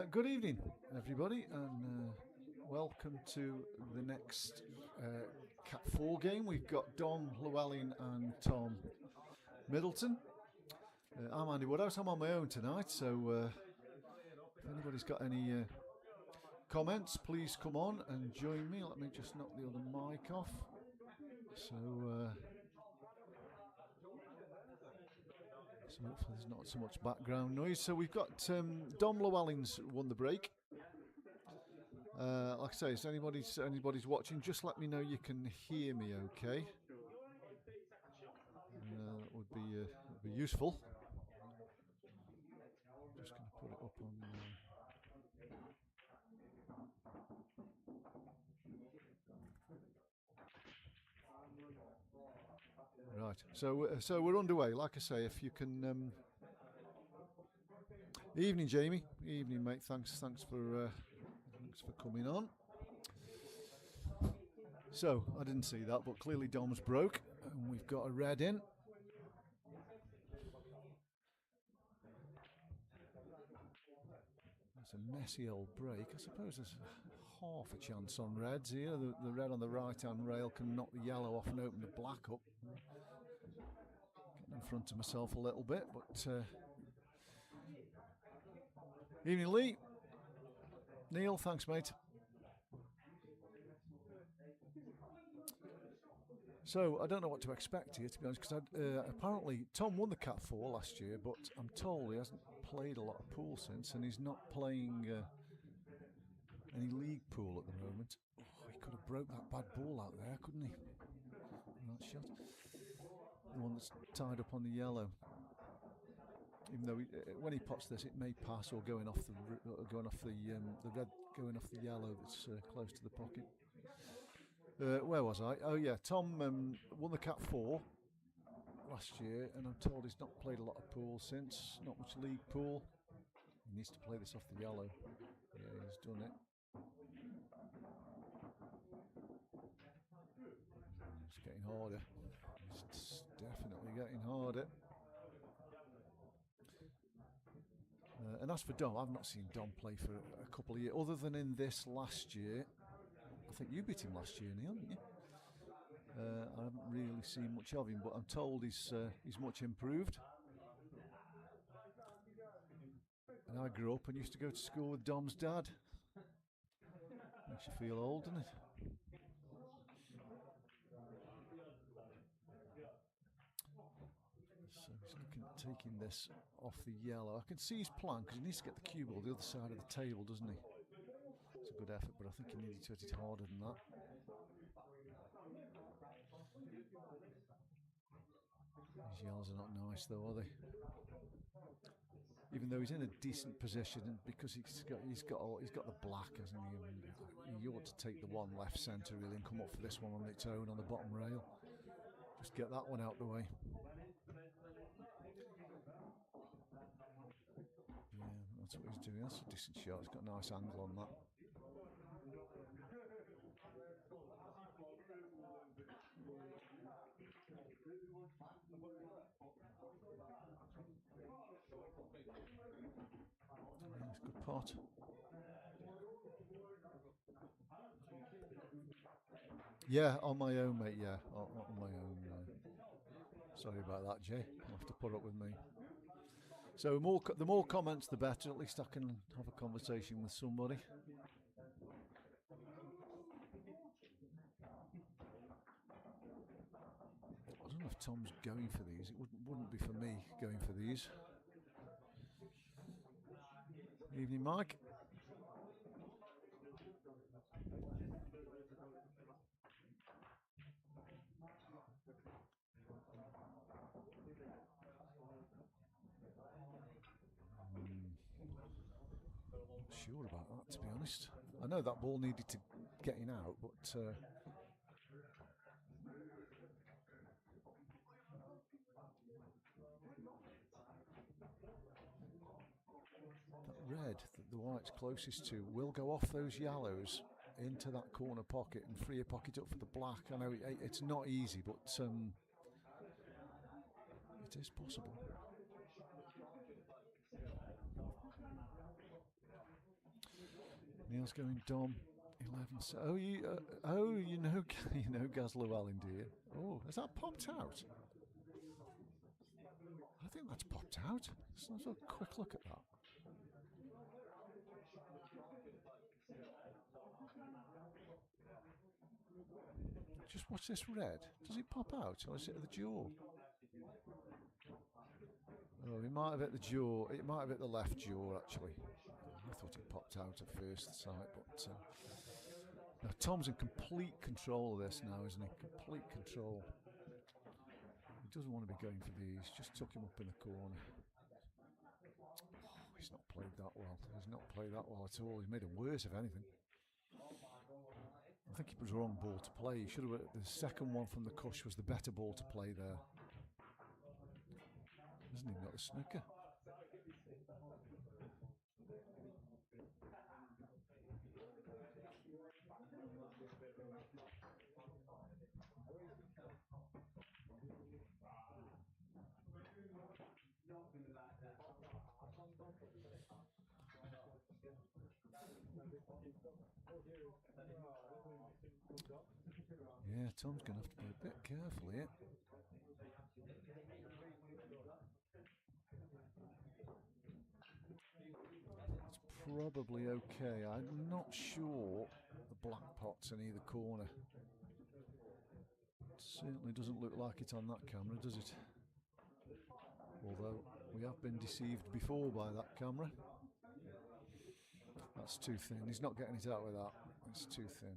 Good evening, everybody, and welcome to the next Cat 4 game. We've got Dom Llewelyn and Tom Middleton. I'm Andy Woodhouse. I'm on my own tonight, so if anybody's got any comments, please come on and join me. Let me just knock the other mic off. So hopefully there's not so much background noise. So we've got Dom Llewelyn's won the break. Like I say, if anybody's watching, just let me know you can hear me okay. That would be useful. Just going to put it up on. Right, so we're underway. Like I say, if you can. Evening, Jamie. Evening, mate. Thanks for coming on. So I didn't see that, but clearly Dom's broke, and we've got a red in. It's a messy old break. I suppose there's half a chance on reds here. The red on the right-hand rail can knock the yellow off and open the black up. Getting in front of myself a little bit, but evening, Lee. Neil, thanks, mate. So I don't know what to expect here, to be honest, because apparently Tom won the Cat 4 last year, but I'm told he hasn't played a lot of pool since, and he's not playing any league pool at the moment. Oh, he could have broke that bad ball out there, couldn't he? That shot. The one that's tied up on the yellow. Even though when he pots this, it may pass or going off the red, going off the yellow that's close to the pocket. Where was I? Oh yeah, Tom won the Cat 4 last year, and I'm told he's not played a lot of pool since. Not much league pool. He needs to play this off the yellow. Yeah, he's done it. It's getting harder. It's definitely getting harder. And as for Dom, I've not seen Dom play for a couple of years, other than in this last year. I think you beat him last year, Neil, didn't you? I haven't really seen much of him, but I'm told he's much improved. And I grew up and used to go to school with Dom's dad. Makes you feel old, doesn't it? So he's looking at taking this off the yellow. I can see his plan because he needs to get the cue ball the other side of the table, doesn't he? It's a good effort, but I think he needed to hit it harder than that. These yellows are not nice, though, are they? Even though he's in a decent position, and because he's got the black, hasn't he? And he ought to take the one left centre really and come up for this one on its own on the bottom rail. Just get that one out the way. Yeah, that's what he's doing. That's a decent shot. It's got a nice angle on that. Nice, good pot. Yeah, on my own, mate. Yeah, on my own. Sorry about that, Jay. You'll have to put up with me. So the more comments, the better. At least I can have a conversation with somebody. I don't know if Tom's going for these. It wouldn't be for me going for these. Evening, Mike. Not sure about that, to be honest. I know that ball needed to getting out, but that red that the white's closest to will go off those yellows into that corner pocket and free a pocket up for the black. I know it's not easy, but it is possible. Neil's going Dom 11. Oh, you you know you know Gaz Llewelyn, do you? Oh, has that popped out? I think that's popped out. Let's have a quick look at that. Just watch this red. Does it pop out, or is it at the jaw? Oh, it might have hit the jaw. It might have hit the left jaw, actually. I thought it popped out at first sight, but now Tom's in complete control of this now, isn't he? Complete control. He doesn't want to be going for these. Just tuck him up in the corner. Oh, he's not played that well. He's not played that well at all. He's made it worse, if anything. I think it was the wrong ball to play. He should have. The second one from the cush was the better ball to play there. Hasn't even got the snooker. Yeah, Tom's going to have to be a bit careful here. It's probably okay. I'm not sure the black pot's in either corner. It certainly doesn't look like it on that camera, does it? Although we have been deceived before by that camera. That's too thin. He's not getting it out with that. It's too thin.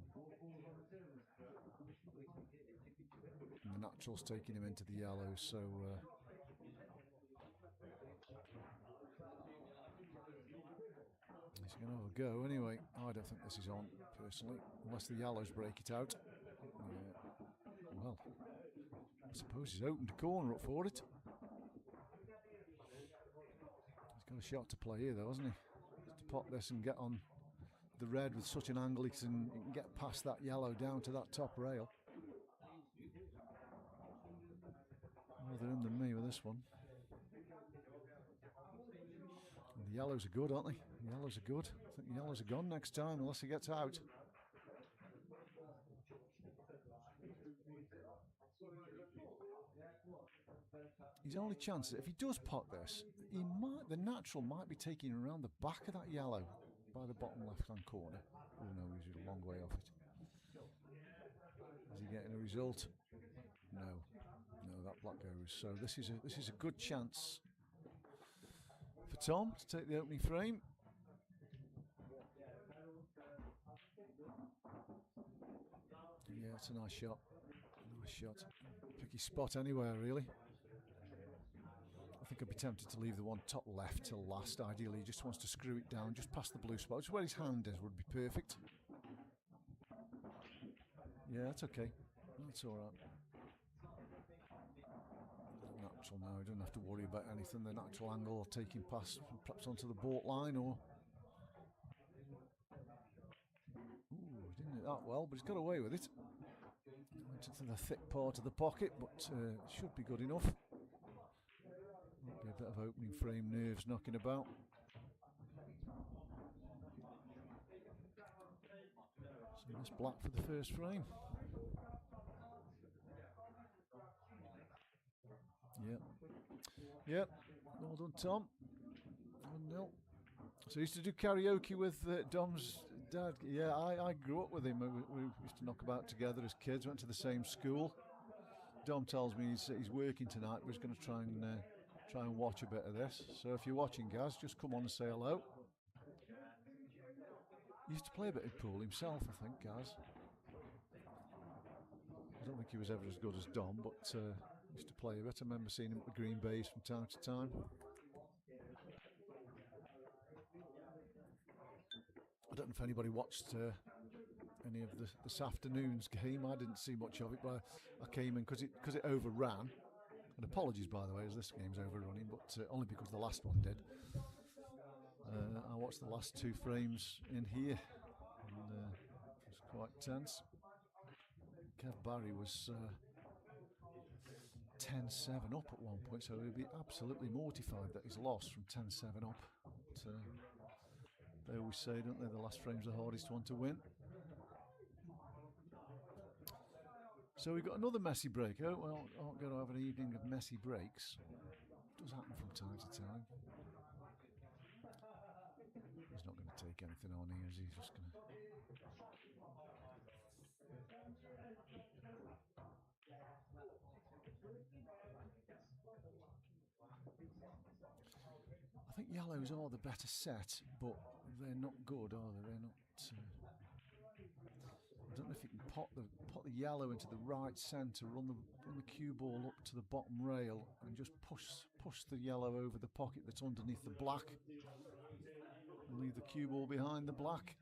And the natural's taking him into the yellows, so he's going to have a go anyway. I don't think this is on, personally, unless the yellows break it out. Yeah. Well, I suppose he's opened a corner up for it. He's got a shot to play here, though, hasn't he? Just to pop this and get on the red with such an angle he can get past that yellow down to that top rail. Oh, they're in than me with this one. And the yellows are good, aren't they? The yellows are good. I think the yellows are gone next time unless he gets out. His only chance is if he does pot this, the natural might be taking around the back of that yellow by the bottom left-hand corner. Oh no, he's a long way off it. Is he getting a result? No, that black goes. So this is a good chance for Tom to take the opening frame. Yeah, it's a nice shot. Nice shot. Pick his spot anywhere, really. I think I'd be tempted to leave the one top left till last. Ideally, he just wants to screw it down just past the blue spot. Just where his hand is would be perfect. Yeah, that's okay. That's all right. Natural now. He doesn't have to worry about anything. The natural angle or taking past, perhaps onto the baulk line or. Ooh, he didn't hit that well, but he's got away with it. Went into the thick part of the pocket, but should be good enough. Might be a bit of opening frame nerves knocking about. So that's black for the first frame. Yep. Well done, Tom. 1-0. So he used to do karaoke with Dom's dad. Yeah, I grew up with him. We used to knock about together as kids. Went to the same school. Dom tells me he's working tonight. We're going to try and watch a bit of this. So if you're watching, Gaz, just come on and say hello. He used to play a bit of pool himself, I think, Gaz. I don't think he was ever as good as Dom, but used to play a bit. I remember seeing him at the Green Bays from time to time. I don't know if anybody watched any of this afternoon's game. I didn't see much of it, but I came in because it overran. And apologies, by the way, as this game's overrunning, but only because the last one did. I watched the last two frames in here, and it was quite tense. Kev Barry was 10-7 up at one point, so he'd be absolutely mortified that he's lost from 10-7 up. But, They always say, don't they, the last frame's the hardest one to win. So we've got another messy break. Oh, well, aren't going to have an evening of messy breaks. It does happen from time to time. He's not going to take anything on here, is he? He's just going to... I think yellows are the better set, but they're not good, are they? They're not... I don't know if you can pot the yellow into the right centre, run the cue ball up to the bottom rail, and just push the yellow over the pocket that's underneath the black, and leave the cue ball behind the black.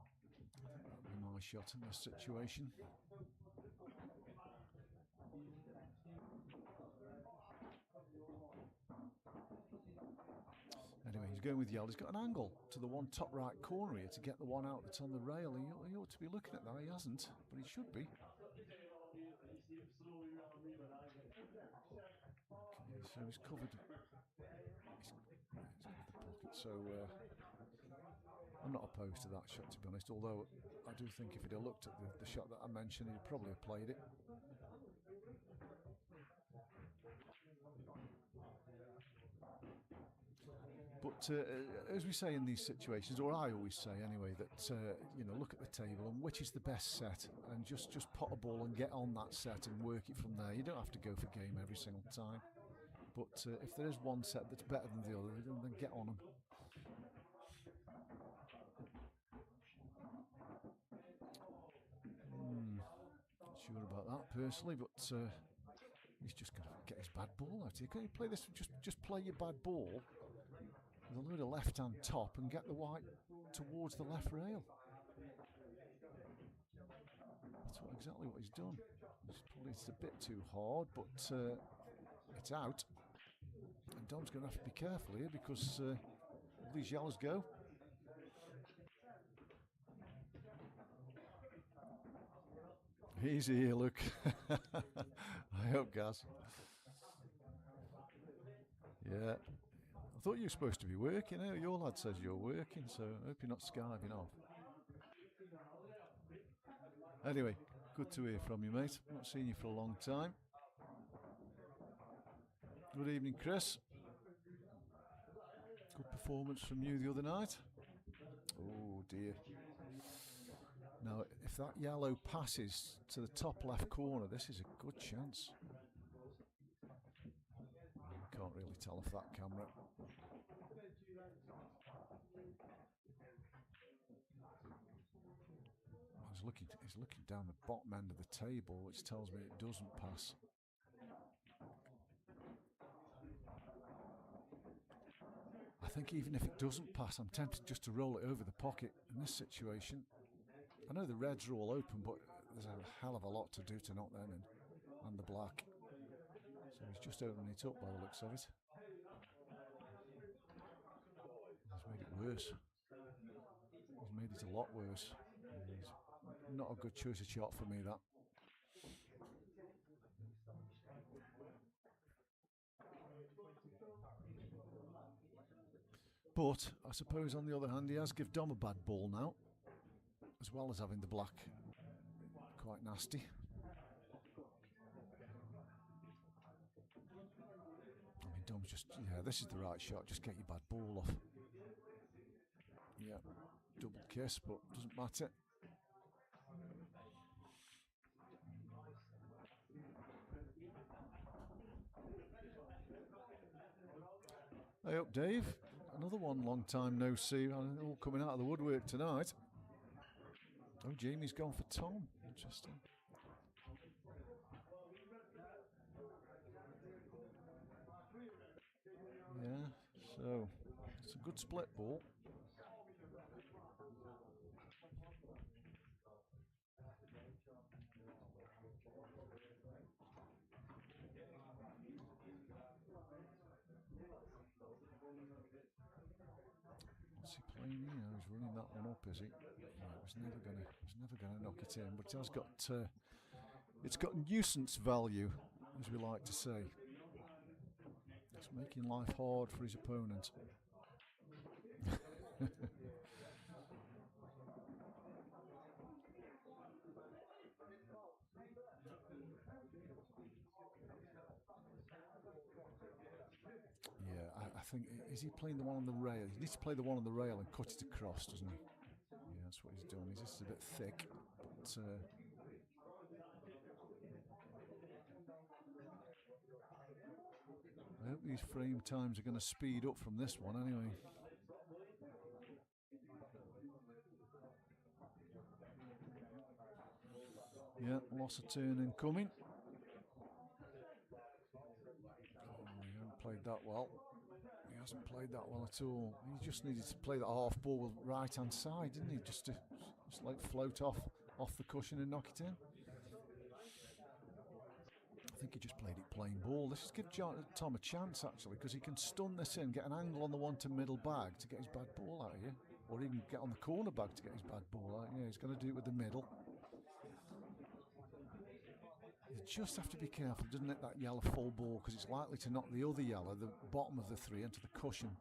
I think that'd be my shot in this situation. Anyway, he's going with yellow. He's got an angle to the one top right corner here to get the one out that's on the rail. He ought to be looking at that. He hasn't, but he should be. Okay, so he's covered. He's covered the pocket. So I'm not opposed to that shot, to be honest. Although I do think if he'd have looked at the shot that I mentioned, he'd probably have played it. But as we say in these situations, or I always say anyway, that look at the table and which is the best set, and just pot a ball and get on that set and work it from there. You don't have to go for game every single time, but if there is one set that's better than the other, then get on them. Not sure about that personally, but he's just going to get his bad ball out here. Can you play this? Just play your bad ball with a load of left-hand top and get the white towards the left rail. That's exactly what he's done. It's a bit too hard, but it's out. And Dom's going to have to be careful here because all these yellows go. Easy here, look. I hope, Gaz. Yeah. I thought you were supposed to be working. Your lad says you're working, so I hope you're not skiving off. Anyway, good to hear from you, mate. Not seen you for a long time. Good evening, Chris. Good performance from you the other night. Oh dear. Now, if that yellow passes to the top left corner, this is a good chance. I can't really tell off that camera. He's looking down the bottom end of the table, which tells me it doesn't pass. I think even if it doesn't pass, I'm tempted just to roll it over the pocket in this situation. I know the reds are all open, but there's a hell of a lot to do to knock them in, and the black. So he's just opening it up by the looks of it. He's made it worse. He's made it a lot worse. He's not a good choice of shot for me, that. But I suppose on the other hand, he has given Dom a bad ball now, as well as having the black quite nasty. I mean, Dom's just, this is the right shot, just get your bad ball off. Yeah, double kiss, but doesn't matter. Hey up, Dave. Another one, long time no see. All coming out of the woodwork tonight. Oh, Jamie's gone for Tom. Interesting. Yeah, so it's a good split ball. What's he playing here? He's running that one up, is he? No, it was never gonna knock it in, but it has got it's got nuisance value, as we like to say. It's making life hard for his opponent. Yeah, I think, is he playing the one on the rail? He needs to play the one on the rail and cut it across, doesn't he? Yeah, that's what he's doing. He's just a bit thick, but I hope these frame times are going to speed up from this one anyway. Yeah, loss of turn incoming. Oh, he hasn't played that well. He hasn't played that well at all. He just needed to play that half ball with right hand side, didn't he? Just like float off the cushion and knock it in. I think he just played it plain ball. This is give Tom a chance actually, because he can stun this in, get an angle on the one to middle bag to get his bad ball out of here, or even get on the corner bag to get his bad ball out. Yeah, he's going to do it with the middle. You just have to be careful, doesn't it, that yellow full ball, because it's likely to knock the other yellow, the bottom of the three, into the cushion.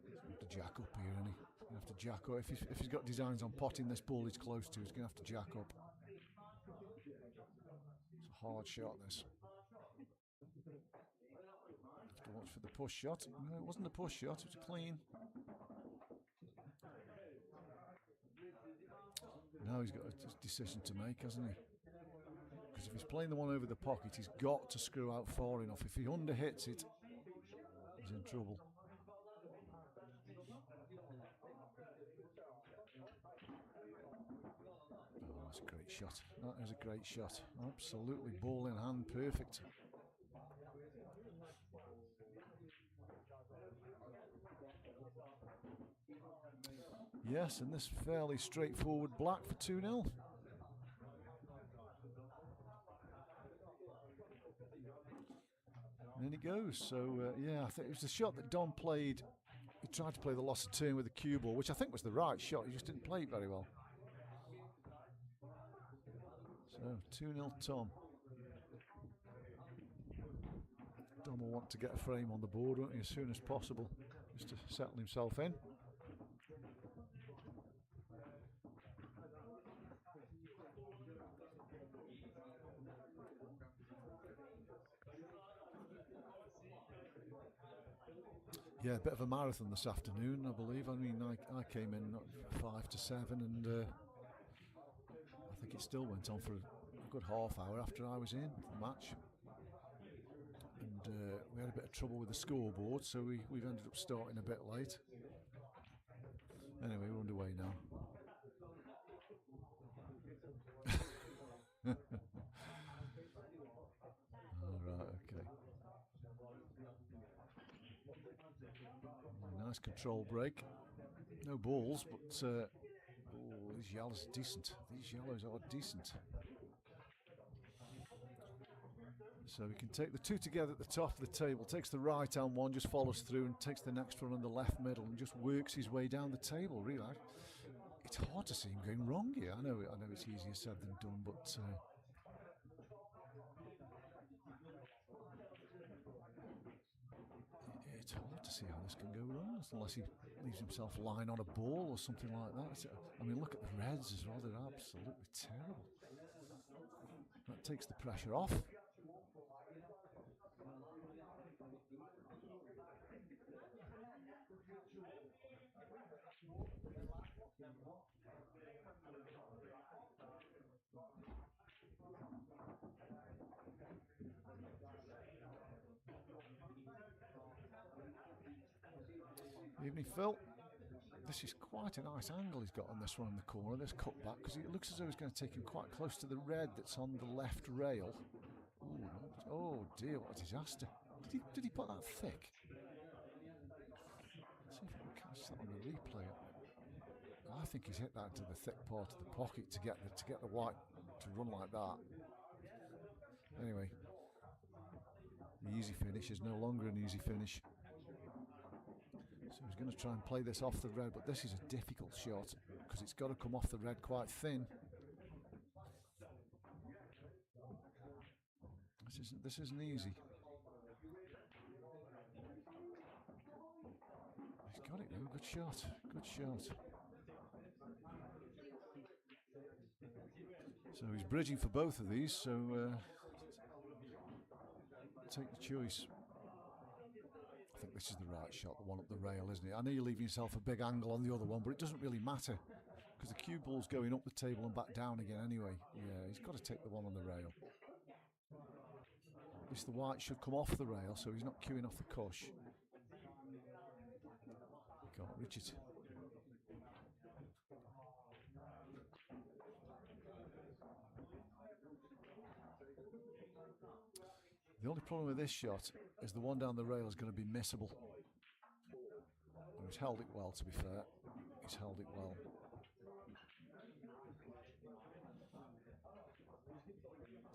He's going to have to jack up here, isn't he? He's going to have to jack up. If he's got designs on potting this ball he's close to, he's going to have to jack up. It's a hard shot, this. Have to watch for the push shot. No, it wasn't a push shot, it was a clean. Now he's got a decision to make, hasn't he? Because if he's playing the one over the pocket, he's got to screw out far enough. If he underhits it, he's in trouble. Oh, that's a great shot. That is a great shot. Absolutely ball in hand, perfect. Yes, and this fairly straightforward black for 2-0. And in he goes. So, yeah, I think it was the shot that Dom played. He tried to play the loss of turn with the cue ball, which I think was the right shot. He just didn't play it very well. So, 2-0 Tom. Dom will want to get a frame on the board, won't he, as soon as possible, just to settle himself in. Yeah, a bit of a marathon this afternoon, I believe. I mean, I came in at 5 to 7, and I think it still went on for a good half hour after I was in the match. And we had a bit of trouble with the scoreboard, so we've ended up starting a bit late. Anyway, we're underway now. Alright, okay. Nice control break. No balls, but these yellows are decent. These yellows are decent. So we can take the two together at the top of the table, takes the right hand one, just follows through and takes the next one on the left middle and just works his way down the table, really. It's hard to see him going wrong here. I know it's easier said than done, but it's hard to see how this can go wrong, unless he leaves himself lying on a ball or something like that. I mean, look at the reds as well, they're absolutely terrible. That takes the pressure off. Evening, Phil. This is quite a nice angle he's got on this one in the corner, this cutback, because it looks as though he's going to take him quite close to the red that's on the left rail. Ooh, oh dear, what a disaster. Did he put that thick? Let's see if we can catch that on the replay. I think he's hit that to the thick part of the pocket to get the white to run like that. Anyway, the easy finish is no longer an easy finish. So he's going to try and play this off the red, but this is a difficult shot because it's got to come off the red quite thin. This isn't easy. He's got it though. Good shot. Good shot. So he's bridging for both of these. So take the choice. I think this is the right shot, the one up the rail, isn't it? I know you're leaving yourself a big angle on the other one, but it doesn't really matter because the cue ball's going up the table and back down again anyway. Yeah, he's got to take the one on the rail. At least the white should come off the rail, so he's not cueing off the cush. Go on, Richard. The only problem with this shot is the one down the rail is going to be missable. And he's held it well, to be fair. He's held it well.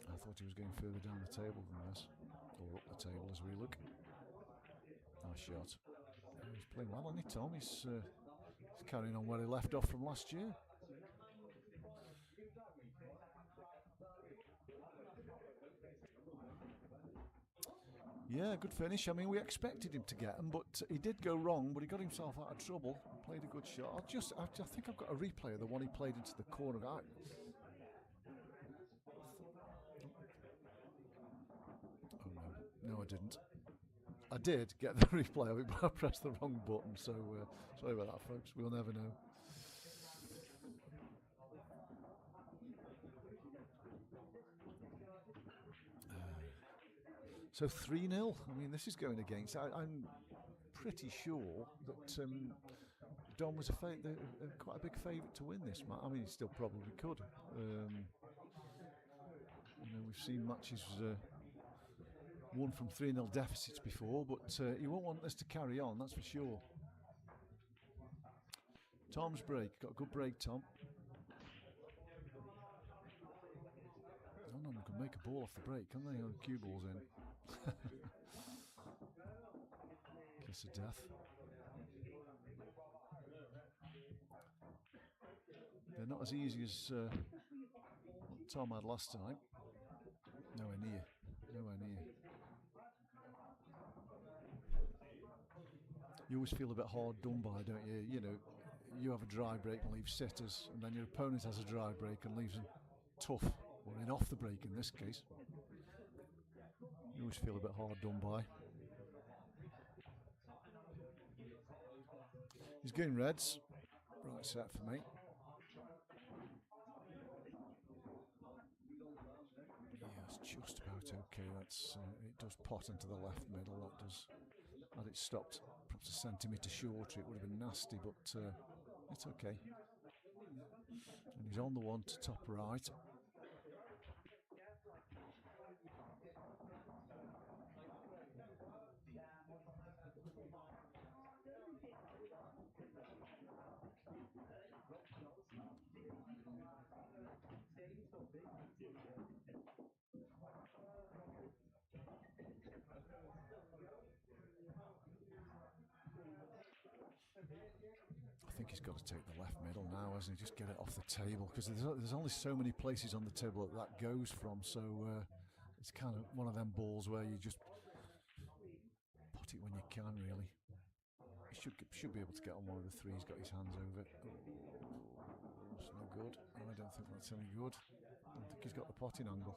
I thought he was going further down the table than this. Or up the table as we look. Nice shot. He's playing well, isn't he, Tom? He's carrying on where he left off from last year. Yeah, good finish. I mean, we expected him to get them, but he did go wrong, but he got himself out of trouble. Played a good shot. I think I've got a replay of the one he played into the corner. Oh, no. No, I didn't. I did get the replay of it, but I pressed the wrong button, so sorry about that, folks. We'll never know. So 3-0. I mean, this is going against. I'm pretty sure that Dom was quite a big favourite to win this match. I mean, he still probably could. We've seen matches won from 3-0 deficits before, but he won't want this to carry on, that's for sure. Tom's break. Got a good break, Tom. None of them can make a ball off the break, can they? Cue ball's in. Kiss of death. They're not as easy as what Tom had last time. Nowhere near. Nowhere near. You always feel a bit hard done by, don't you? You know, you have a dry break and leave sitters, and then your opponent has a dry break and leaves them tough, or in off the break in this case. You always feel a bit hard done by. He's going reds. Right set for me. Yeah, it's just about okay. It does pot into the left middle. That does. Had it stopped perhaps a centimetre shorter, it would have been nasty, but it's okay. And he's on the one to top right. I think he's got to take the left middle now, hasn't he? Just get it off the table, because there's only so many places on the table that goes from, so it's kind of one of them balls where you just pot it when you can, really. He should be able to get on one of the three. He's got his hands over it. Oh, it's no good. I don't think that's any good. I don't think he's got the potting angle.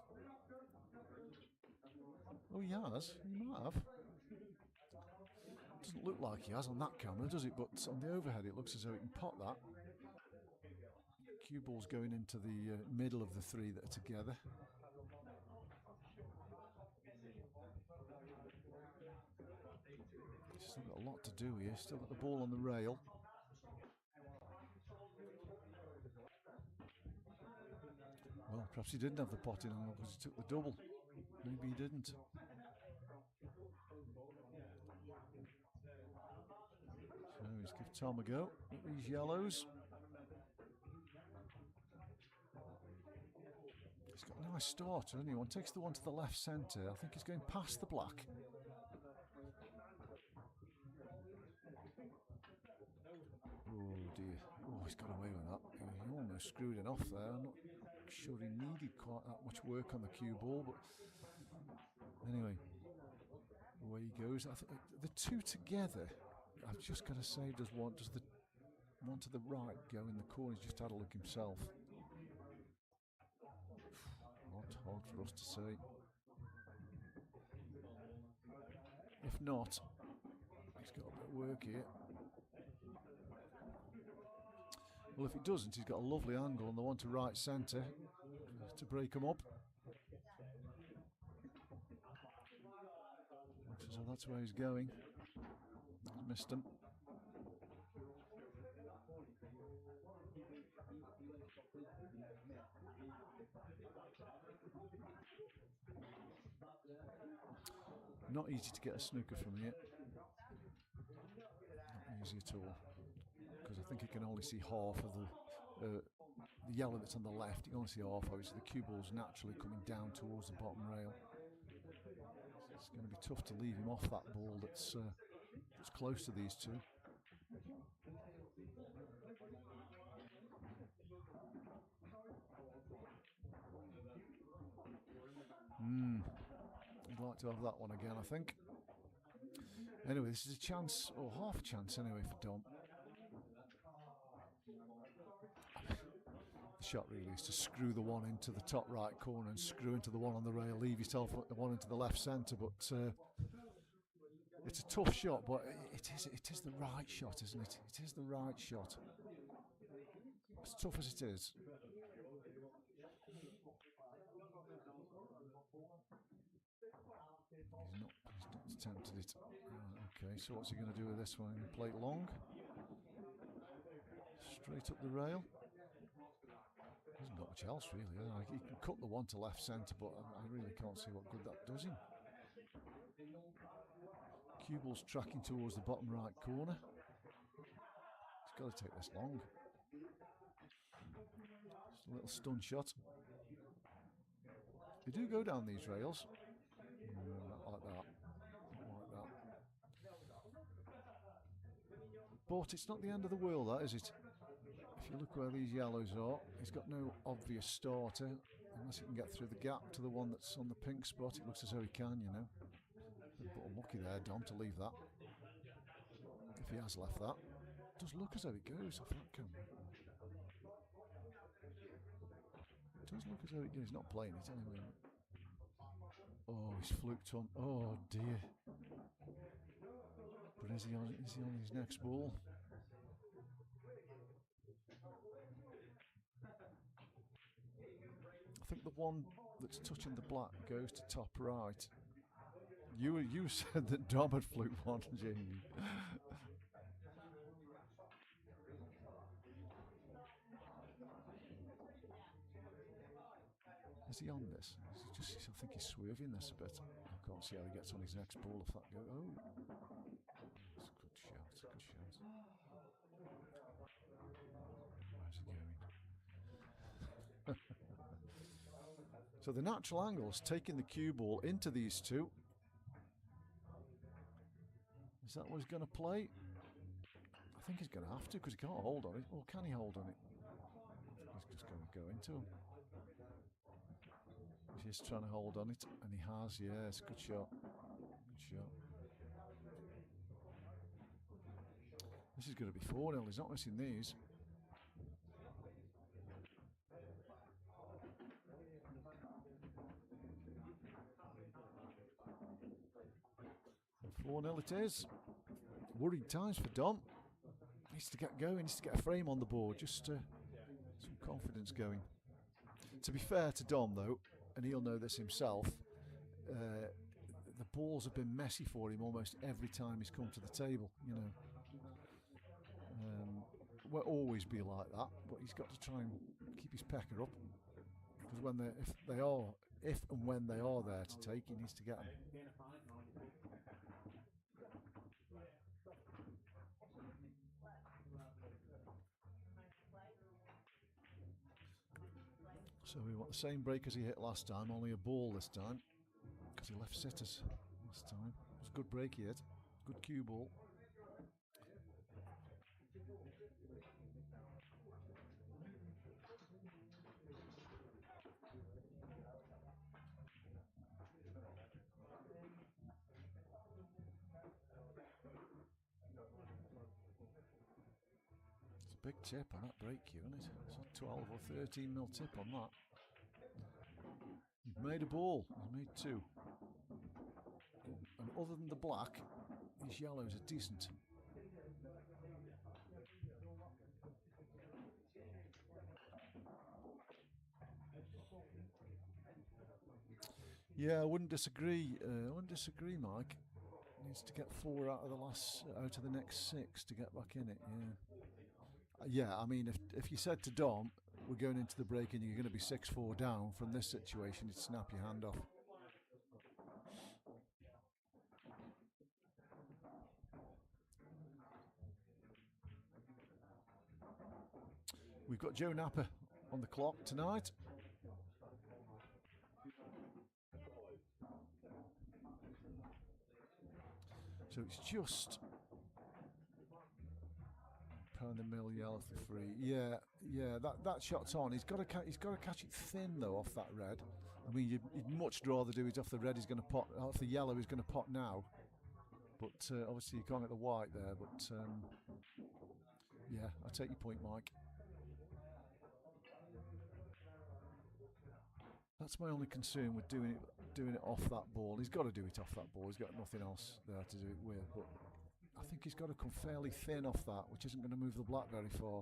Oh, he has. He might have. Doesn't look like he has on that camera, does it? But on the overhead, it looks as though he can pot that. Cue ball's going into the middle of the three that are together. He's still got a lot to do here. Still got the ball on the rail. Well, perhaps he didn't have the potting angle because he took the double. Maybe he didn't. So let's give Tom a go at these yellows. He's got a nice starter, hasn't he? One takes the one to the left centre. I think he's going past the black. Oh dear. Oh, he's got away with that. He almost screwed it off there. I'm not sure he needed quite that much work on the cue ball, but Anyway, away he goes. The two together, I've just got to say, does the one to the right go in the corner? He's just had a look himself. Hard for us to say. If not, he's got a bit of work here. Well, if he doesn't, he's got a lovely angle on the one to right centre to break him up. So that's where he's going. He's missed him. Not easy to get a snooker from here. Not easy at all. Because I think you can only see half of the yellow that's on the left. You can only see half of it, so the cue ball's naturally coming down towards the bottom rail. It's going to be tough to leave him off that ball that's close to these two. I'd like to have that one again, I think. Anyway, this is a chance, or half a chance anyway, for Dom. The shot really is to screw the one into the top right corner and screw into the one on the rail, leave yourself the one into the left centre, but it's a tough shot, but it is the right shot, isn't it? It is the right shot. As tough as it is. He's not attempted it. Okay, so what's he going to do with this one? Play it long? Straight up the rail? He hasn't got much else really. He can cut the one to left centre, but I really can't see what good that does him. Cue ball's tracking towards the bottom right corner. He's got to take this long. Just a little stun shot. They do go down these rails. Not like that. Not like that. But it's not the end of the world, that is it? If you look where these yellows are, he's got no obvious starter. Unless he can get through the gap to the one that's on the pink spot, it looks as though he can, you know. But unlucky there, Dom, to leave that. If he has left that. It does look as though it goes off that camera. It does look as though it goes. He's not playing it anyway. Oh, he's fluked on. Oh dear. But is he on his next ball? I think the one that's touching the black goes to top right. You said that Dom had fluked one, Jamie. Is he on this? I think he's swerving this a bit. I can't see how he gets on his next ball if that goes. Oh, it's a good shot. Good shot. Where's he going? So the natural angle is taking the cue ball into these two. Is that what he's going to play? I think he's going to have to because he can't hold on it. Or can he hold on it? He's just going to go into him. He's just trying to hold on it, and he has. Yeah, it's a good shot. Good shot. This is going to be 4-0. He's not missing these. And 4-0 it is. Worried times for Dom. Needs to get going. Needs to get a frame on the board. Just some confidence going. To be fair to Dom, though, and he'll know this himself, the balls have been messy for him almost every time he's come to the table, you know. Won't always be like that, but he's got to try and keep his pecker up, because if and when they are there to take, he needs to get them. So we want the same break as he hit last time, only a ball this time, because he left sitters last time. It was a good break he hit, good cue ball. big tip on that break cue, isn't it? It's a 12 or 13 mil tip on that. You've made a ball. You've made two. And other than the black, these yellows are decent. Yeah, I wouldn't disagree. Mike. Needs to get 4 out of the next 6 to get back in it. Yeah, I mean, if you said to Dom, we're going into the break and you're going to be 6-4 down from this situation, he'd snap your hand off. We've got Joe Napper on the clock tonight. So it's just pound a mil yellow for free. Yeah, that shot's on. He's got to catch it thin though off that red. I mean, you'd much rather do it off the red. He's going to pot off the yellow. He's going to pot now. But obviously you can't get the white there. But yeah, I take your point, Mike. That's my only concern with doing it off that ball. He's got to do it off that ball. He's got nothing else there to do it with. But I think he's got to come fairly thin off that, which isn't going to move the black very far.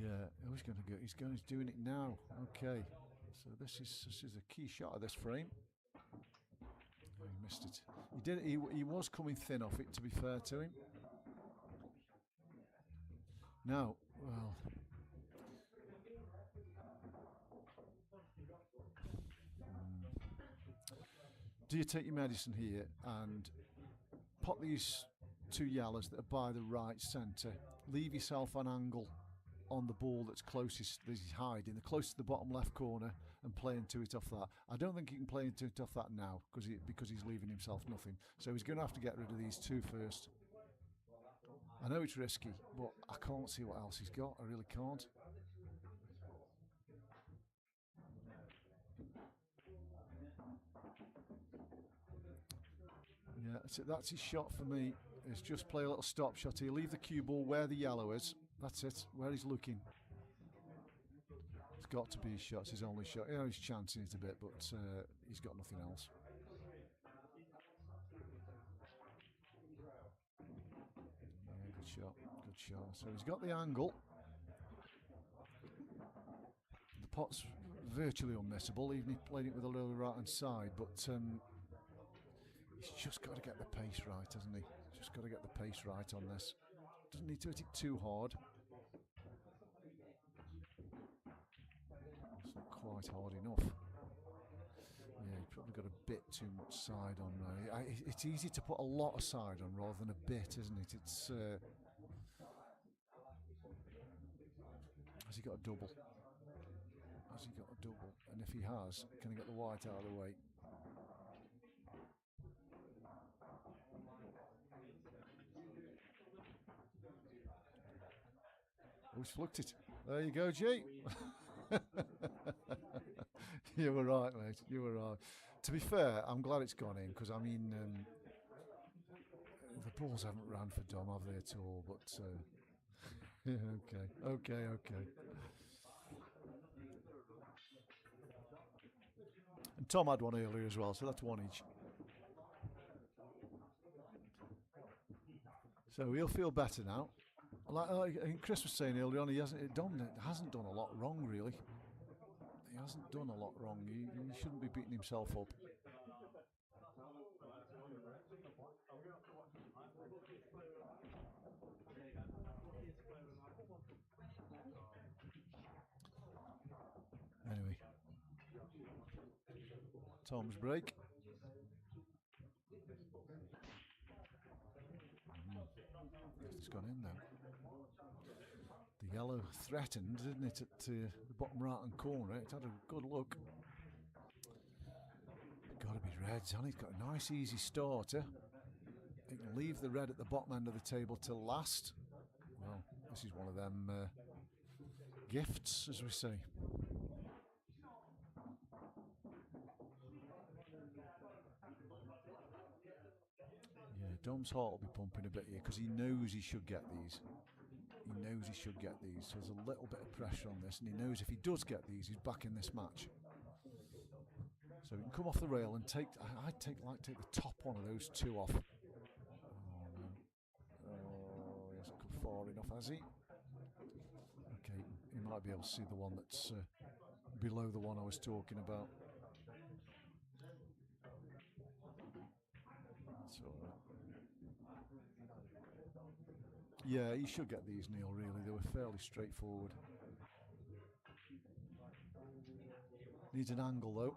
Yeah, he's going to go. He's doing it now. Okay, so this is a key shot of this frame. Oh, he missed it. He did. He was coming thin off it. To be fair to him. Now, well, do you take your medicine here and pot these 2 yellows that are by the right centre? Leave yourself an angle on the ball that's closest, that he's hiding, the closest to the bottom left corner, and play into it off that. I don't think he can play into it off that now because he's leaving himself nothing. So he's going to have to get rid of these 2 first. I know it's risky, but I can't see what else he's got. I really can't. Yeah, that's his shot for me. Is just play a little stop shot here. Leave the cue ball where the yellow is. That's it, where he's looking. It's got to be his shot. It's his only shot. He's chancing it a bit, but he's got nothing else. Yeah, good shot. Good shot. So he's got the angle. The pot's virtually unmissable, even if he played it with a little right hand side, but he's just got to get the pace right, hasn't he? Just got to get the pace right on this. Doesn't need to hit it too hard. It's not quite hard enough. Yeah, he's probably got a bit too much side on there. It's easy to put a lot of side on rather than a bit, isn't it? It's has he got a double? Has he got a double? And if he has, can he get the white out of the way? Oh, he's flucked it. There you go, G. You were right, mate. You were right. To be fair, I'm glad it's gone in because I mean, the balls haven't ran for Dom, have they at all? But yeah, okay. And Tom had one earlier as well, so that's 1 each. So he'll feel better now. Like Chris was saying earlier on, Dom hasn't done a lot wrong, really. He hasn't done a lot wrong. He shouldn't be beating himself up. Anyway, Tom's break. It's gone in now. The yellow threatened, didn't it, at the bottom right hand corner? It had a good look. Got to be reds, and he's got a nice easy starter. He can leave the red at the bottom end of the table till last. Well, this is one of them gifts, as we say. Dom's heart will be pumping a bit here because he knows he should get these. He knows he should get these. So there's a little bit of pressure on this, and he knows if he does get these, he's back in this match. So he can come off the rail and take. I'd take the top one of those two off. Oh no! Oh, he hasn't come far enough, has he? Okay, he might be able to see the one that's below the one I was talking about. That's all right. Yeah, he should get these, Neil, really. They were fairly straightforward. Needs an angle, though.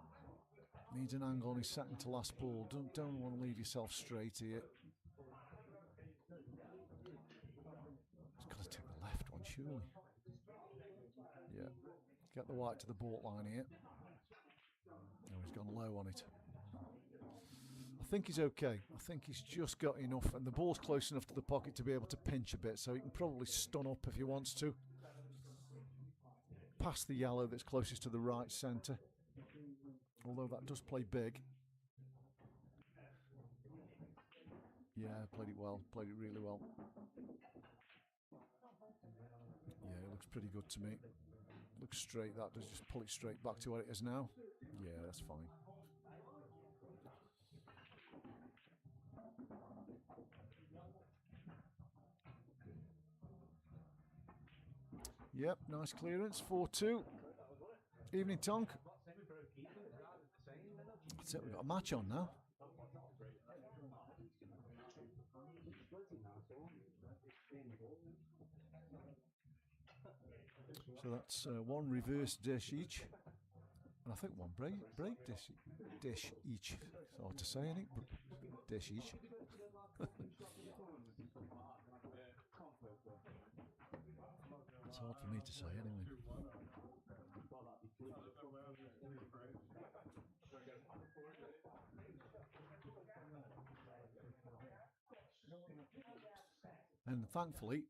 Needs an angle on his second to last ball. Don't want to leave yourself straight here. He's got to take the left one, surely. Yeah. Get the white to the baulk line here. Oh, he's gone low on it. I think he's okay. I think he's just got enough, and the ball's close enough to the pocket to be able to pinch a bit, so he can probably stun up if he wants to. Past the yellow that's closest to the right centre. Although that does play big. Yeah, played it well. Played it really well. Yeah, it looks pretty good to me. Looks straight. That does just pull it straight back to where it is now. Yeah, that's fine. Yep, nice clearance. 4-2. Evening, Tonk. That's it, we've got a match on now. So that's one reverse dish each. And I think one break dish each. It's hard to say, isn't it? Dish each. It's hard for me to say anyway. And thankfully,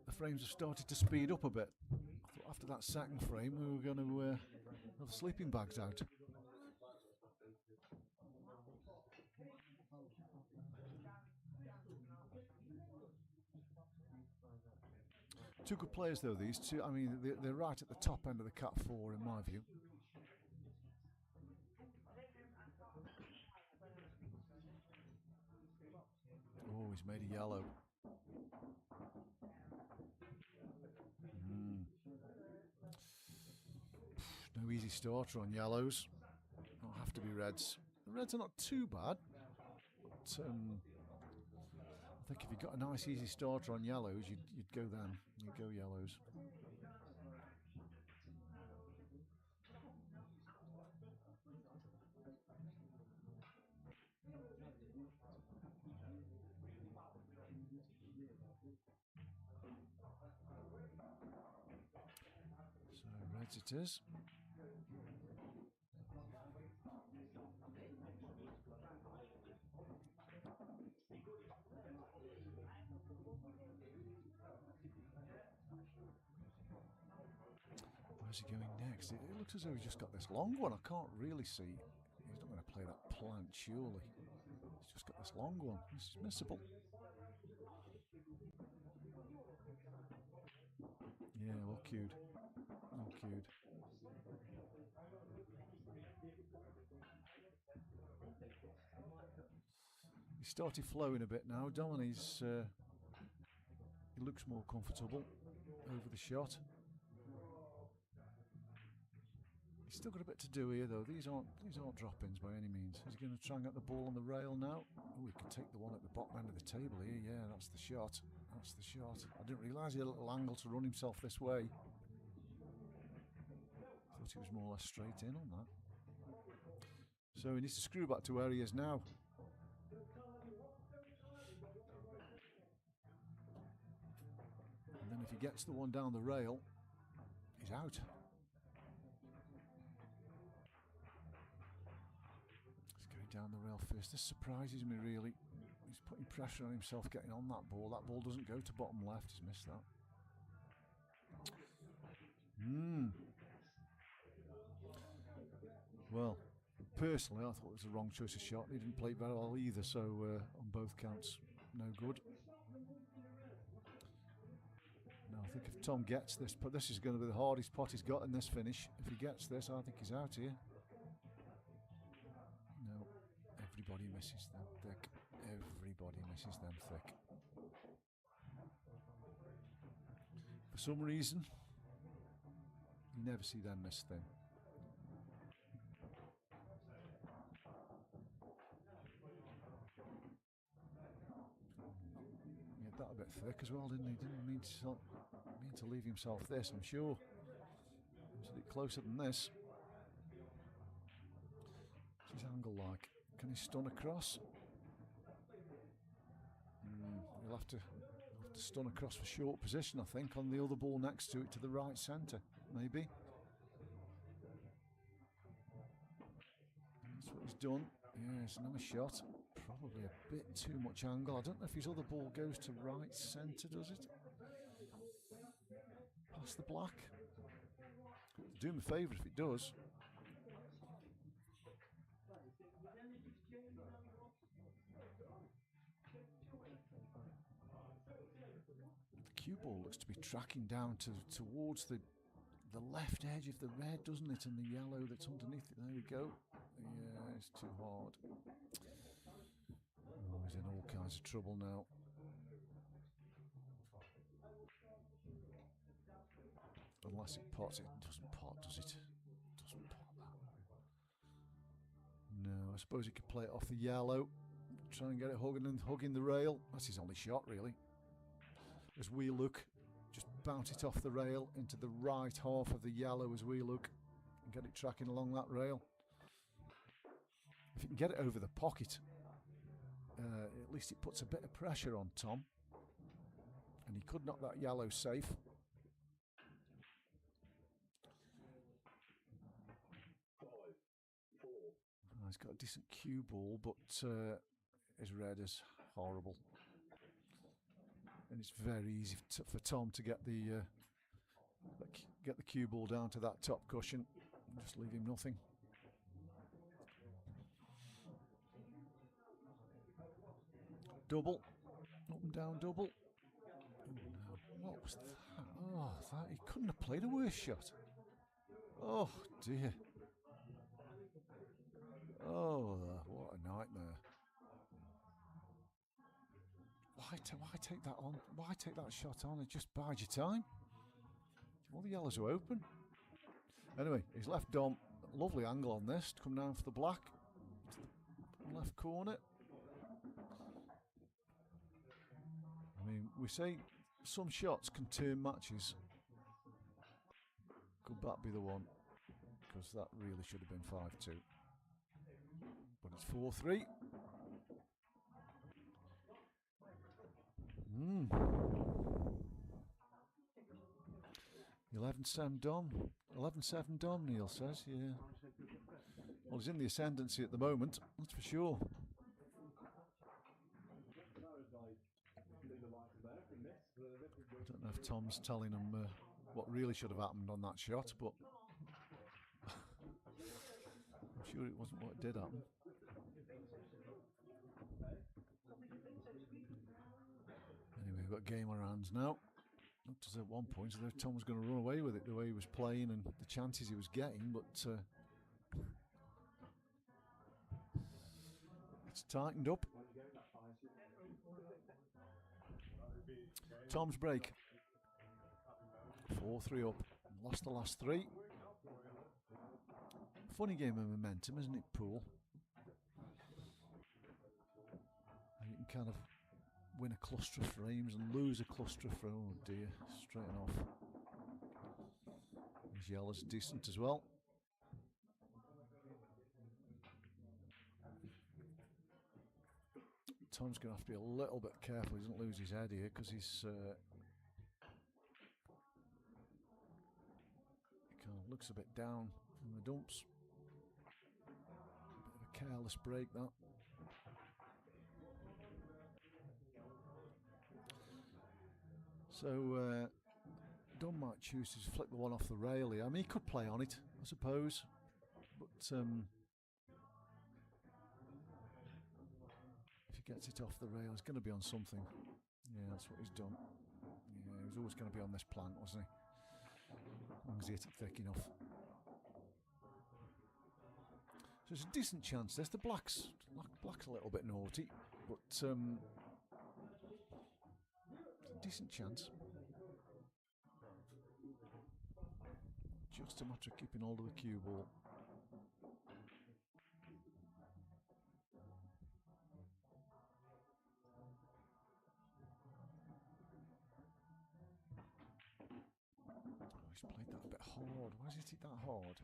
the frames have started to speed up a bit. I thought after that second frame we were going to have the sleeping bags out. Two good players though, these two. I mean, they're right at the top end of the Cat 4 in my view. Oh, he's made a yellow. No easy starter on yellows. Don't have to be reds. The reds are not too bad. But, I think if you got a nice easy starter on yellows, you'd go then. You'd go yellows. So reds it is. Where's he going next? It looks as though he's just got this long one. I can't really see. He's not going to play that plant, surely. He's just got this long one. This is missable. Yeah, well cued. Well cued. He started flowing a bit now. Domini's he looks more comfortable over the shot. He's still got a bit to do here though. These aren't drop-ins by any means. Is he going to try and get the ball on the rail now? Oh, he can take the one at the bottom end of the table here. Yeah, that's the shot. That's the shot. I didn't realise he had a little angle to run himself this way. Thought he was more or less straight in on that. So he needs to screw back to where he is now. And then if he gets the one down the rail, he's out. Down the rail first. This surprises me really. He's putting pressure on himself getting on that ball. That ball doesn't go to bottom left. He's missed that. Well, personally, I thought it was the wrong choice of shot. He didn't play it very well either, so on both counts, no good. Now I think if Tom gets this, but this is going to be the hardest pot he's got in this finish. If he gets this, I think he's out here. No, everybody misses them thick. Everybody misses them thick. For some reason, you never see them miss thin. He had that a bit thick as well, didn't he? Didn't mean to leave himself this, I'm sure. He was a bit closer than this. What's his angle like? Can he stun across? He'll have to stun across for short position, I think, on the other ball next to it to the right centre, maybe. That's what he's done. Yes, another shot. Probably a bit too much angle. I don't know if his other ball goes to right centre, does it? Past the black. Do him a favour if it does. The cue ball looks to be tracking down towards the left edge of the red, doesn't it? And the yellow that's underneath it. There we go. Yeah, it's too hard. Oh, he's in all kinds of trouble now. Unless it pots, it doesn't pot, does it? It doesn't pot that. No, I suppose he could play it off the yellow. Try and get it hugging the rail. That's his only shot, really. As we look, just bounce it off the rail into the right half of the yellow as we look and get it tracking along that rail. If you can get it over the pocket, at least it puts a bit of pressure on Tom. And he could knock that yellow safe. He's got a decent cue ball, but his red is horrible. And it's very easy for Tom to get the cue ball down to that top cushion and just leave him nothing. Double, up and down double. What was that? Oh, he couldn't have played a worse shot. Oh dear. Oh, what a nightmare. Why take that on? Why take that shot on? It just buys you time. All the yellows are open. Anyway, he's left Dom. Lovely angle on this to come down for the black. To the left corner. I mean, we say some shots can turn matches. Could that be the one? Because that really should have been 5-2. But it's 4-3. 11-7 Dom. 11-7 Dom, Neil says, yeah. Well, he's in the ascendancy at the moment, that's for sure. I don't know if Tom's telling him what really should have happened on that shot, but I'm sure it wasn't what did happen. Anyway, we've got game on our hands now. Up to at one point, so Tom was going to run away with it the way he was playing and the chances he was getting, but it's tightened up. Tom's break. 4-3 up. Lost the last three. Funny game of momentum, isn't it, pool? And you can kind of win a cluster of frames and lose a cluster of frames. Oh dear, straighten off. His yellow's decent as well. Tom's going to have to be a little bit careful he doesn't lose his head here, because he's he kind of looks a bit down from the dumps. Bit of a careless break, that. So Dom might choose to flick the one off the rail here. I mean, he could play on it, I suppose, but he gets it off the rail, he's going to be on something. Yeah, that's what he's done. Yeah, he was always going to be on this plank, wasn't he? As long as he hit it thick enough. So there's a decent chance. There's the black's a little bit naughty, but it's a decent chance. Just a matter of keeping hold of the cue ball. Oh, he's played that a bit hard. Why has he hit it that hard?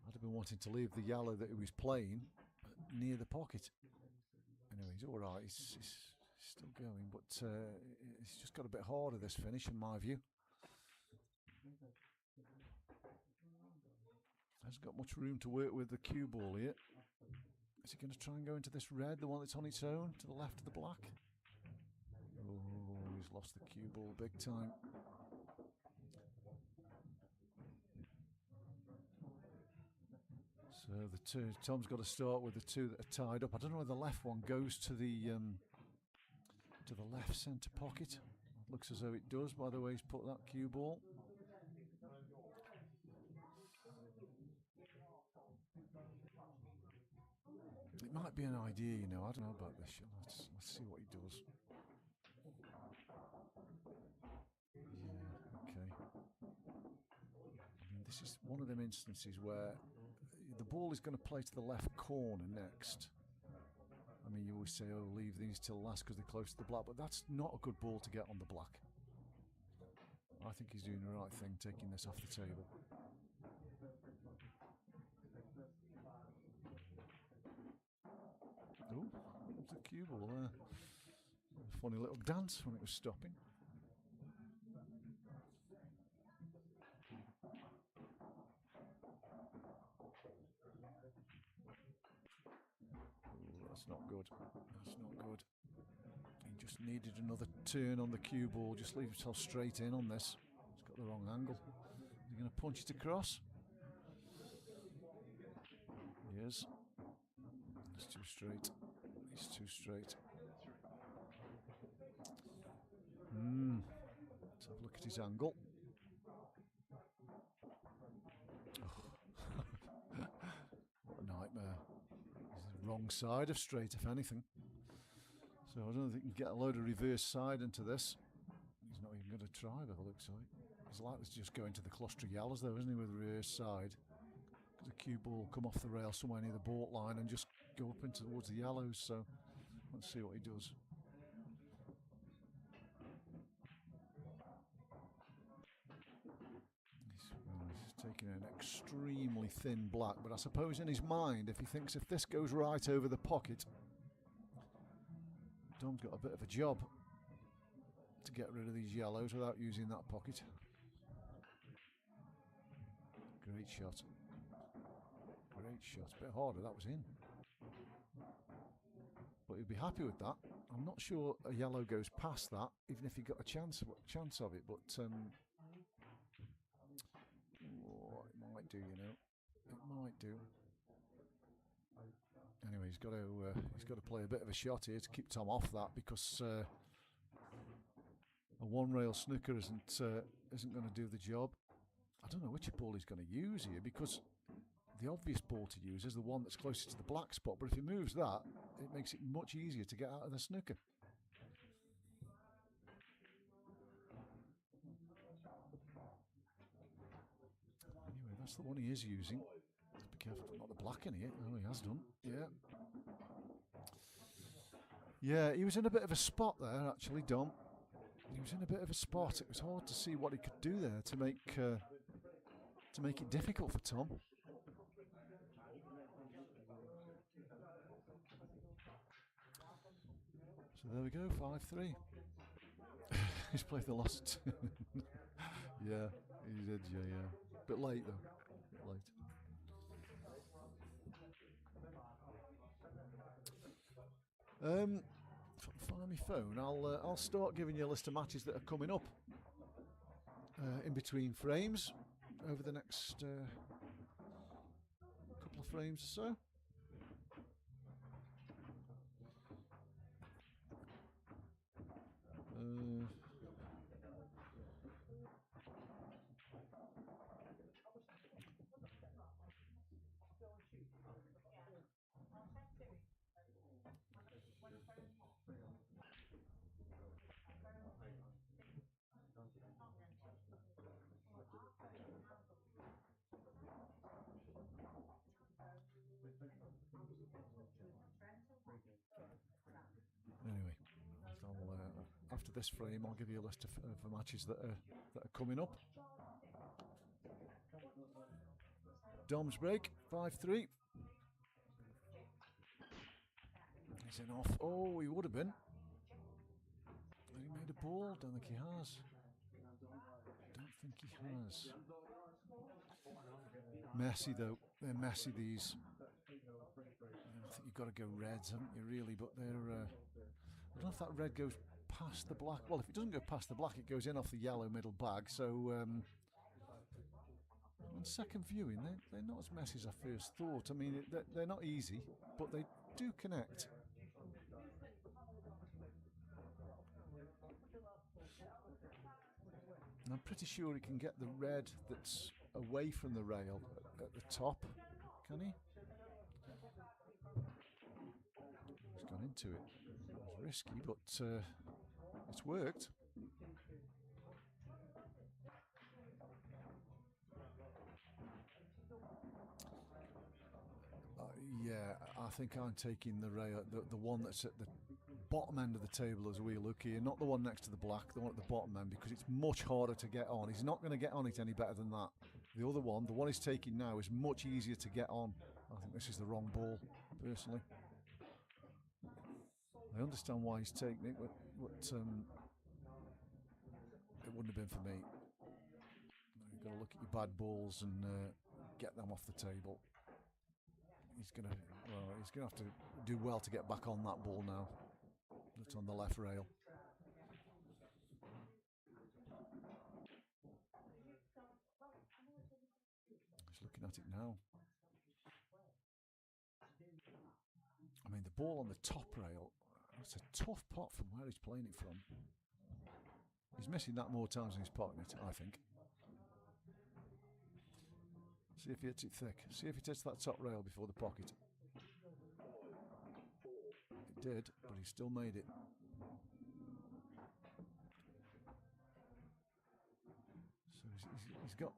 I'd have been wanting to leave the yellow that he was playing near the pocket. Anyway, he's all right. He's still going, but he's just got a bit harder this finish, in my view. Hasn't got much room to work with the cue ball here. Is he going to try and go into this red, the one that's on its own, to the left of the black? Oh, he's lost the cue ball big time. So Tom's got to start with the two that are tied up. I don't know whether the left one goes to the left centre pocket. It looks as though it does by the way he's put that cue ball. It might be an idea, you know. I don't know about this. Let's see what he does. Yeah, okay. I mean, this is one of them instances where the ball is going to play to the left corner next. I mean, you always say, oh, leave these till last because they're close to the black, but that's not a good ball to get on the black. I think he's doing the right thing, taking this off the table. Oh, there's the cue ball there. A funny little dance when it was stopping. That's not good. That's not good. He just needed another turn on the cue ball. Just leave himself straight in on this. He's got the wrong angle. Is he going to punch it across? He is. It's too straight. He's too straight. Let's have a look at his angle. Oh. What a nightmare. He's the wrong side of straight, if anything. So I don't think he can get a load of reverse side into this. He's not even going to try, by the looks of it. He's likely to just go into the cluster yellows, though, isn't he, with the reverse side? Because the cue ball will come off the rail somewhere near the baulk line and just go up into towards the yellows. So let's see what he does. He's taking an extremely thin black, but I suppose in his mind, if he thinks if this goes right over the pocket, Dom's got a bit of a job to get rid of these yellows without using that pocket. Great shot. Great shot. A bit harder, that was in. But he'd be happy with that. I'm not sure a yellow goes past that, even if he got a chance of it, but oh, it might do, you know. It might do. Anyway, he's got to play a bit of a shot here to keep Tom off that, because a one-rail snooker isn't going to do the job. I don't know which ball he's going to use here, because the obvious ball to use is the one that's closest to the black spot, but if he moves that, it makes it much easier to get out of the snooker. Anyway, that's the one he is using. Be careful to not the black in here. Oh, he has done. Yeah. Yeah, he was in a bit of a spot there, actually, Dom. He was in a bit of a spot. It was hard to see what he could do there to make it difficult for Tom. So there we go, 5-3. He's played the last. Yeah, he did. Yeah. Bit late though. Bit late. Find my phone. I'll start giving you a list of matches that are coming up in between frames over the next couple of frames or so. Anyway, after this frame, I'll give you a list of the matches that are coming up. Dom's break, 5-3. He's in off. Oh, he would have been. Has he made a ball? Don't think he has. Don't think he has. Messy though. They're messy, these. I think you've got to go reds, haven't you, really? But they're... I don't know if that red goes past the black. Well, if it doesn't go past the black, it goes in off the yellow middle bag. So, on second viewing, they're not as messy as I first thought. I mean, they're not easy, but they do connect. And I'm pretty sure he can get the red that's away from the rail at the top. Can he? He's gone into it. It's risky, but it's worked. Yeah, I think I'm taking the rail, the one that's at the bottom end of the table as we look here, not the one next to the black, the one at the bottom end, because it's much harder to get on. He's not going to get on it any better than that. The other one, the one he's taking now, is much easier to get on. I think this is the wrong ball, personally. I understand why he's taking it, but it wouldn't have been for me. You've got to look at your bad balls and get them off the table. He's going to have to do well to get back on that ball now. That's on the left rail. He's looking at it now. I mean, the ball on the top rail, that's a tough pot from where he's playing it from. He's missing that more times than he's potting it, I think. See if he hits it thick. See if he hits that top rail before the pocket. It did, but he still made it. So he's got,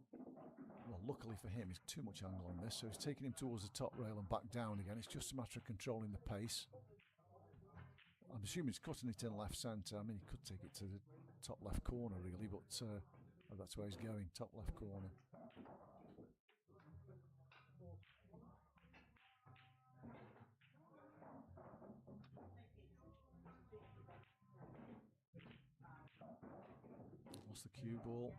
well, luckily for him, he's too much angle on this, so he's taking him towards the top rail and back down again. It's just a matter of controlling the pace. I'm assuming he's cutting it in left centre. I mean, he could take it to the top left corner, really, but that's where he's going, top left corner. What's the cue ball?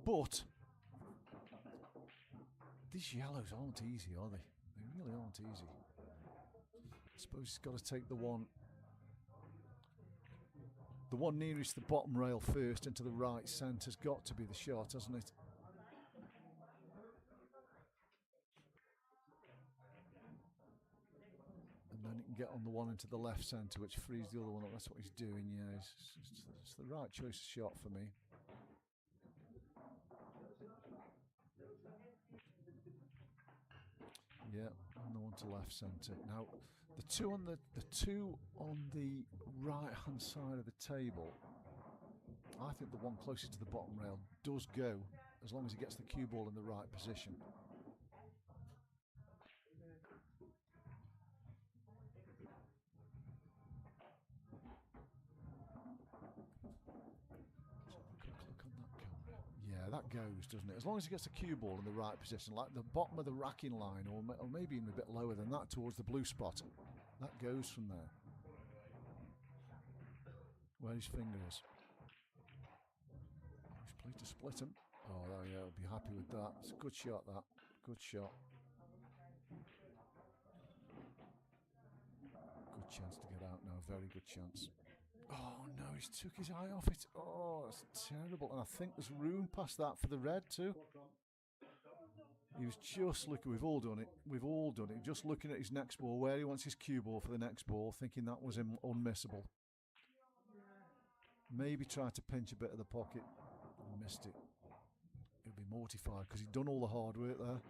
But these yellows aren't easy, are they? They really aren't easy. I suppose he's got to take the one nearest the bottom rail first into the right centre's got to be the shot, hasn't it? And then he can get on the one into the left centre, which frees the other one up. That's what he's doing, yeah. It's the right choice of shot for me. Yeah, and the one to left centre. Now, the two on the right hand side of the table, I think the one closest to the bottom rail does go, as long as he gets the cue ball in the right position. Yeah, that goes, doesn't it? As long as he gets the cue ball in the right position, like the bottom of the racking line, or maybe even a bit lower than that towards the blue spot, that goes from there. Where his finger is. He's played to split him. Oh, yeah, I'll be happy with that. It's a good shot, that. Good shot. Good chance to get out now. Very good chance. Oh no, he's took his eye off it. Oh, that's terrible. And I think there's room past that for the red too. He was just looking, we've all done it, just looking at his next ball, where he wants his cue ball for the next ball, thinking that was unmissable. Maybe try to pinch a bit of the pocket, and missed it. He'll be mortified because he'd done all the hard work there.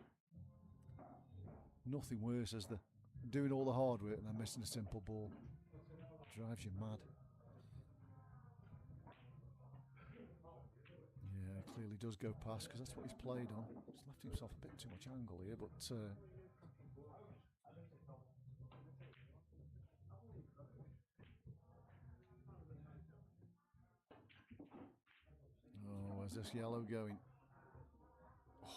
Nothing worse as the doing all the hard work and then missing a simple ball. Drives you mad. Yeah, clearly does go past because that's what he's played on. He's left himself a bit too much angle here, but oh, where's this yellow going? Oh,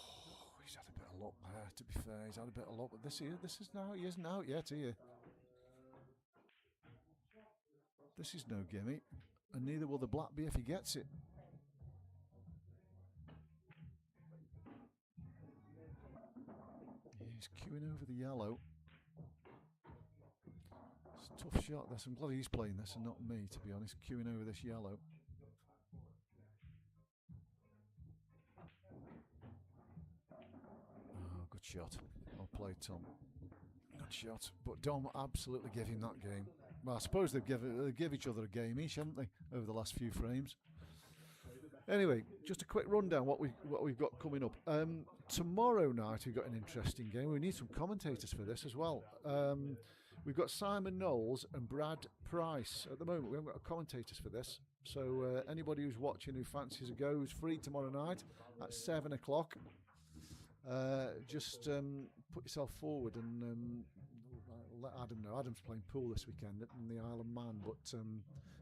he's had a bit of luck there, to be fair. He's had a bit of luck with this here. This is now, he isn't out yet here. This is no gimme, and neither will the black be if he gets it. He's queuing over the yellow. It's a tough shot this. I'm glad he's playing this and not me, to be honest, queuing over this yellow. Oh, good shot. Well played, Tom. Good shot. But Dom absolutely gave him that game. Well, I suppose they've give each other a game each, haven't they, over the last few frames. Anyway, just a quick rundown what we've got coming up. Tomorrow night we've got an interesting game. We need some commentators for this as well. We've got Simon Knowles and Brad Price. At the moment we haven't got commentators for this. So anybody who's watching who fancies a go is free tomorrow night at 7 o'clock. Just put yourself forward and let Adam know. Adam's playing pool this weekend in the Isle of Man, but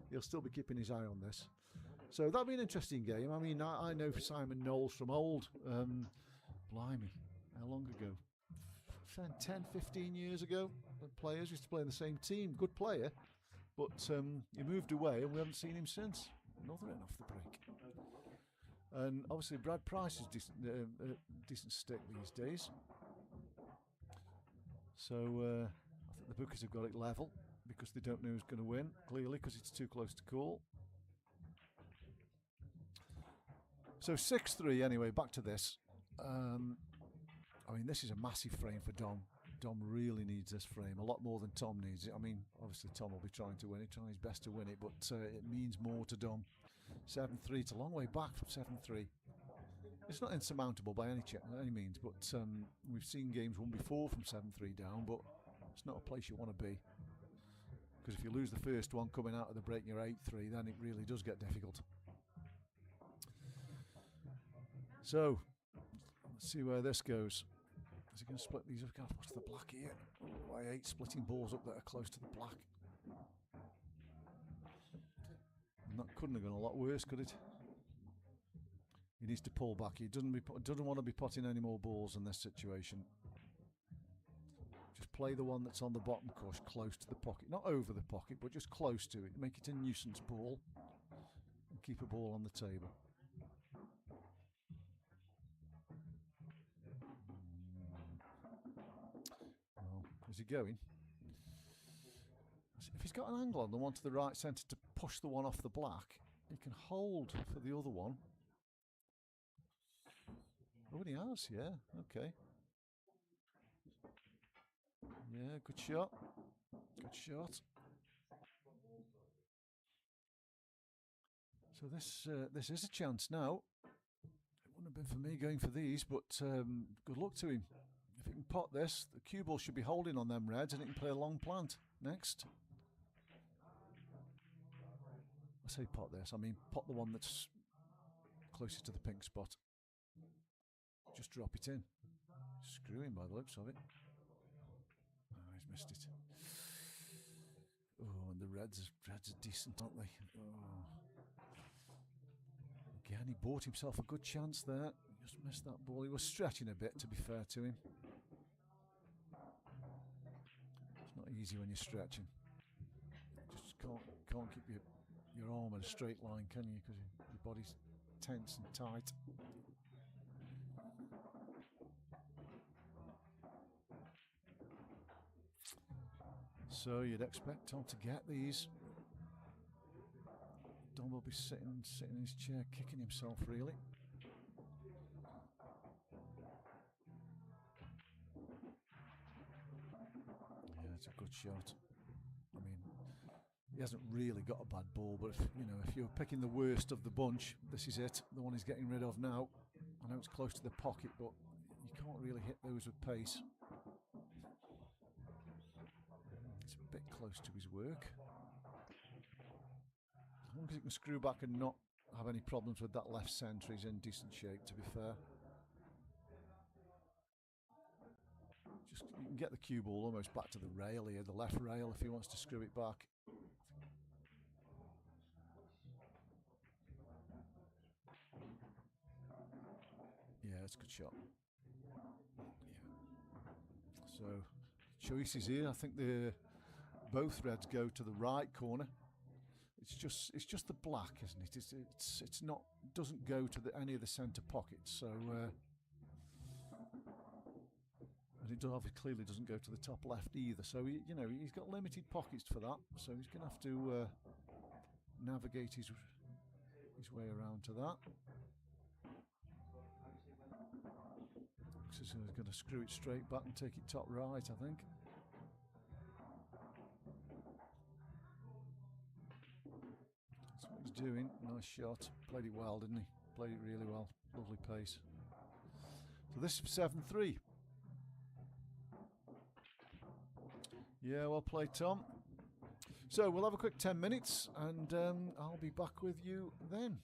he'll still be keeping his eye on this. So that'll be an interesting game. I mean, I know Simon Knowles from old. Blimey, how long ago? 10, 15 years ago. The players used to play in the same team. Good player, but he moved away and we haven't seen him since. Another in off the break. And obviously Brad Price is decent stick these days. So I think the bookies have got it level because they don't know who's going to win, clearly, because it's too close to call. So 6-3 anyway, back to this. I mean, this is a massive frame for Dom. Dom really needs this frame, a lot more than Tom needs it. I mean, obviously Tom will be trying to win it, trying his best to win it, but it means more to Dom. 7-3, it's a long way back from 7-3. It's not insurmountable by any means, but we've seen games won before from 7-3 down, but it's not a place you want to be. Because if you lose the first one coming out of the break and you're 8-3, then it really does get difficult. So, let's see where this goes. Is he going to split these up? What's the black here? Oh, I hate splitting balls up that are close to the black. And that couldn't have gone a lot worse, could it? He needs to pull back. He doesn't want to be potting any more balls in this situation. Just play the one that's on the bottom cush close to the pocket. Not over the pocket, but just close to it. Make it a nuisance ball. And keep a ball on the table. Well, is he going? If he's got an angle on the one to the right centre to push the one off the black, he can hold for the other one. Oh, and he has, yeah, okay. Yeah, good shot. Good shot. So this is a chance now. It wouldn't have been for me going for these, but good luck to him. If he can pot this, the cue ball should be holding on them reds and it can play a long plant next. I say pot this, I mean pot the one that's closest to the pink spot. Just drop it in. Screw him by the looks of it. Oh, he's missed it. Oh, and the reds are decent, aren't they? Oh. Again, he bought himself a good chance there. He just missed that ball. He was stretching a bit, to be fair to him. It's not easy when you're stretching. Just can't keep your arm in a straight line, can you? Because your body's tense and tight. So you'd expect Tom to get these. Dom will be sitting in his chair, kicking himself really. It's a good shot. I mean, he hasn't really got a bad ball, but if you're picking the worst of the bunch, this is it. The one he's getting rid of now. I know it's close to the pocket, but you can't really hit those with pace. It's a bit close to his work. As long as he can screw back and not have any problems with that left centre, he's in decent shape, to be fair. You can get the cue ball almost back to the rail here, the left rail, if he wants to screw it back. Yeah, it's a good shot. Yeah. So, choices here. I think both reds go to the right corner. It's just the black, isn't it? It's not, doesn't go to any of the centre pockets. So. And it clearly doesn't go to the top left either. So he's got limited pockets for that. So he's going to have to navigate his way around to that. He's going to screw it straight back and take it top right, I think. That's what he's doing. Nice shot. Played it well, didn't he? Played it really well. Lovely pace. So this is 7-3. Yeah, well played, Tom. So we'll have a quick 10 minutes and I'll be back with you then.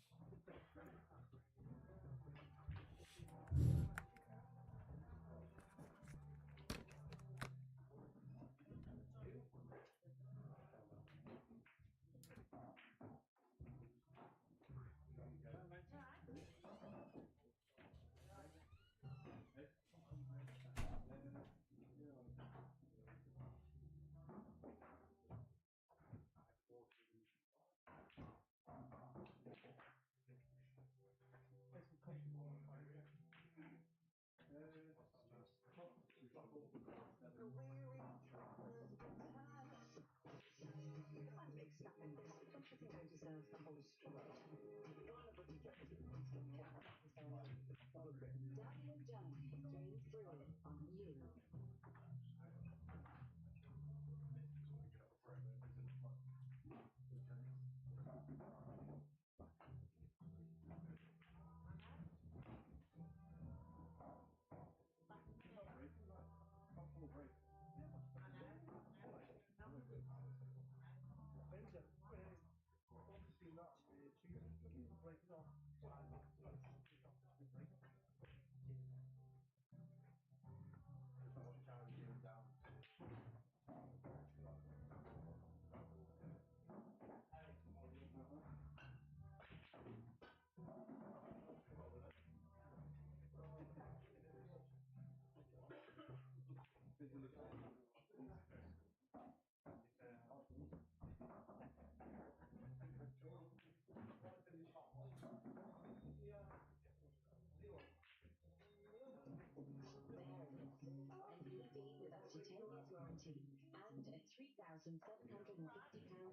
And a £3,750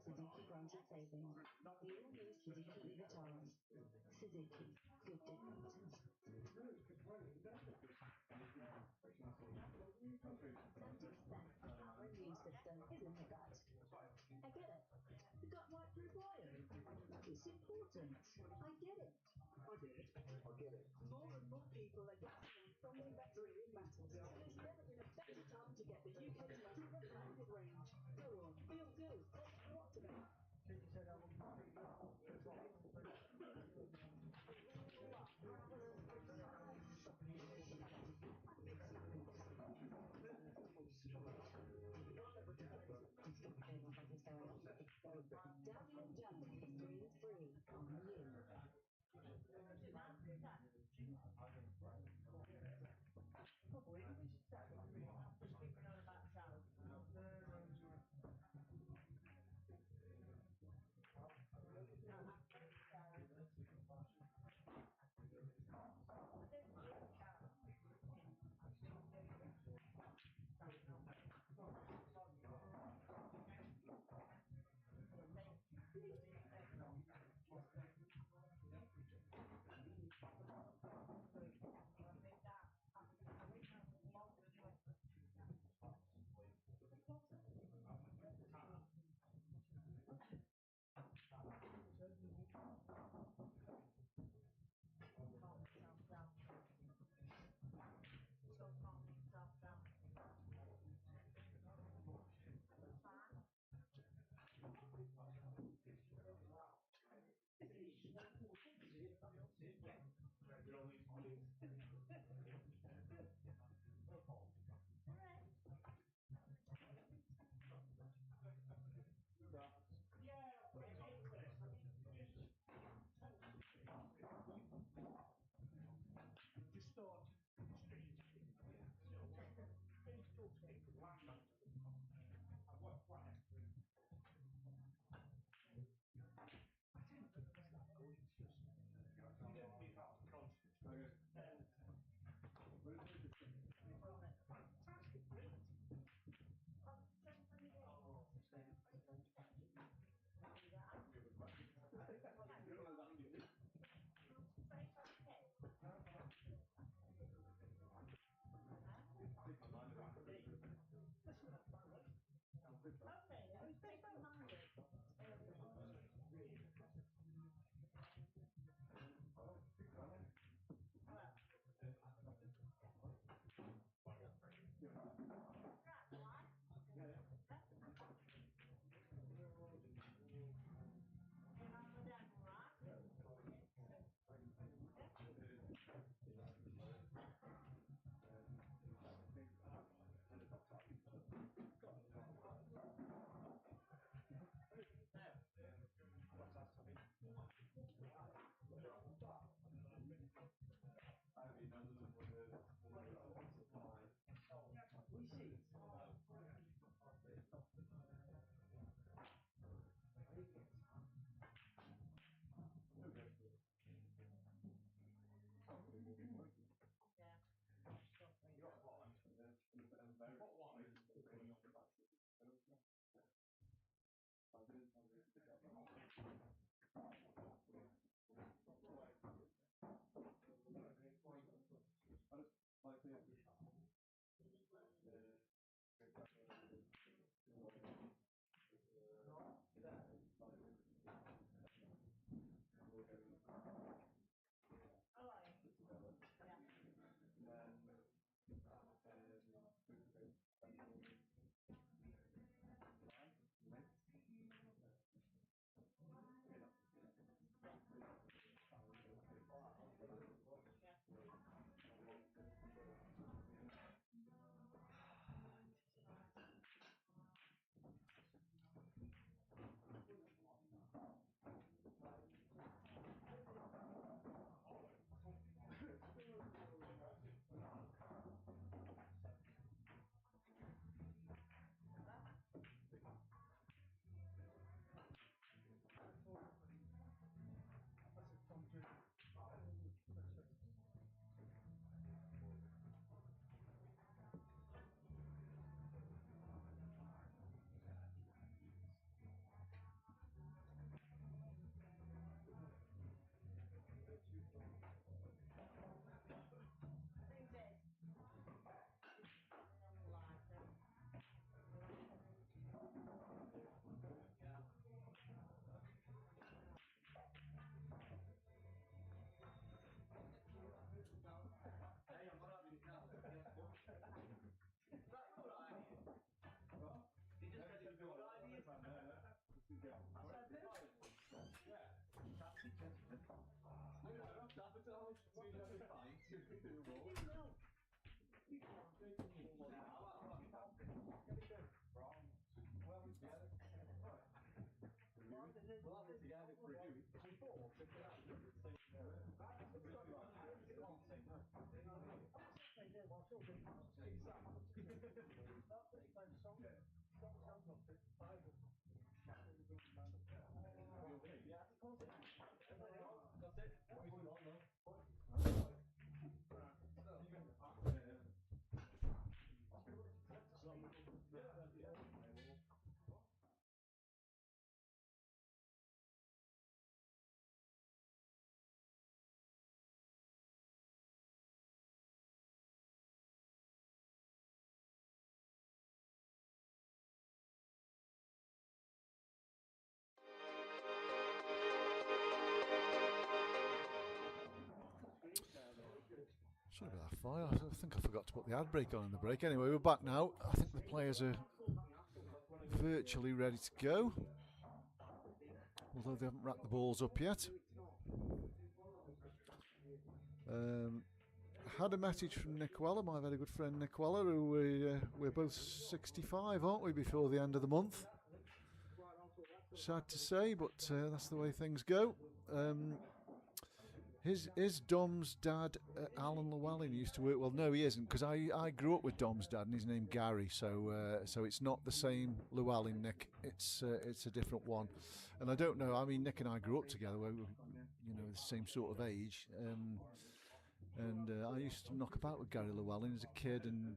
Suzuki granted savings. The all-new Suzuki e-Vitara. Suzuki. Good difference. 70%. Our immune system isn't the gut. I get it. The gut might prove wired. It's important. I get it. I get it. I get it. More and more people are getting on from the better it matters. And there's never been a better time to get the UK's most recommended range. Go on, feel good. What about? Down and done. Breathe free on you. Should have been that far. I think I forgot to put the ad break on in the break. Anyway, we're back now. I think the players are virtually ready to go, although they haven't wrapped the balls up yet. Had a message from Nick Weller, my very good friend Nick Weller, who we're both 65, aren't we, before the end of the month? Sad to say, but that's the way things go. Is Dom's dad Alan Llewelyn? He used to work. Well, no, he isn't, because I grew up with Dom's dad, and his name Gary. So it's not the same Llewelyn, Nick. It's a different one. And I don't know. I mean, Nick and I grew up together. We were, the same sort of age. And I used to knock about with Gary Llewelyn as a kid, and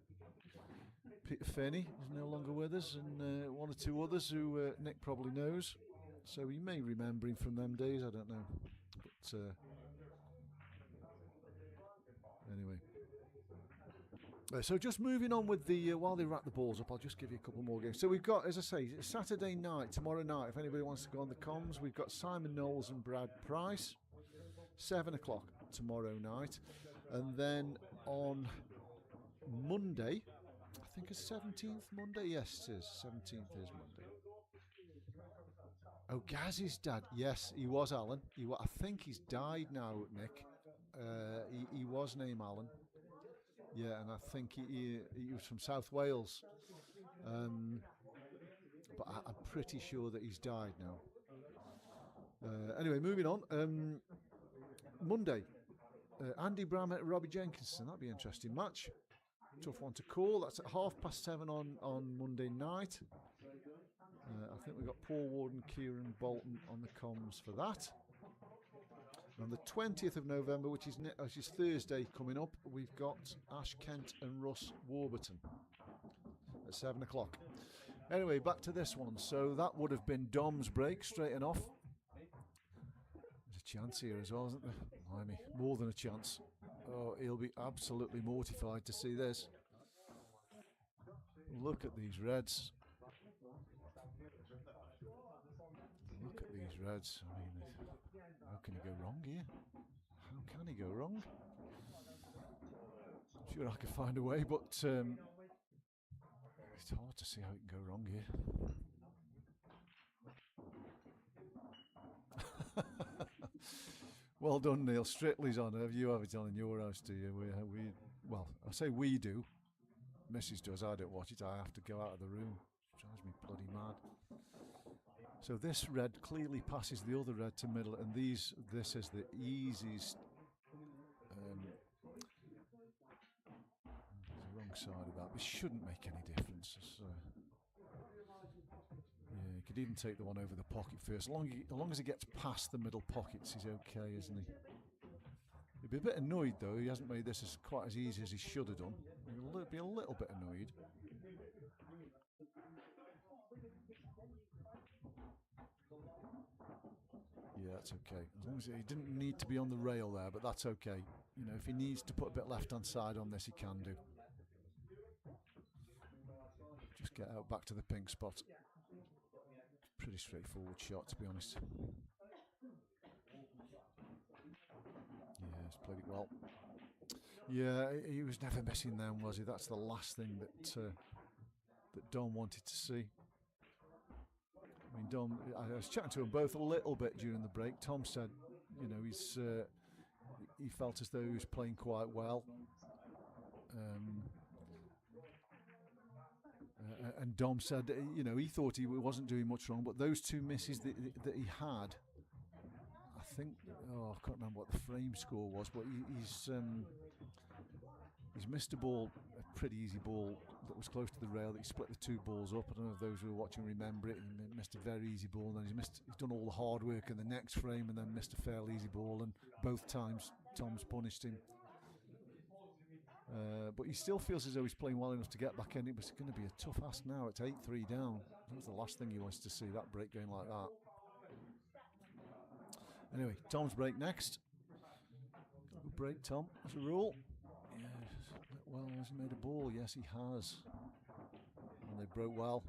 Peter Finney is no longer with us, and one or two others who Nick probably knows. So you may remember him from them days. I don't know, but. Anyway, so just moving on with the while they wrap the balls up, I'll just give you a couple more games. So we've got, as I say, Saturday night, tomorrow night. If anybody wants to go on the comms, we've got Simon Knowles and Brad Price, 7 o'clock tomorrow night, and then on Monday, I think it's 17th Monday. Yes, it is. 17th is Monday. Oh, Gaz's dad. Yes, he was Alan. I think he's died now, Nick. He was named Alan. Yeah, and I think he was from South Wales. But I'm pretty sure that he's died now. Anyway, moving on. Monday, Andy Bramett, Robbie Jenkinson. That'd be an interesting match. Tough one to call. That's at 7:30 on Monday night. I think we've got Paul Ward and Kieran Bolton on the comms for that. On the 20th of November, which is Thursday coming up, we've got Ash Kent and Russ Warburton at 7 o'clock. Anyway, back to this one. So that would have been Dom's break, straight and off. chance here as well, isn't there? Blimey, more than a chance. Oh, he'll be absolutely mortified to see this. Look at these reds. Look at these reds. I mean, how can he go wrong here? How can he go wrong? I'm sure I could find a way, but it's hard to see how he can go wrong here. Well done, Neil. Strictly's on. You have it on in your house, do you? Well, I say we do. Mrs. does. I don't watch it. I have to go out of the room. It drives me bloody mad. So this red clearly passes the other red to middle, and this is the easiest. The wrong side of that. It shouldn't make any difference. Yeah, he could even take the one over the pocket first. As long as he gets past the middle pockets, he's okay, isn't he? He'd be a bit annoyed though. He hasn't made this quite as easy as he should have done. He'll be a little bit annoyed. Yeah, that's okay. As long as he didn't need to be on the rail there, but that's okay. You know, if he needs to put a bit left-hand side on this, he can do. Just get out back to the pink spot. Pretty straightforward shot, to be honest. Yeah, he's played it well. Yeah, he was never missing them, was he? That's the last thing that Dom wanted to see. I mean, Dom, I was chatting to them both a little bit during the break. Tom said, you know, he felt as though he was playing quite well. And Dom said, you know, he thought he wasn't doing much wrong, but those two misses that he had, I think, I can't remember what the frame score was, but he's missed a ball, a pretty easy ball that was close to the rail that he split the two balls up. I don't know if those who were watching remember it. He missed a very easy ball, and then he's done all the hard work in the next frame and then missed a fairly easy ball, and both times Tom's punished him. But he still feels as though he's playing well enough to get back in. It was going to be a tough ask now. It's 8-3 down. That was the last thing he wants to see, that break going like that. Anyway, Tom's break next. Good break, Tom, as a rule. Yeah, well, has he made a ball? Yes, he has. And they broke well.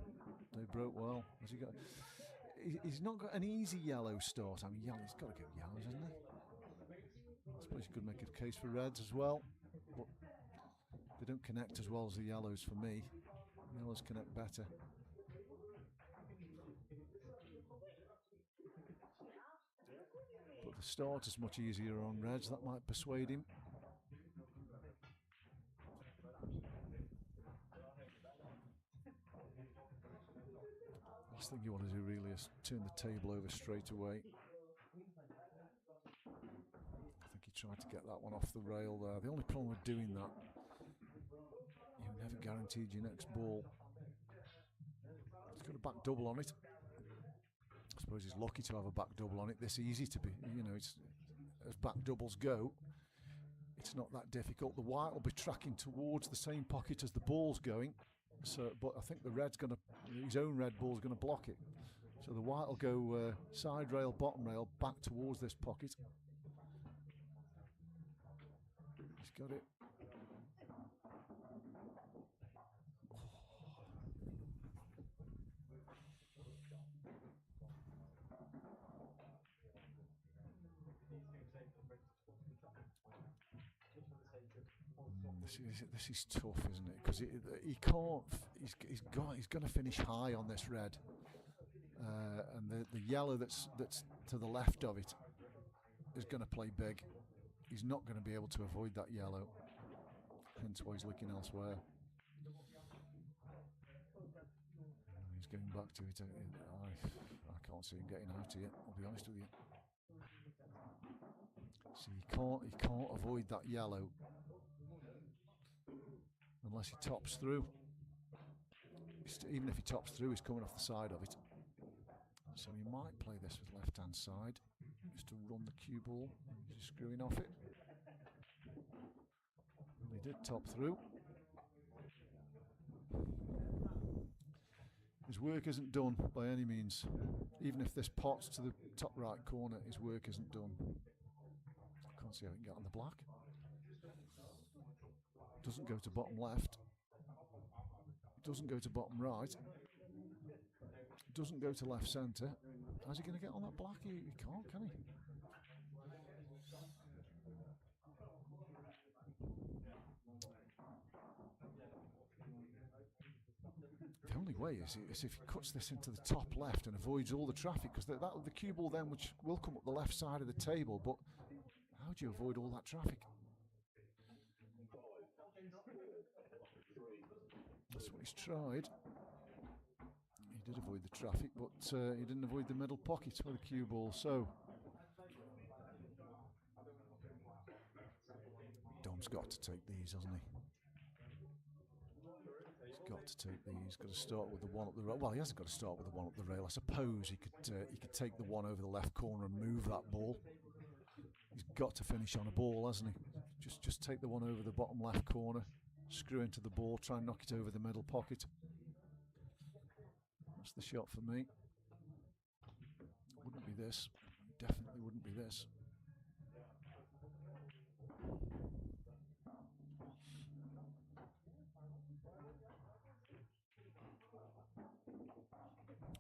Has he got? He's not got an easy yellow start. I mean, he's got to go yellows, hasn't he? I suppose you could make a case for reds as well, but they don't connect as well as the yellows for me. Yellows connect better. But the start is much easier on reds. That might persuade him. Last thing you want to do really is turn the table over straight away. I think he tried to get that one off the rail there. The only problem with doing that, you're never guaranteed your next ball. He's got a back double on it. I suppose he's lucky to have a back double on it this easy to be, you know, it's as back doubles go, it's not that difficult. The white will be tracking towards the same pocket as the ball's going, so but I think the red's going to, his own red ball's going to block it, so the white will go side rail, bottom rail, back towards this pocket. He's got it. This is tough, isn't it? Because he can't. He's going to finish high on this red, and the yellow that's to the left of it is going to play big. He's not going to be able to avoid that yellow. Hence why he's looking elsewhere. He's going back to it. I can't see him getting out of it. I'll be honest with you. See, he can't avoid that yellow. Unless he tops through. Even if he tops through, he's coming off the side of it. So he might play this with left-hand side, just to run the cue ball. He's screwing off it. Well, he did top through. His work isn't done by any means. Even if this pot's to the top right corner, his work isn't done. I can't see how he can get on the black. Doesn't go to bottom left. Doesn't go to bottom right. Doesn't go to left centre. How's he going to get on that black? He can't, can he? The only way is if he cuts this into the top left and avoids all the traffic, because the cue ball then which will come up the left side of the table, but how do you avoid all that traffic? That's what he's tried. He did avoid the traffic, but he didn't avoid the middle pocket with the cue ball, so Dom's got to take these, hasn't he? He's got to take these. He's got to start with the one up the rail. Well, he hasn't got to start with the one up the rail. I suppose he could take the one over the left corner and move that ball. He's got to finish on a ball, hasn't he? Just take the one over the bottom left corner, screw into the ball, try and knock it over the middle pocket. That's the shot for me. It wouldn't be this. Definitely wouldn't be this.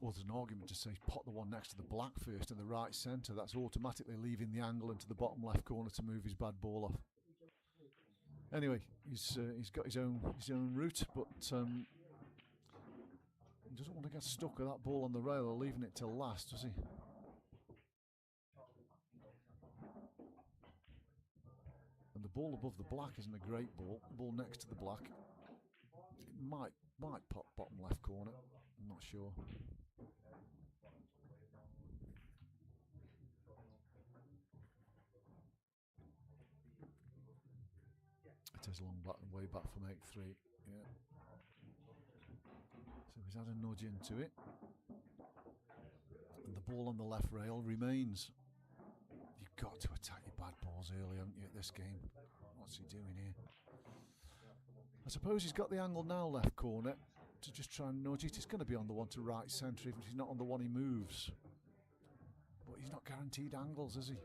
Well, there's an argument to say pot the one next to the black first in the right centre. That's automatically leaving the angle into the bottom left corner to move his bad ball off. Anyway, he's got his own route, but he doesn't want to get stuck with that ball on the rail or leaving it till last, does he? And the ball above the black isn't a great ball. The ball next to the black, it might pop bottom left corner. I'm not sure. It is long back and way back from 8-3. Yeah. So he's had a nudge into it. And the ball on the left rail remains. You've got to attack your bad balls early, haven't you, at this game? What's he doing here? I suppose he's got the angle now left corner to just try and nudge it. He's going to be on the one to right centre even if he's not on the one he moves. But he's not guaranteed angles, is he?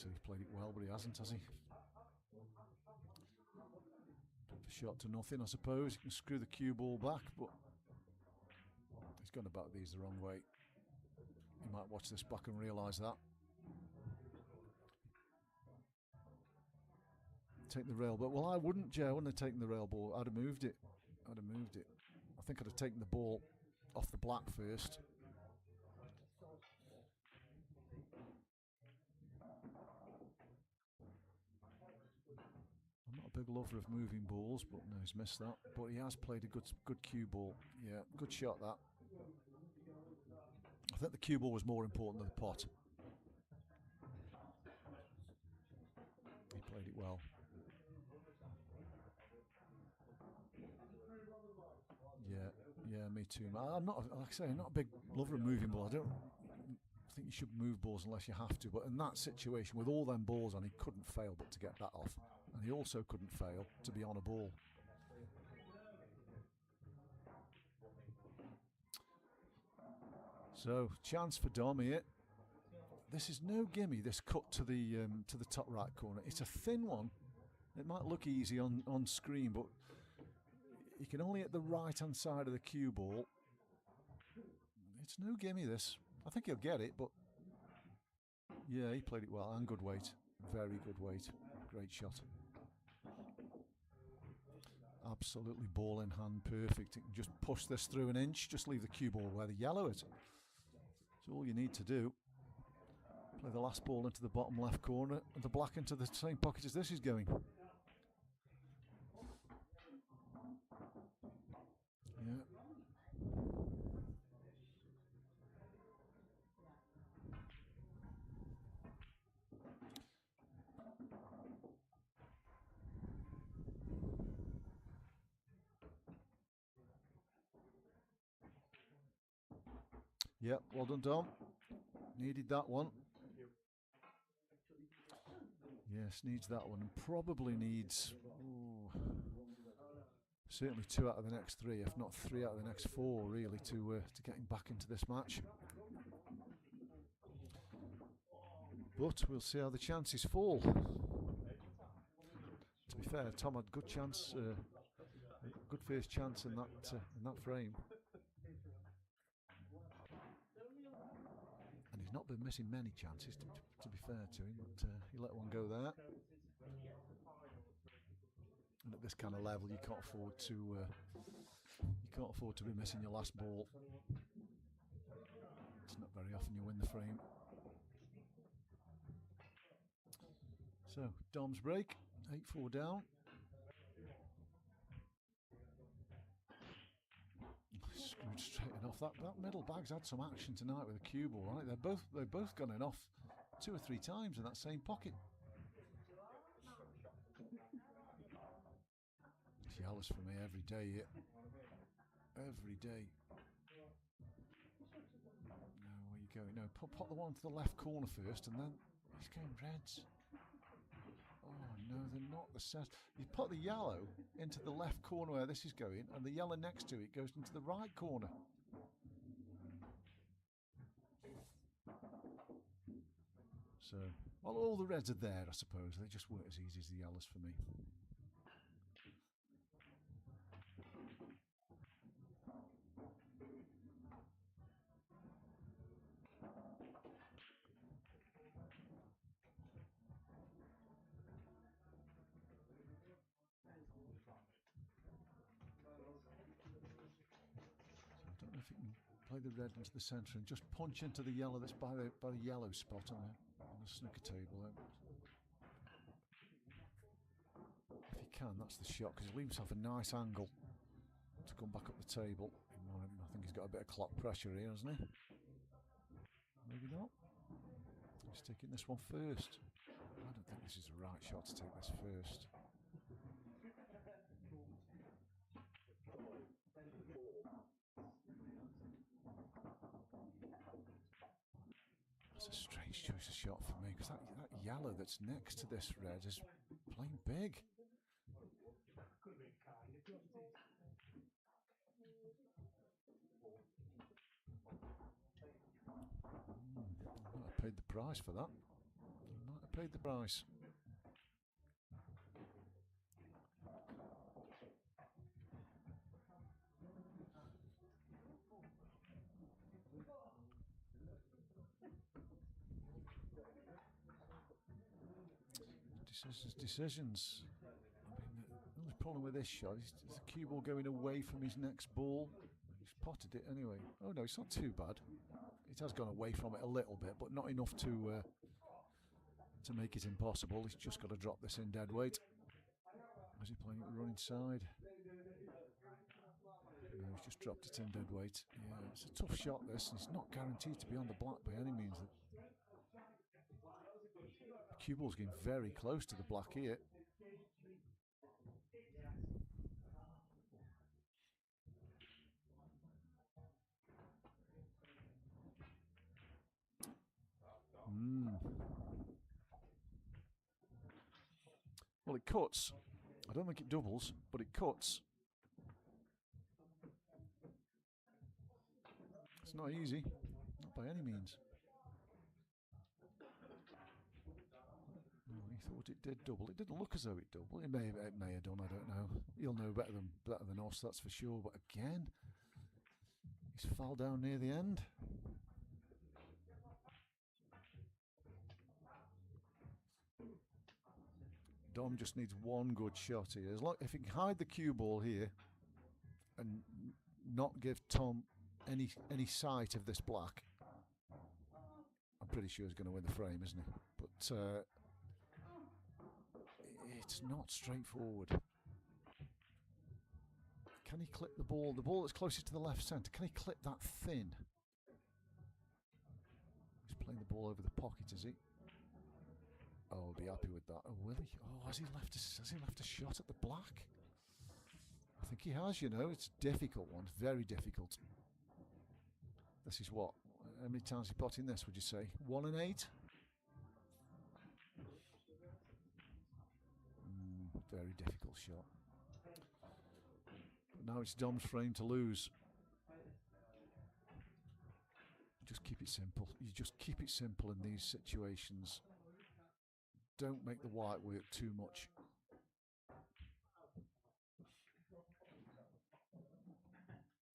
He's played it well, but he hasn't, has he? Shot to nothing, I suppose. He can screw the cue ball back, but he's going to bat these the wrong way. He might watch this back and realise that. Take the rail ball. Well, I wouldn't, Jay. I wouldn't have taken the rail ball. I'd have moved it. I think I'd have taken the ball off the black first. I'm not a big lover of moving balls, but no, he's missed that. But he has played a good cue ball. Yeah, good shot that. I think the cue ball was more important than the pot. He played it well. Yeah, me too. I'm not, like I say, I'm not a big lover of moving balls. I don't think you should move balls unless you have to. But in that situation, with all them balls on, he couldn't fail but to get that off. And he also couldn't fail to be on a ball. So, chance for Dom here. This is no gimme, this cut to the top right corner. It's a thin one. It might look easy on screen, but you can only hit the right-hand side of the cue ball. It's no gimme, this. I think he'll get it, but yeah, he played it well and good weight. Very good weight. Great shot. Absolutely ball in hand, perfect. You can just push this through an inch, just leave the cue ball where the yellow is. That's all you need to do. Play the last ball into the bottom left corner and the black into the same pocket as this is going. Yeah. Yep, well done, Dom. Needed that one. Yes, needs that one, and probably needs certainly 2 out of the next 3, if not 3 out of the next 4, really, to get him back into this match. But we'll see how the chances fall. To be fair, Tom had good chance, good first chance in that frame, and he's not been missing many chances. To be fair to him, but he let one go there. And at this kind of level, you can't afford to be missing your last ball. It's not very often you win the frame. So Dom's break, 8-4 down. Screwed straight enough. That middle bag's had some action tonight with a cue ball, right? They've both gone in off 2 or 3 times in that same pocket. It's yellows for me every day. Every day. No, where you going? No, put the one to the left corner first, and then he's going reds. Oh no, they're not the set. You put the yellow into the left corner where this is going, and the yellow next to it goes into the right corner. So, well, all the reds are there, I suppose. They just weren't as easy as the yellows for me. Play the red into the centre and just punch into the yellow that's by the yellow spot on the snooker table. If he can, that's the shot, because he leaves himself a nice angle to come back up the table. I think he's got a bit of clock pressure here, hasn't he? Maybe not. He's taking this one first. I don't think this is the right shot to take this first. It's a strange choice of shot for me, because that yellow that's next to this red is playing big. I might have paid the price for that. I might have paid the price. Decisions. I mean, the only problem with this shot is the cue ball going away from his next ball. He's potted it anyway. Oh no, it's not too bad. It has gone away from it a little bit, but not enough to make it impossible. He's just got to drop this in dead weight. Is he playing it running side? No, he's just dropped it in dead weight. Yeah, it's a tough shot this, and it's not guaranteed to be on the black by any means. The cue ball's getting very close to the black here. Well, it cuts. I don't think it doubles, but it cuts. It's not easy, not by any means. He thought it did double. It didn't look as though it doubled. It may have done. I don't know. He'll know better than us, that's for sure. But again, he's fell down near the end. Dom just needs one good shot here. As long if he can hide the cue ball here and not give Tom any sight of this black, I'm pretty sure he's going to win the frame, isn't he? But it's not straightforward. Can he clip the ball? The ball that's closest to the left centre, can he clip that thin? He's playing the ball over the pocket, is he? Oh, I'll be happy with that. Oh, will he? Oh, has he left a shot at the black? I think he has, you know. It's a difficult one. Very difficult. This is what? How many times he potting this, would you say? 1 and 8? Very difficult shot. But now it's Dom's frame to lose. Just keep it simple. You just keep it simple in these situations. Don't make the white work too much.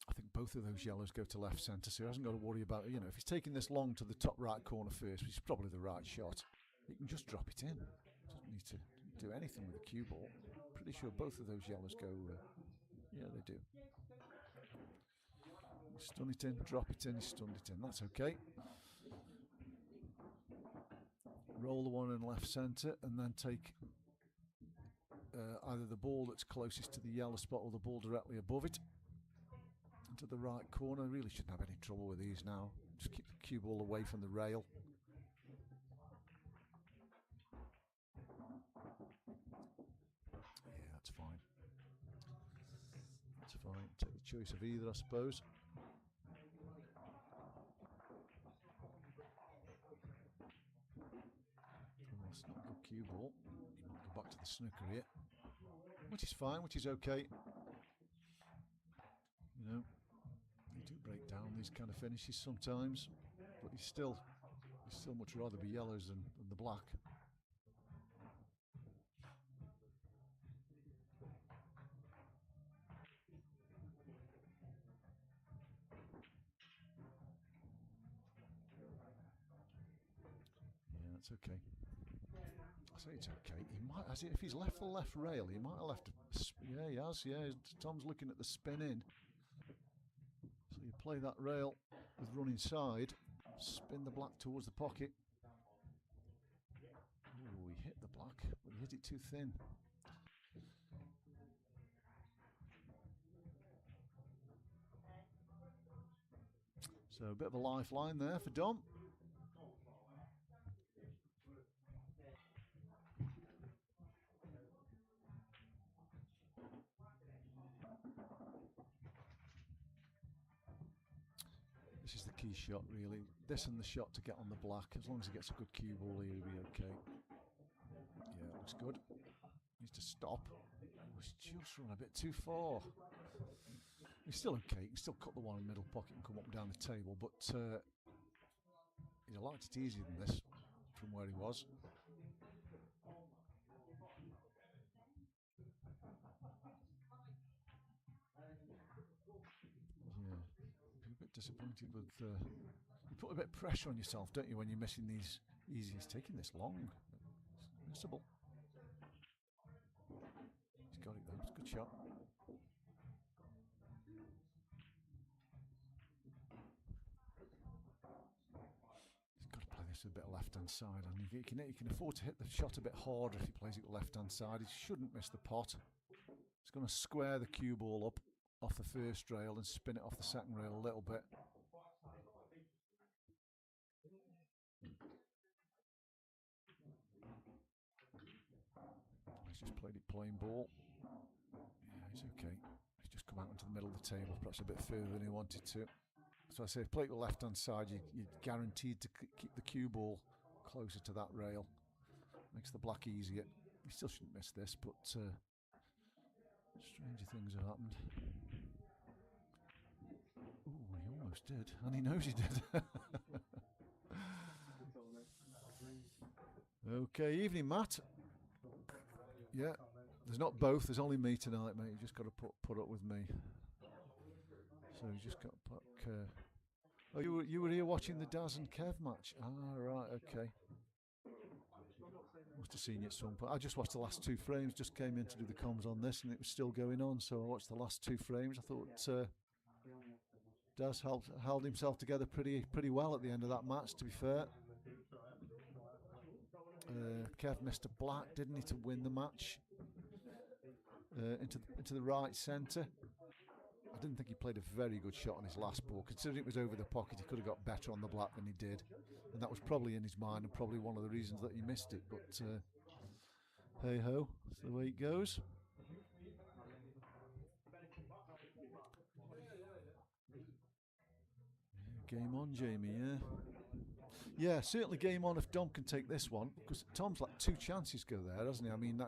I think both of those yellows go to left centre, so he hasn't got to worry about, you know, if he's taking this long to the top right corner first, which is probably the right shot, he can just drop it in. Doesn't need to do anything with the cue ball. Pretty sure both of those yellows go, yeah, they do. Stun it in, drop it in, he stunned it in, that's okay. Roll the one in left centre and then take either the ball that's closest to the yellow spot or the ball directly above it into the right corner. Really shouldn't have any trouble with these now. Just keep the cue ball away from the rail. Yeah, that's fine. That's fine. Take the choice of either, I suppose. That's not a good cue ball. You might go back to the snooker here, which is fine, which is okay. You know, they do break down these kind of finishes sometimes, but you still much rather be yellows than the black. Yeah, that's okay. I say it's okay. He might, if he's left the left rail, he might have left. Yeah, he has. Yeah, Tom's looking at the spin in. So you play that rail with running side, spin the black towards the pocket. Oh, he hit the black, but he hit it too thin. So a bit of a lifeline there for Dom. This is the key shot, really. This and the shot to get on the black. As long as he gets a good cue ball, he'll be okay. Yeah, looks good. Needs to stop. He's just run a bit too far. He's still okay. He can still cut the one in the middle pocket and come up and down the table, but he'd have liked it easier than this from where he was. Yeah, be a bit disappointed with. You put a bit of pressure on yourself, don't you, when you're missing these easy? He's taking this long. It's missable. He's got it though. It's a good shot. He's got to play this with a bit of left-hand side, and he can afford to hit the shot a bit harder if he plays it left-hand side. He shouldn't miss the pot. He's going to square the cue ball up off the first rail and spin it off the second rail a little bit. He's just played it plain ball. Yeah, he's okay. He's just come out into the middle of the table, perhaps a bit further than he wanted to. So I say, if you play it with the left-hand side, you're guaranteed to keep the cue ball closer to that rail. Makes the black easier. You still shouldn't miss this, but stranger things have happened. Ooh, he almost did, and he knows he did. Okay, evening, Matt. Yeah, there's not both. There's only me tonight, mate. You just got to put up with me. So you just got to put. Oh, you were here watching the Daz and Kev match. Ah, right, okay. Must have seen you at some point. I just watched the last two frames. Just came in to do the comms on this, and it was still going on. So I watched the last two frames. I thought Daz held himself together pretty well at the end of that match. To be fair. Kev missed a black, didn't he, to win the match into the right centre. I didn't think he played a very good shot on his last ball. Considering it was over the pocket, he could have got better on the black than he did, and that was probably in his mind and probably one of the reasons that he missed it. But hey ho, that's the way it goes. Game on, Jamie. Yeah. Yeah, certainly game on if Dom can take this one, because Tom's let 2 chances go there, hasn't he? I mean,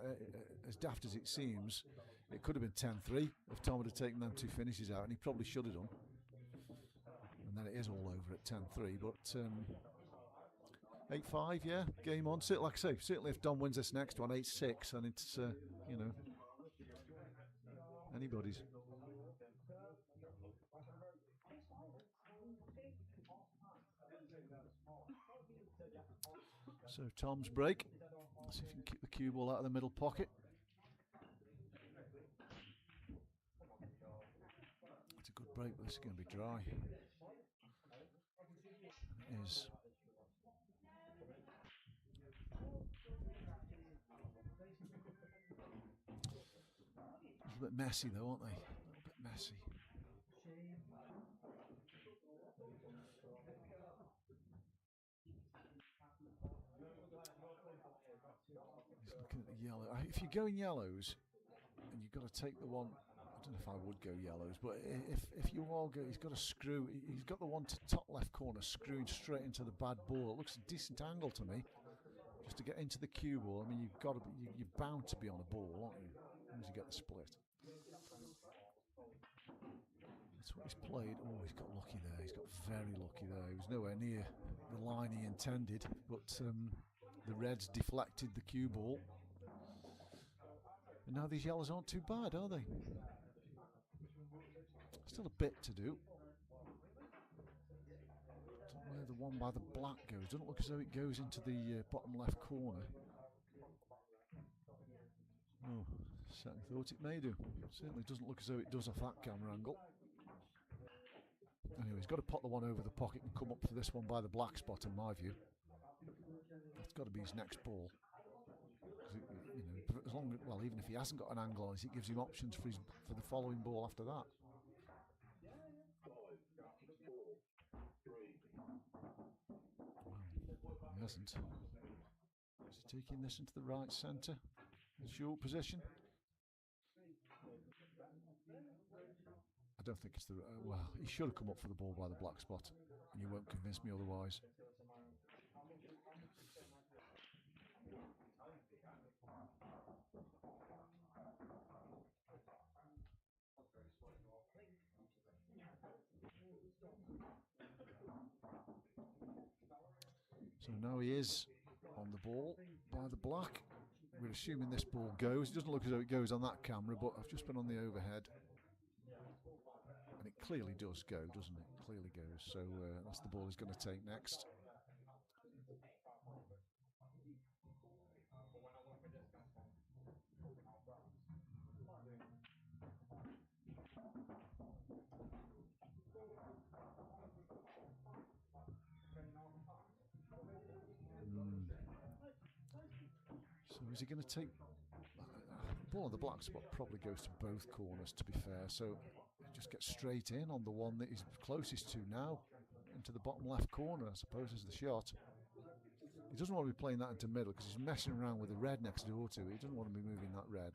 as daft as it seems, it could have been 10-3 if Tom had taken them 2 finishes out, and he probably should have done. And then it is all over at 10-3, but 8-5, yeah, game on. So, like I say, certainly if Dom wins this next one, 8-6, and it's, you know, anybody's. So Tom's break. Let's see if he can keep the cue ball out of the middle pocket. It's a good break, but this is going to be dry. It is. A little bit messy though, aren't they? A little bit messy. He's looking at the yellow. If you go in yellows, and you've got to take the one. I don't know if I would go yellows, but if you all go, he's got a screw. He's got the one to top left corner screwing straight into the bad ball. It looks a decent angle to me, just to get into the cue ball. I mean, you've got to be, you're bound to be on a ball, aren't you? As long as you get the split. That's what he's played. Oh, he's got lucky there. He's got very lucky there. He was nowhere near the line he intended, but the Reds deflected the cue ball. And now these yellows aren't too bad, are they? Still a bit to do. Don't know where the one by the black goes. Doesn't look as though it goes into the bottom left corner. Oh, second thought it may do. Certainly doesn't look as though it does off that camera angle. Anyway, he's got to pot the one over the pocket and come up for this one by the black spot, in my view. That's got to be his next ball. You know, as long as, well, even if he hasn't got an angle on it, it gives him options for the following ball after that. Well, he hasn't. Is he taking this into the right centre? Short position? I don't think it's the... well, he should have come up for the ball by the black spot, and you won't convince me otherwise. So now he is on the ball by the black. We're assuming this ball goes. It doesn't look as though it goes on that camera, but I've just been on the overhead. And it clearly does go, doesn't it? It clearly goes. So that's the ball he's going to take next. So is he going to take... the ball on the black spot probably goes to both corners, to be fair. So just get straight in on the one that he's closest to now, into the bottom left corner, I suppose, is the shot. He doesn't want to be playing that into middle because he's messing around with the red next door to it. He doesn't want to be moving that red.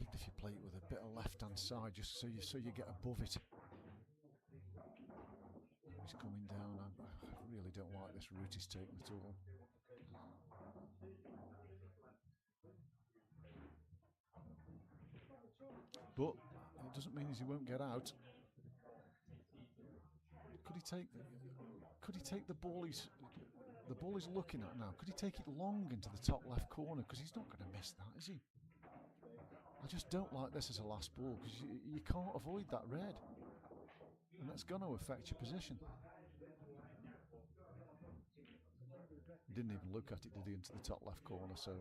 Even if you play it with a bit of left-hand side, just so you get above it. He's coming down. I really don't like this route he's taken at all. But it doesn't mean he won't get out. Could he take the ball he's looking at now? Could he take it long into the top left corner? Because he's not going to miss that, is he? I just don't like this as a last ball because you can't avoid that red, and that's going to affect your position. He didn't even look at it, did he, into the top left corner? So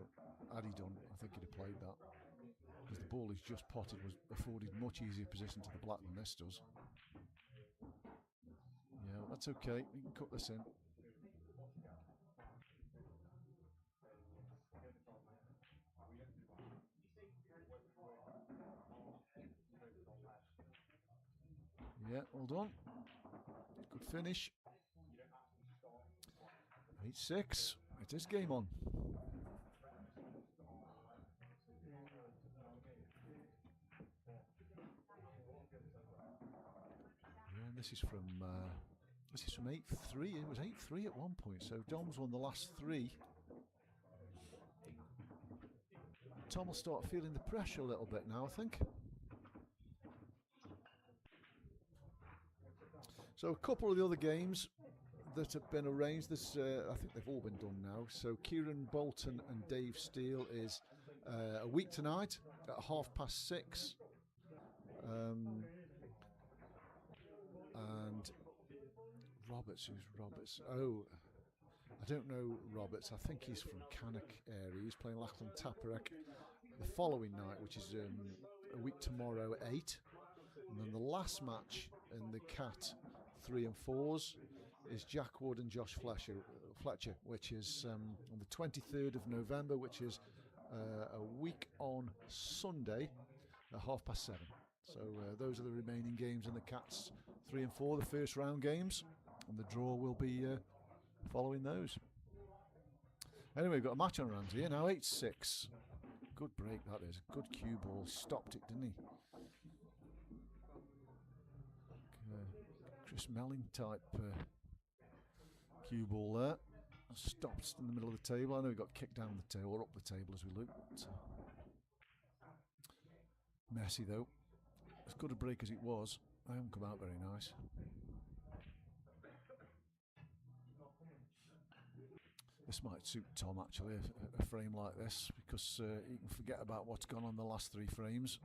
had he done, I think he'd have played that. Because the ball he's just potted was afforded much easier position to the black than this does. Yeah, that's okay. We can cut this in. Yeah, well done. Good finish. 8-6. It is game on. And this is from 8-3. It was 8-3 at one point. So Dom's won the last 3. Tom will start feeling the pressure a little bit now, I think. So a couple of the other games that have been arranged, this I think they've all been done now. So Kieran Bolton and Dave Steele is a week tonight at 6:30. And Roberts, who's Roberts? Oh, I don't know Roberts. I think he's from Cannock area. He's playing Lachlan Taparek the following night, which is a week tomorrow at 8. And then the last match in the Cat 3 and 4s is Jack Wood and Josh Fletcher, which is on the 23rd of November, which is a week on Sunday at 7:30. So those are the remaining games in the Cats 3 and 4, the first round games, and the draw will be following those. Anyway, we've got a match on our hands here now, 8-6. Good break that is. Good cue ball. Stopped it, didn't he? Chris Melling type cue ball there. Stopped in the middle of the table. I know he got kicked down the table or up the table as we looked. Messy though. As good a break as it was, I haven't come out very nice. This might suit Tom actually, a frame like this, because he can forget about what's gone on the last 3 frames.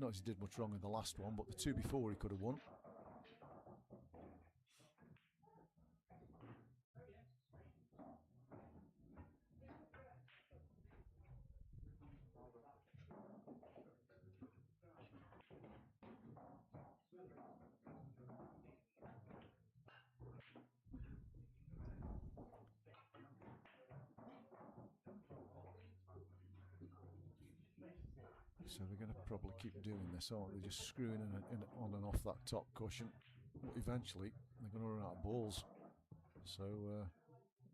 Not as he did much wrong in the last one, but the 2 before he could have won. So we're going to probably keep doing this, aren't they? Just screwing in on and off that top cushion. But eventually, they're going to run out of balls. So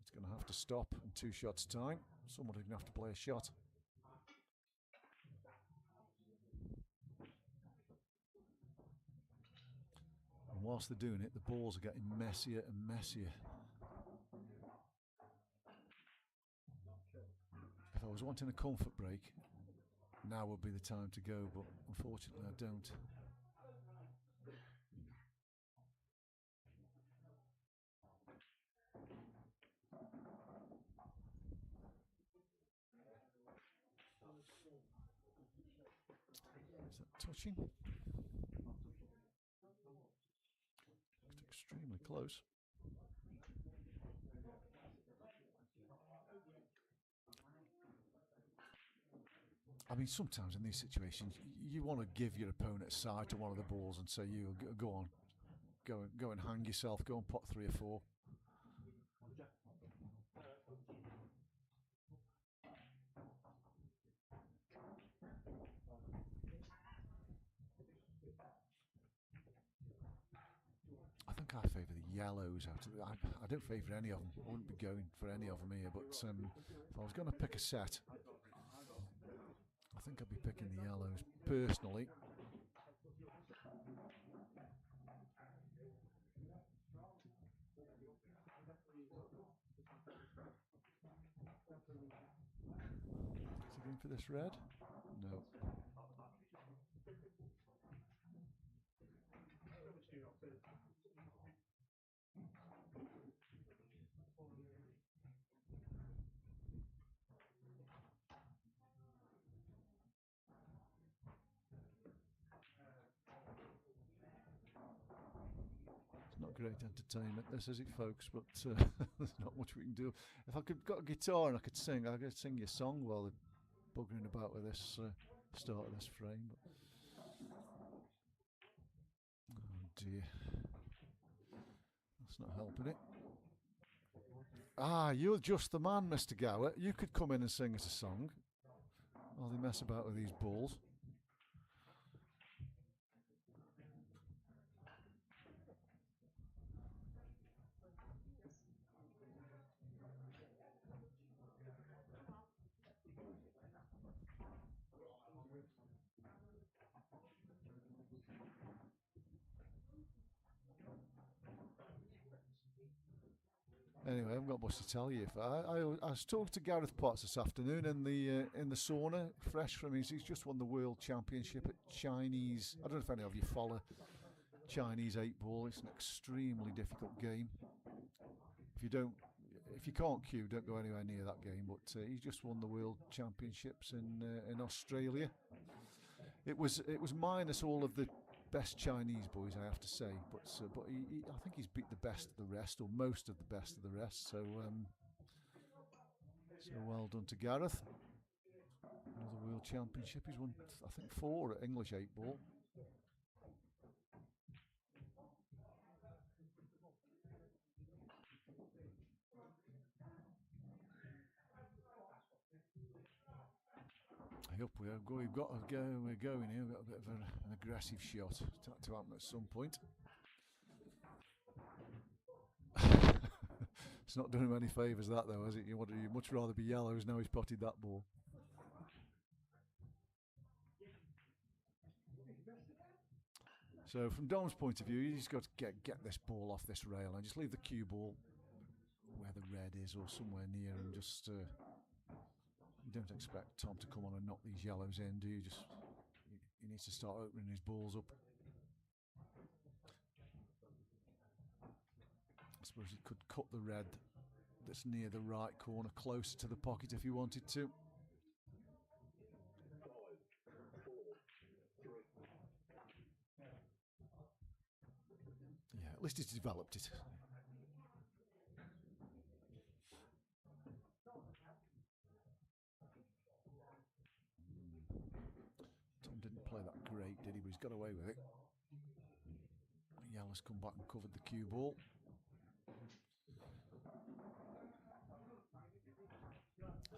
it's going to have to stop in 2 shots' time. Somebody's going to have to play a shot. And whilst they're doing it, the balls are getting messier and messier. If I was wanting a comfort break, now would be the time to go, but unfortunately I don't. Is that touching? It's extremely close. I mean, sometimes in these situations, you want to give your opponent a side to one of the balls and say, "You go on, go and hang yourself, go and pot 3 or 4." I think I favour the yellows out of I don't favour any of them. I wouldn't be going for any of them here, but if I was going to pick a set, I think I'd be picking the yellows personally. Is he going for this red? No. Not great entertainment, this, is it, folks? But there's not much we can do. If I could got a guitar and I could sing you a song while they're buggering about with this start of this frame. But oh dear, that's not helping it. Ah, you're just the man, Mr. Gower. You could come in and sing us a song while they mess about with these balls. Anyway, I haven't got much to tell you. I was talking to Gareth Potts this afternoon in the sauna, fresh from he's just won the World Championship at Chinese. I don't know if any of you follow Chinese 8-ball. It's an extremely difficult game. If you can't queue, don't go anywhere near that game. But he's just won the World Championships in Australia. It was minus all of the best Chinese boys, I have to say, but I think he's beat the best of the rest, or most of the best of the rest. So well done to Gareth. Another World Championship. He's won, I think, 4 at English 8-ball. Up we've got to go. We're going here. We've got a bit of an aggressive shot to happen at some point. It's not doing him any favours, that though, is it? You'd much rather be yellows now he's potted that ball. So from Dom's point of view, he's got to get this ball off this rail and just leave the cue ball where the red is or somewhere near, and just you don't expect Tom to come on and knock these yellows in, do you? He needs to start opening his balls up. I suppose he could cut the red that's near the right corner closer to the pocket if he wanted to. Yeah, at least he's developed it. Tom didn't play that great, did he? But he's got away with it. Yellow's come back and covered the cue ball.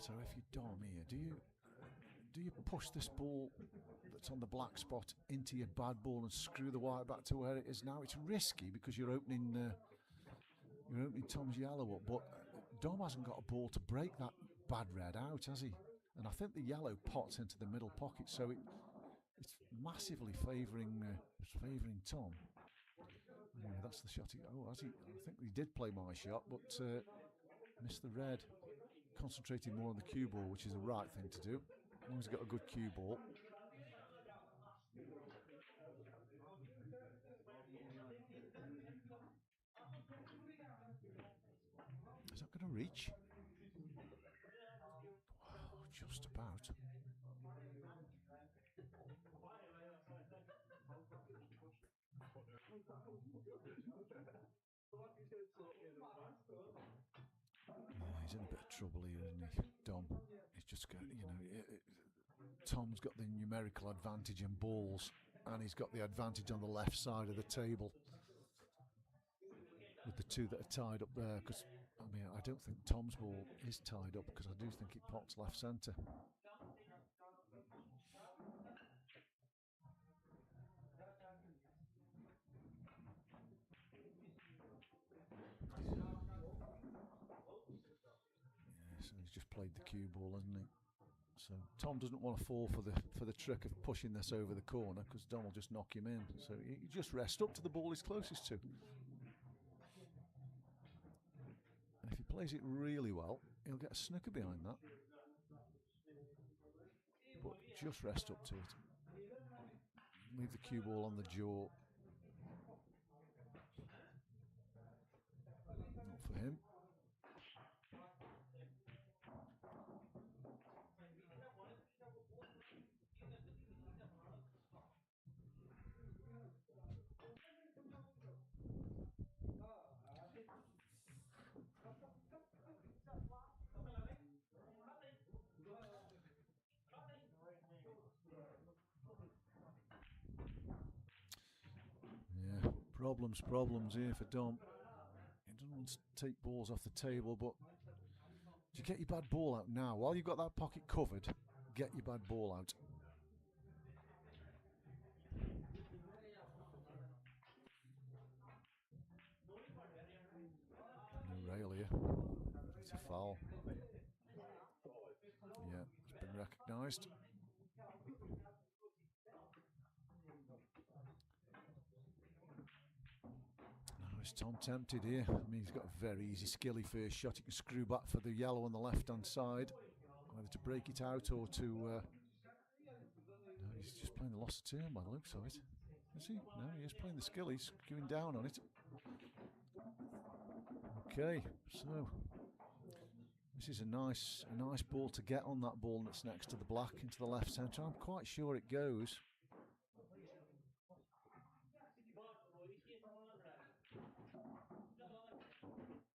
So if you're Dom here, do you push this ball that's on the black spot into your bad ball and screw the white back to where it is now? It's risky because you're opening Tom's yellow up, but Dom hasn't got a ball to break that bad red out, has he? And I think the yellow pots into the middle pocket, so it's massively favouring Tom. Anyway, that's the shot. I think he did play my shot, but missed the red. Concentrating more on the cue ball, which is the right thing to do, as long as he's got a good cue ball. Is that going to reach? Oh, just about. Yeah, he's in a bit of trouble here, isn't he, Dom? He's just got, Tom's got the numerical advantage in balls, and he's got the advantage on the left side of the table with the 2 that are tied up there. Because I don't think Tom's ball is tied up, because I do think it pots left centre. So he's just played the cue ball, hasn't he? So Tom doesn't want to fall for the trick of pushing this over the corner, because Dom will just knock him in. So he just rests up to the ball he's closest to. And if he plays it really well, he'll get a snooker behind that. But just rest up to it. Leave the cue ball on the jaw. Not for him. Yeah, problems here for Dom. He doesn't want to take balls off the table, but you get your bad ball out now. While you've got that pocket covered, get your bad ball out. No rail here. It's a foul. Yeah, it's been recognised. Now Is Tom tempted here? I mean, he's got a very easy skilly first shot. He can screw back for the yellow on the left-hand side, either to break it out or to... no, he's just playing the lost turn by the looks of it. Is he? No, he is playing the skill. He's going down on it. Okay, so this is a nice ball to get on that ball that's next to the black into the left centre. I'm quite sure it goes.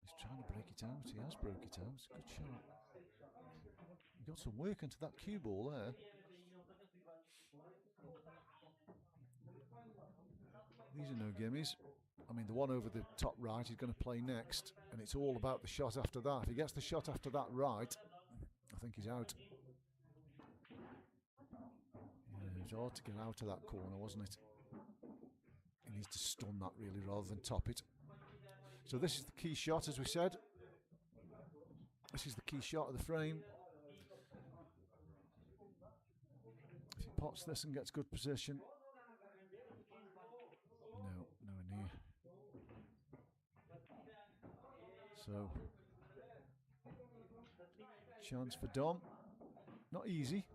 He's trying to break it out. He has broke it out. It's a good shot. He got some work into that cue ball there. These are no gimmies. I mean, the one over the top right is going to play next, and it's all about the shot after that. If he gets the shot after that right, I think he's out. Yeah, it was hard to get out of that corner, wasn't it? He needs to stun that really rather than top it. So this is the key shot, as we said. This is the key shot of the frame. If he pots this and gets good position. No, nowhere near. So, chance for Dom. Not easy.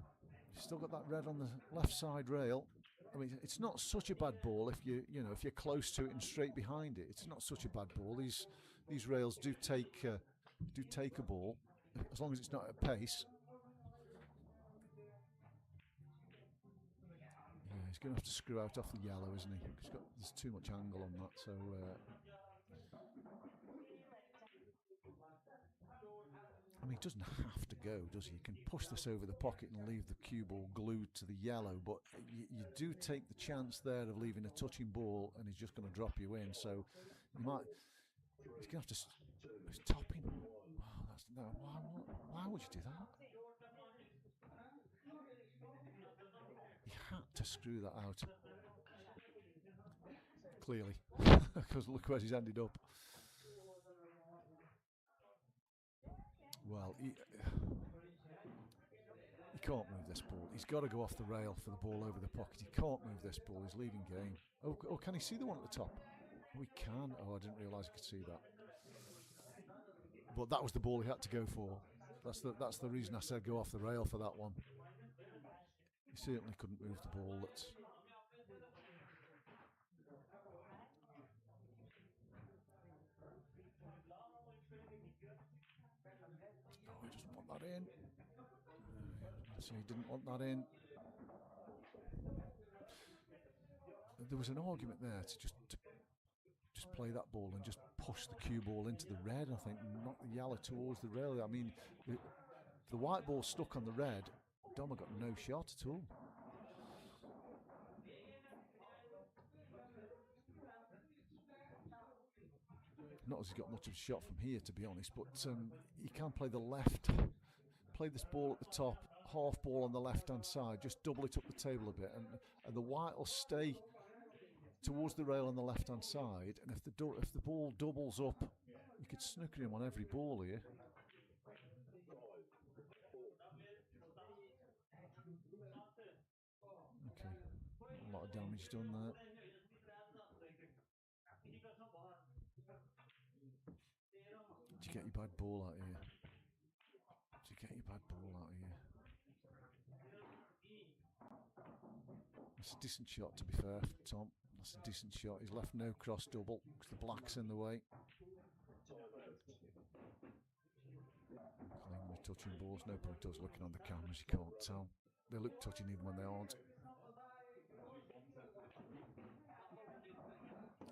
He's still got that red on the left side rail. I mean, it's not such a bad ball if if you're close to it and straight behind it. It's not such a bad ball. These rails do take a ball as long as it's not at pace. Yeah, he's going to have to screw out off the yellow, isn't he? There's too much angle on that. So. I mean, he doesn't have to go, does he? You can push this over the pocket and leave the cue ball glued to the yellow, but you do take the chance there of leaving a touching ball and he's just going to drop you in. So he's going to have to... He's topping. Wow, why would you do that? He had to screw that out. Clearly. Because look where he's ended up. Well, he can't move this ball. He's got to go off the rail for the ball over the pocket. He can't move this ball. He's leaving game. Oh, can he see the one at the top? Oh, he can. Oh, I didn't realise he could see that. But that was the ball he had to go for. That's the reason I said go off the rail for that one. He certainly couldn't move the ball. Oh, he doesn't want that in. So he didn't want that in. There was an argument there to just play that ball and just push the cue ball into the red, I think, and knock the yellow towards the rail. I mean, the white ball stuck on the red. Dom got no shot at all. Not as he's got much of a shot from here, to be honest, but he can play the left, play this ball at the top, half ball on the left-hand side, just double it up the table a bit, and the white will stay towards the rail on the left-hand side, and if the ball doubles up, you could snooker him on every ball here. Okay, a lot of damage done there. Did you get your bad ball out here? Did you get your bad ball out here? That's a decent shot, to be fair, Tom. That's a decent shot. He's left no cross double because the black's in the way. Clean with touching balls. No point us looking on the cameras, you can't tell. They look touching even when they aren't.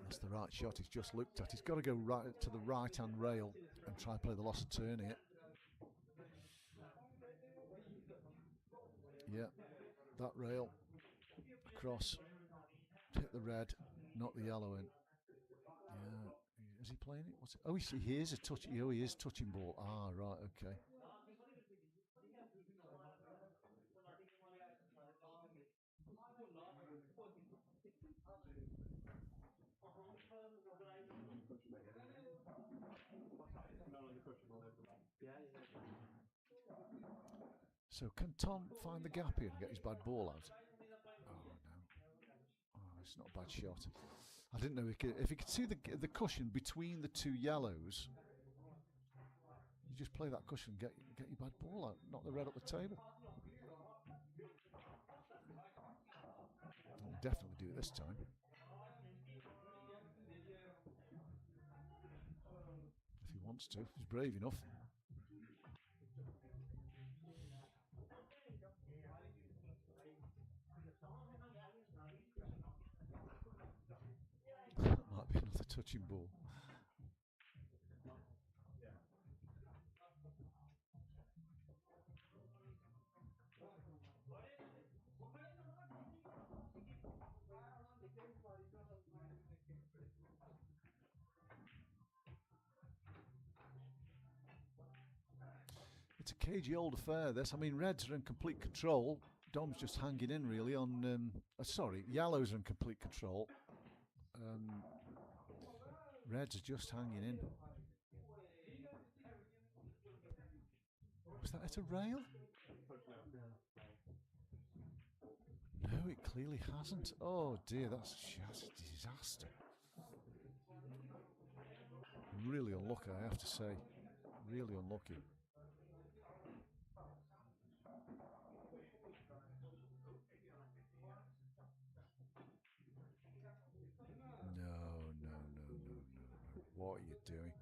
That's the right shot he's just looked at. He's got to go right to the right-hand rail and try and play the lost turn here. Yeah, that rail across, hit the red, not the yellow in. Yeah, is he playing it? What's it? Oh, he is a touch. Oh, he is touching ball. Ah, right, okay. So can Tom find the gap here and get his bad ball out? Oh no. Oh, it's not a bad shot. I didn't know if he could see the cushion between the two yellows. You just play that cushion, get your bad ball out, knock the red up the table. He'll definitely do it this time. If he wants to, if he's brave enough. That might be another touching ball. It's a cagey old affair, this. I mean, Reds are in complete control. Dom's just hanging in, really, on... sorry, Yellows are in complete control. Reds are just hanging in. Was that at a rail? No, it clearly hasn't. Oh dear, that's just a disaster. Really unlucky, I have to say. Really unlucky. No. What are you doing?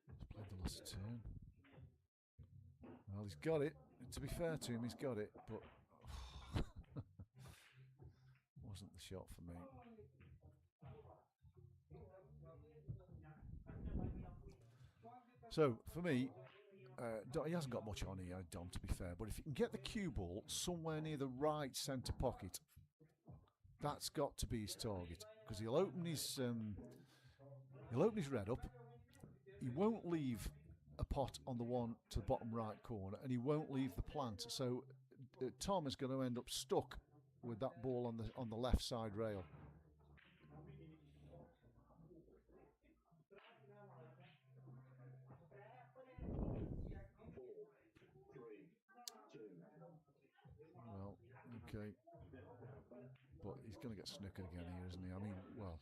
He's played the last turn. Well, he's got it. To be fair to him, he's got it, but wasn't the shot for me. So, for me, he hasn't got much on here, Dom, to be fair, but if you can get the cue ball somewhere near the right centre pocket, that's got to be his target, because he'll open his red up. He won't leave a pot on the one to the bottom right corner, and he won't leave the plant. So Tom is going to end up stuck with that ball on the left side rail. Well, okay, but he's going to get snookered again here, isn't he? I mean, well,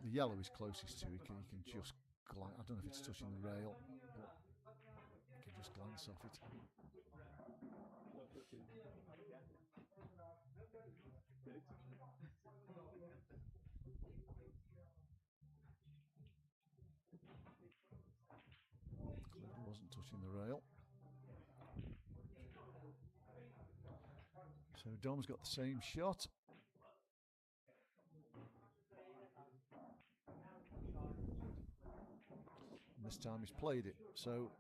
the yellow is closest to. He can just glance. I don't know if it's touching the rail, but he can just glance off it. Clearly wasn't touching the rail. So Dom's got the same shot. And this time he's played it. So,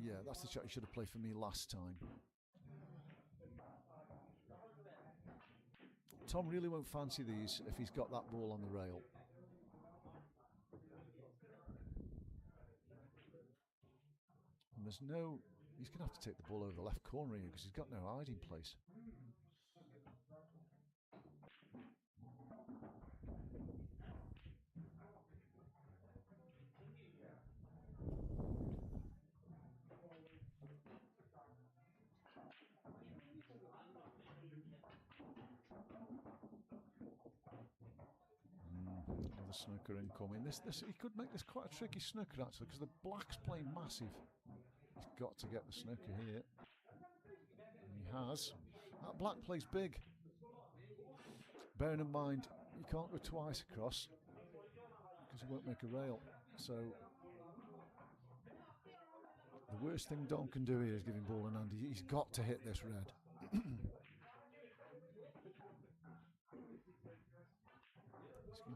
yeah, that's the shot he should have played for me last time. Tom really won't fancy these if he's got that ball on the rail. And there's no... He's going to have to take the ball over the left corner here because he's got no hiding place. Another snooker incoming. He could make this quite a tricky snooker actually, because the black's playing massive. He's got to get the snooker here. And he has. That black plays big. Bearing in mind, you can't go twice across because he won't make a rail. So the worst thing Dom can do here is give him ball in hand. He's got to hit this red.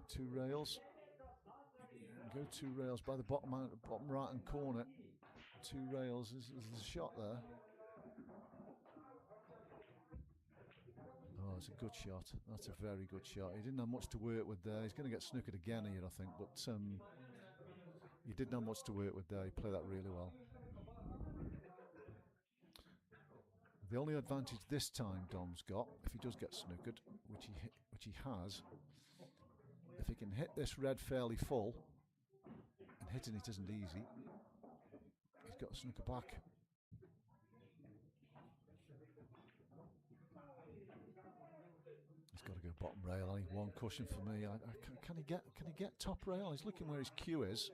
Two rails. Go two rails by the bottom right hand corner. Two rails. There's a shot there. Oh, it's a good shot. That's a very good shot. He didn't have much to work with there. He's going to get snookered again here, I think. But he didn't have much to work with there. He played that really well. The only advantage this time Dom's got, if he does get snookered, which he has, if he can hit this red fairly full, and hitting it isn't easy, he's got a snooker back. bottom rail. I need one cushion for me. Can he get top rail? He's looking where his cue is.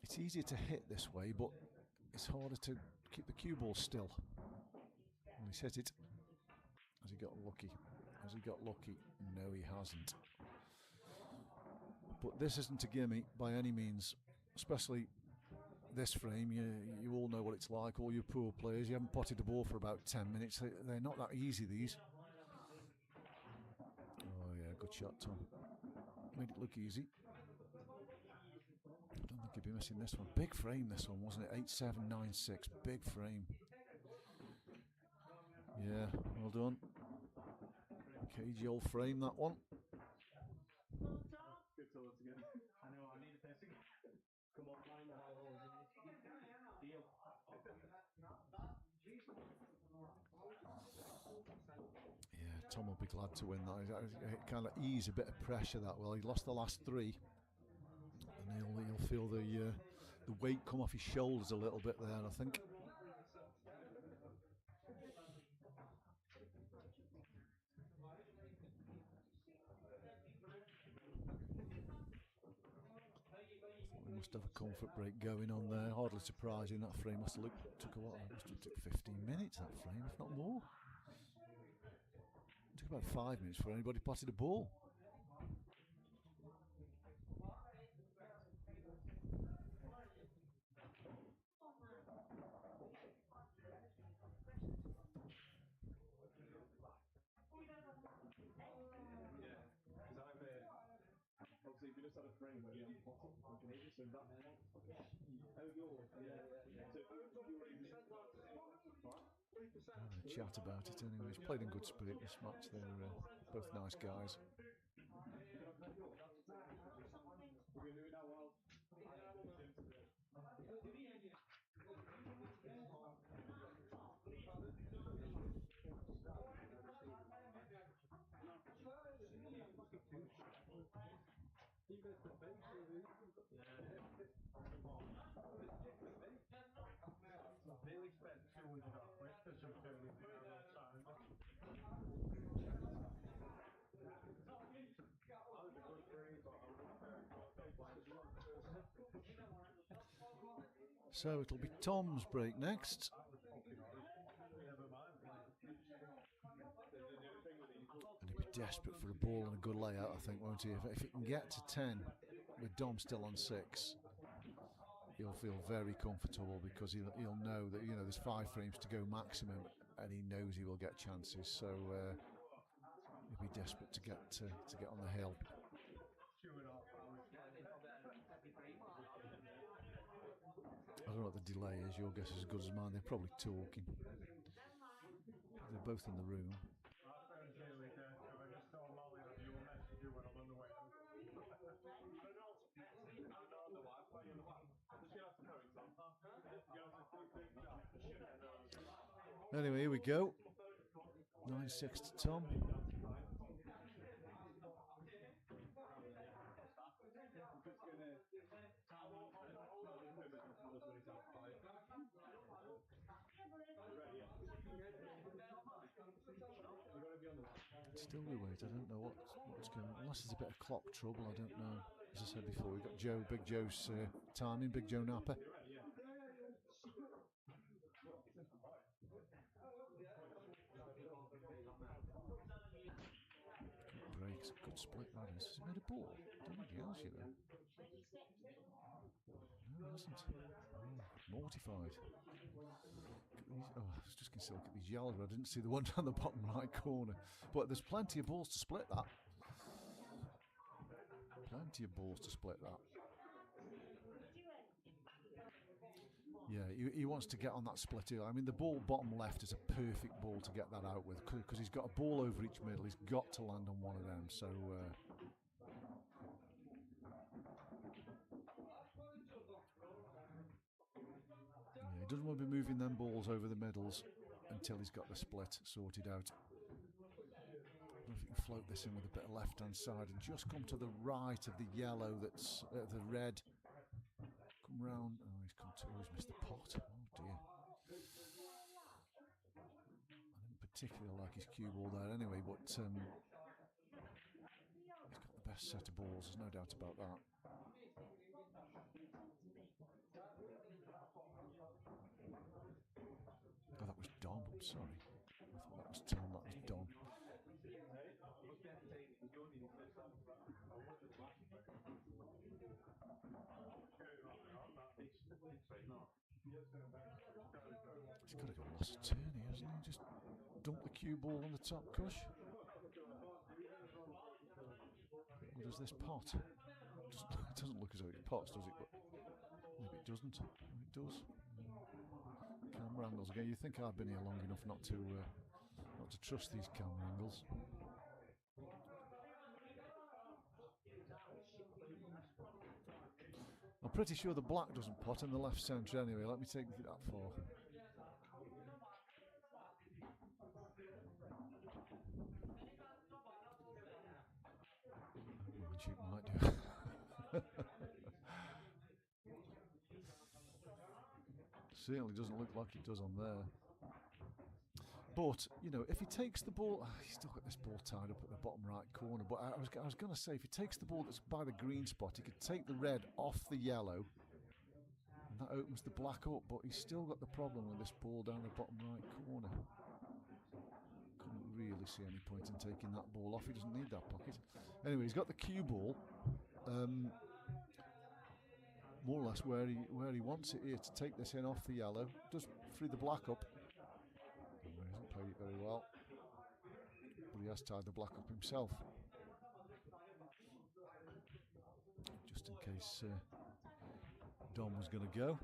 It's easier to hit this way, but it's harder to keep the cue ball still. And he's hit it. Has he got lucky? Has he got lucky? No, he hasn't. But this isn't a gimme by any means, especially this frame. You all know what it's like, all you pool players. You haven't potted the ball for about 10 minutes. They're not that easy, these. Oh yeah, good shot, Tom. Made it look easy. I don't think he'd be missing this one. Big frame, this one, wasn't it? 8796, big frame. Yeah, well done. Cagey old frame, that one. Yeah, Tom will be glad to win that. It kind of ease a bit of pressure that well. He lost the last three, and he'll feel the weight come off his shoulders a little bit there, I think. We must have a comfort break going on there. Hardly surprising. That frame must have took a while. Must have took 15 minutes, that frame, if not more. It took about 5 minutes for anybody potted a ball. Having a chat about it anyway. He's played in good spirit this match. They're both nice guys. So it'll be Tom's break next. And he'll be desperate for a ball and a good layout, I think, won't he? If he can get to 10 with Dom still on 6, he'll feel very comfortable because he'll know that there's 5 frames to go maximum, and he knows he will get chances. So he'll be desperate to get on the hill. I don't know what the delay is. Your guess is as good as mine. They're probably talking. They're both in the room. Anyway, here we go. 9-6 to Tom. Still we wait. I don't know what's going on. Unless there's a bit of clock trouble, I don't know. As I said before, we've got Big Joe's timing, Big Joe Napper. Good breaks, good split that is. Has he made a ball? Done anything else, you know? No, he hasn't. Oh, mortified. I was just going to say, look at these yellows. I didn't see the one down the bottom right corner. But there's plenty of balls to split that. Plenty of balls to split that. Yeah, he wants to get on that splitter. I mean, the ball bottom left is a perfect ball to get that out with because he's got a ball over each middle. He's got to land on one of them. So yeah, he doesn't want to be moving them balls over the middles until he's got the split sorted out. I don't know if you can float this in with a bit of left-hand side and just come to the right of the yellow that's the red. Come round. Oh, he's come always miss the pot. Oh dear. I didn't particularly like his cue ball there anyway, but he's got the best set of balls, there's no doubt about that. Oh, that was Dom, I'm sorry. I thought that was Tom, that was Dom. He's got to go loss of turn here, hasn't he? Just dump the cue ball on the top cush. Or does this pot? It doesn't look as though it pots, does it? But maybe it doesn't. Maybe it does. Camera angles again. You think I've been here long enough not to trust these camera angles. I'm pretty sure the black doesn't pot in the left centre anyway. Let me take that for. She might do. Certainly doesn't look like it does on there. But, you know, if he takes the ball, he's still got this ball tied up at the bottom right corner, but I was going to say, if he takes the ball that's by the green spot, he could take the red off the yellow, and that opens the black up, but he's still got the problem with this ball down the bottom right corner. Couldn't really see any point in taking that ball off, he doesn't need that pocket. Anyway, he's got the cue ball, more or less where he wants it here, to take this in off the yellow, does free the black up. He hasn't played it very well, but he has tied the black up himself. Just in case Dom was going to go.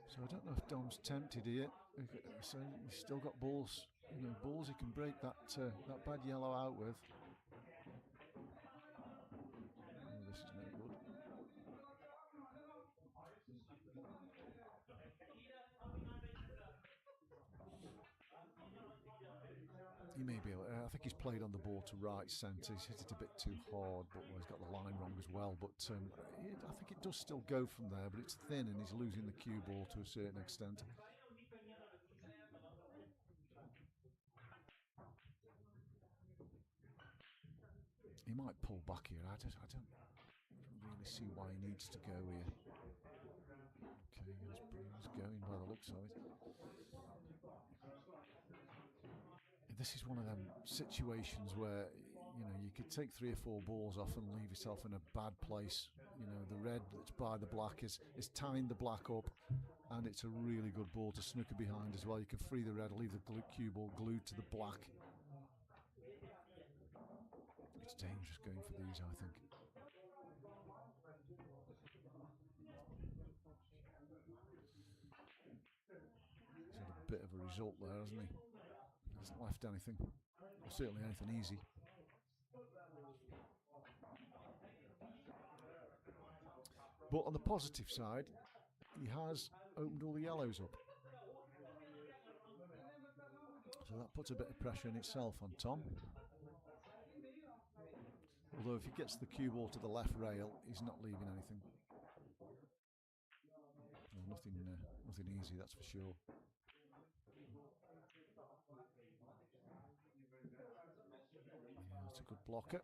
So I don't know if Dom's tempted here. So he's still got balls, you know, balls he can break that that bad yellow out with. Oh, this is no good. He may be able. I think he's played on the ball to right centre. He's hit it a bit too hard, but he's got the line wrong as well. But I think it does still go from there, but it's thin and he's losing the cue ball to a certain extent. He might pull back here. I don't really see why he needs to go here. Okay, he's going by the looks of it. This is one of them situations where, you know, you could take 3 or 4 balls off and leave yourself in a bad place. You know, the red that's by the black is tying the black up, and it's a really good ball to snooker behind as well. You can free the red, leave the cue ball glued to the black. It's dangerous going for these, I think. He's had a bit of a result there, hasn't he? Hasn't left anything, or certainly anything easy. But on the positive side, he has opened all the yellows up. So that puts a bit of pressure in itself on Tom. Although if he gets the cue ball to the left rail, he's not leaving anything. No, nothing easy, that's for sure. Yeah, that's a good blocker.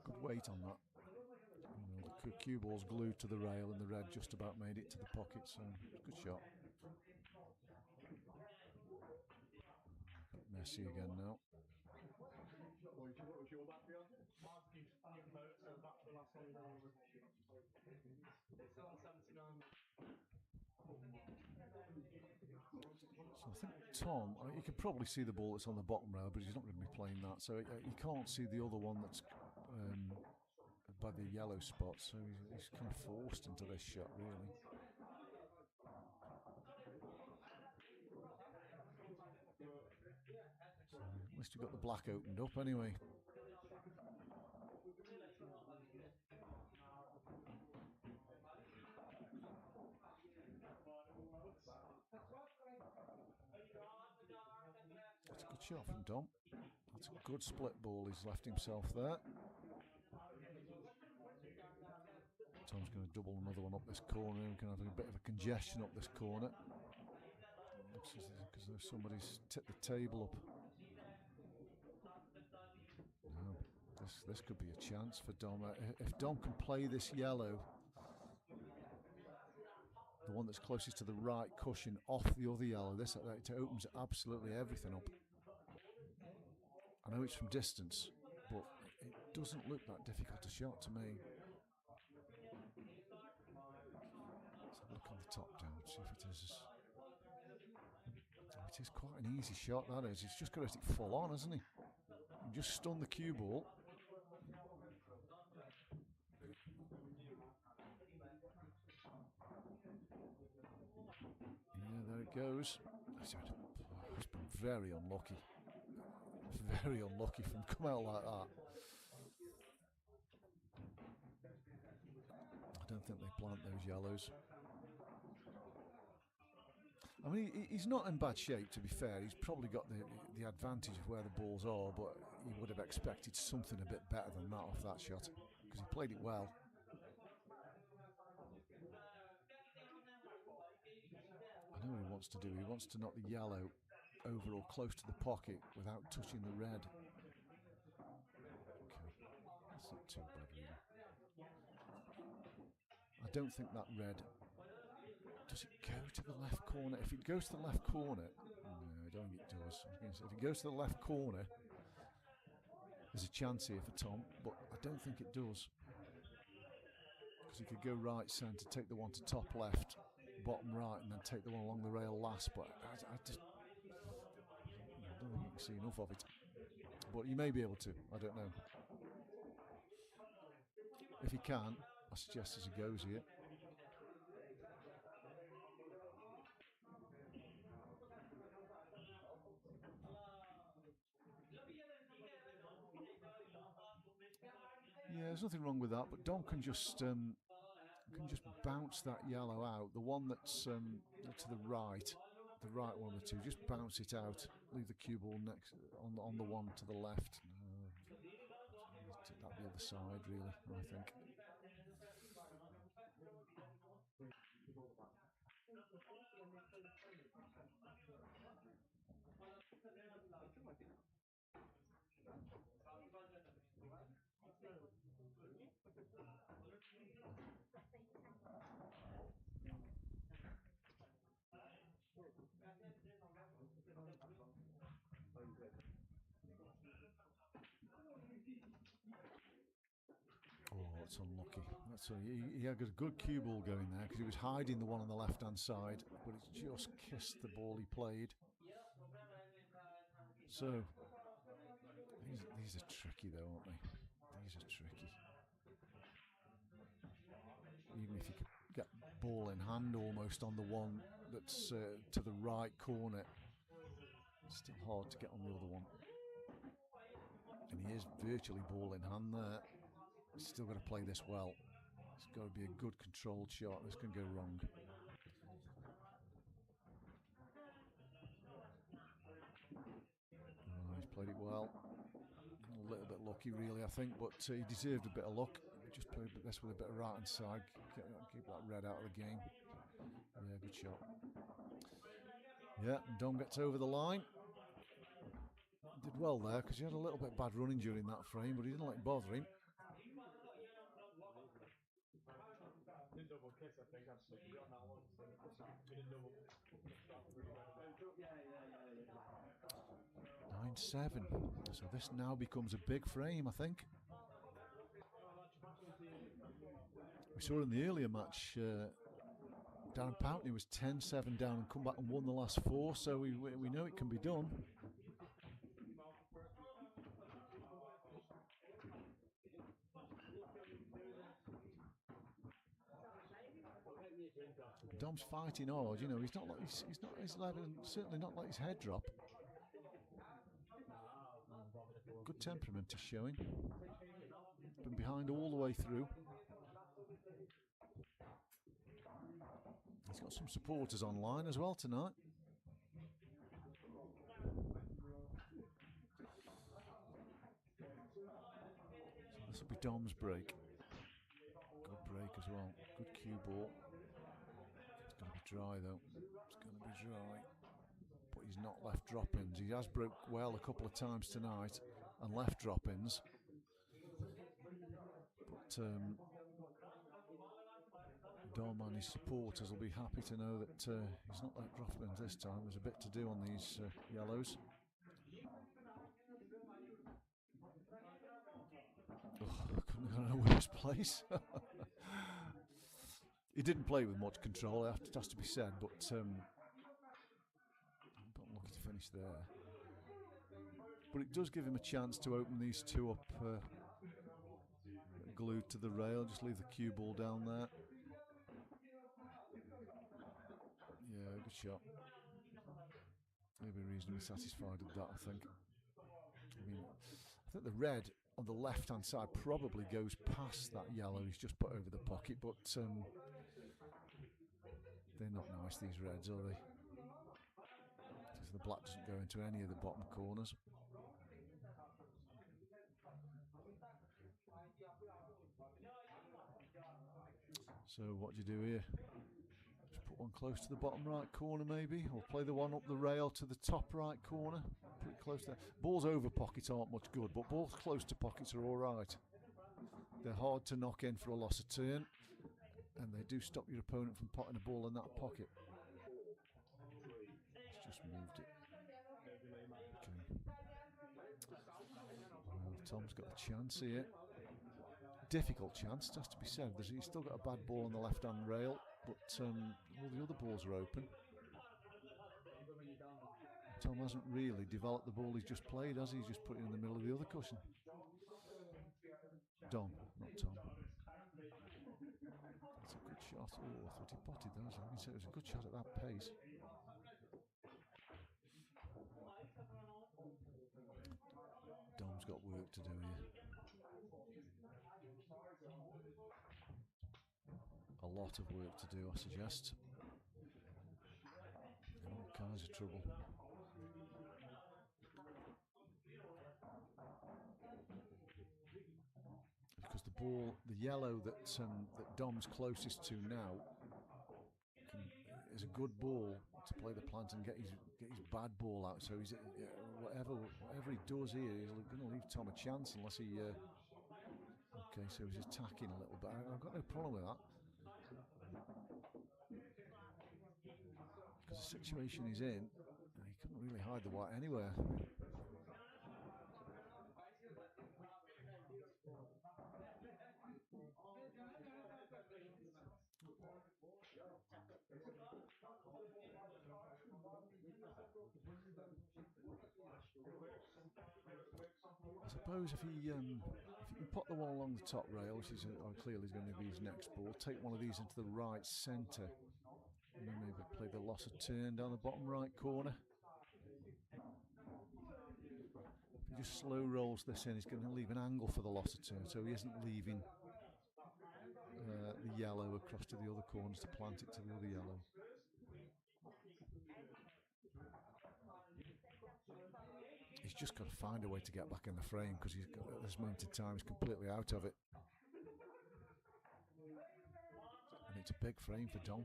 Good weight on that. You know, the cue ball's glued to the rail and the red just about made it to the pocket, so good shot. Messy again now. So I think Tom, you can probably see the ball that's on the bottom rail, but he's not going to be playing that, so you can't see the other one that's by the yellow spot, so he's kind of forced into this shot, really. So at least we've got the black opened up anyway. That's a good shot from Dom. That's a good split ball he's left himself there. Tom's going to double another one up this corner. We're going to have a bit of a congestion up this corner. Looks as though somebody's tipped the table up. No, this could be a chance for Dom. If Dom can play this yellow, the one that's closest to the right cushion, off the other yellow, it opens absolutely everything up. I know it's from distance, but it doesn't look that difficult a shot to me. Let's have a look on the top down, see if it is. Oh, it is quite an easy shot, that is. He's just got to hit it full on, hasn't he? And just stun the cue ball. Yeah, there it goes. He's been very unlucky. Very unlucky from come out like that. I don't think they plant those yellows. I mean, he's not in bad shape, to be fair. He's probably got the advantage of where the balls are, but he would have expected something a bit better than that off that shot, because he played it well. I know what he wants to do. He wants to knock the yellow over or close to the pocket without touching the red. Okay, that's not too bad, really. I don't think that red... Does it go to the left corner? If it goes to the left corner... No, I don't think it does. I was going to say, if it goes to the left corner, there's a chance here for Tom, but I don't think it does. Because he could go right centre, take the one to top left, bottom right, and then take the one along the rail last, but I don't think you can see enough of it. But you may be able to, I don't know. If he can, I suggest as he goes here. Yeah, there's nothing wrong with that, but Dom can just bounce that yellow out. The one that's to the right one of the two, just bounce it out. Leave the cue ball next on the one to the left. That the other side, really, I think. Oh, it's unlucky. He had a good cue ball going there because he was hiding the one on the left-hand side, but it's just kissed the ball he played. So, these are tricky though, aren't they? These are tricky. Even if you could get ball in hand almost on the one that's to the right corner, it's still hard to get on the other one. And he is virtually ball in hand there. He's still got to play this well. It's got to be a good controlled shot. This can go wrong. Oh, he's played it well. A little bit lucky, really, I think, but he deserved a bit of luck. Just played this with a bit of right hand side. Keep that red out of the game. Yeah, good shot. Yeah, and Dom gets over the line. Did well there because he had a little bit bad running during that frame, but he didn't let it bother him. 9-7. So this now becomes a big frame, I think. We saw in the earlier match, Darren Pountney was 10-7 down and come back and won the last 4, so we know it can be done. Dom's fighting hard, you know. He's not like he's certainly not let his head drop. Good temperament he's showing. Been behind all the way through. He's got some supporters online as well tonight. So this will be Dom's break. Good break as well. Good cue ball. It's going to be dry though. It's going to be dry. But he's not left drop-ins. He has broke well a couple of times tonight and left drop-ins. But Dom and his supporters will be happy to know that he's not let drop-ins this time. There's a bit to do on these yellows. Oh, couldn't have gone in a worse place. He didn't play with much control, it has to be said, but unlucky to finish there. But it does give him a chance to open these two up glued to the rail. Just leave the cue ball down there. Yeah, good shot. He'll be reasonably satisfied with that, I think. I think the red on the left-hand side probably goes past that yellow he's just put over the pocket, but they're not nice, these reds, are they? So the black doesn't go into any of the bottom corners. So what do you do here? Just put one close to the bottom right corner maybe, or play the one up the rail to the top right corner. Pretty close there. Balls over pocket aren't much good, but balls close to pockets are alright. They're hard to knock in for a loss of turn, and they do stop your opponent from potting a ball in that pocket. He's just moved it. Okay. Well, Tom's got a chance here. Difficult chance, it has to be said. He's still got a bad ball on the left-hand rail, but all the other balls are open. Tom hasn't really developed the ball he's just played, has he? He's just put it in the middle of the other cushion. Dom, not Tom. That's a good shot. Oh, I thought he potted those. I can say it was a good shot at that pace. Dom's got work to do here. A lot of work to do, I suggest. In all kinds of trouble. Because the ball, the yellow that Dom's closest to now, is a good ball to play the plant and get his bad ball out. So he's whatever he does here, he's going to leave Tom a chance unless he. Okay, so he's attacking a little bit. I've got no problem with that. Because the situation he's in, he couldn't really hide the white anywhere. I suppose if you can put the one along the top rail, which is clearly going to be his next ball, take one of these into the right centre, and then maybe play the loss of turn down the bottom right corner. If he just slow rolls this in, he's going to leave an angle for the loss of turn, so he isn't leaving the yellow across to the other corners to plant it to the other yellow. He's just got to find a way to get back in the frame, because he's got, at this moment in time he's completely out of it. And it's a big frame for Dom.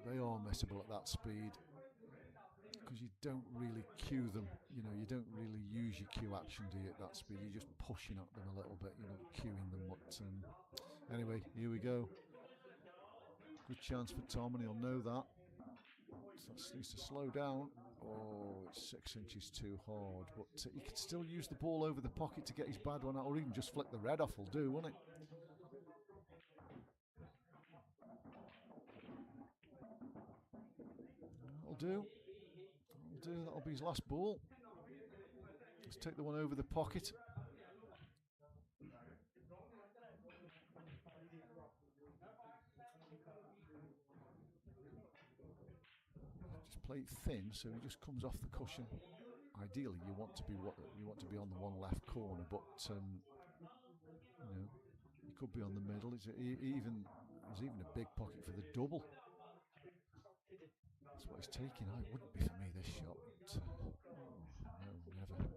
They are messable at that speed, because you don't really cue them. You know, you don't really use your cue action, do you, at that speed? You're just pushing at them a little bit, you're not cueing them. But anyway, here we go. Good chance for Tom, and he'll know that. So that needs to slow down. Oh, it's 6 inches too hard, but he could still use the ball over the pocket to get his bad one out, or even just flick the red off will do, won't it? That'll do. That'll be his last ball. Let's take the one over the pocket. Just play it thin so he just comes off the cushion. Ideally, you want to be on the one left corner, but you know, he could be on the middle. There's even a big pocket for the double. That's what he's taking. It wouldn't be for me this shot. But, no, never.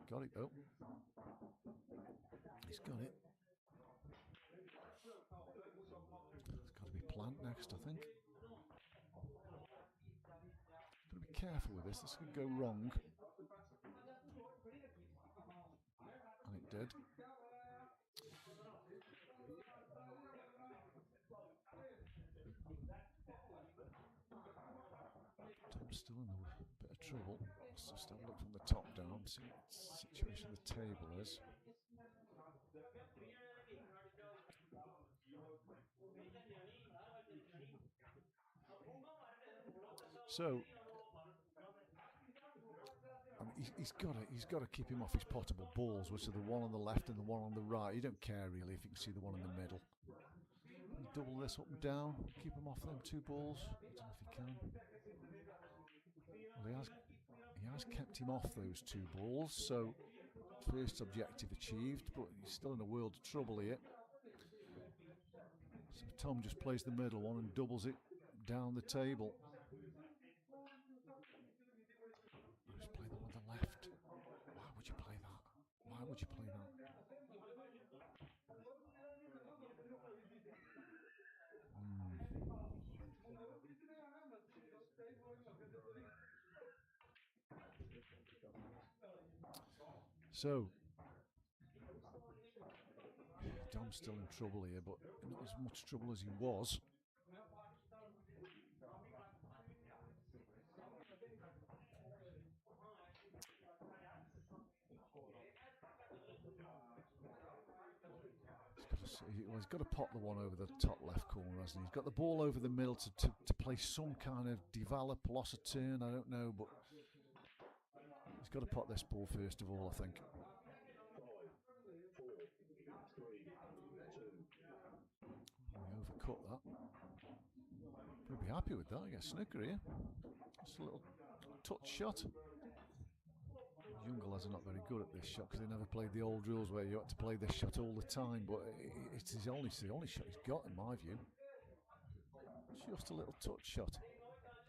Got it though. He's got it. It's got to be plant next, I think. Got to be careful with this. This could go wrong. And it did. Tom's still in a bit of trouble. Let's just have a look from the top down, see what situation the table is. So he's got to keep him off his potable balls, which are the one on the left and the one on the right. You don't care really if you can see the one in the middle. You double this up and down, keep him off them two balls. I don't know if he can. Well, he has kept him off those two balls, so first objective achieved, but he's still in a world of trouble here. So Tom just plays the middle one and doubles it down the table. Just play the one on the left. Why would you play that? Why would you play that? So Dom's still in trouble here, but not as much trouble as he was. He's got to pop the one over the top left corner, hasn't he? He's got the ball over the middle to play some kind of develop, loss a turn, I don't know, but he's got to pot this ball first of all, I think. He overcut that. He'll be happy with that. He gets snooker here. Just a little touch shot. Young lads are not very good at this shot because they never played the old rules where you had to play this shot all the time, but it's the only shot he's got in my view. Just a little touch shot.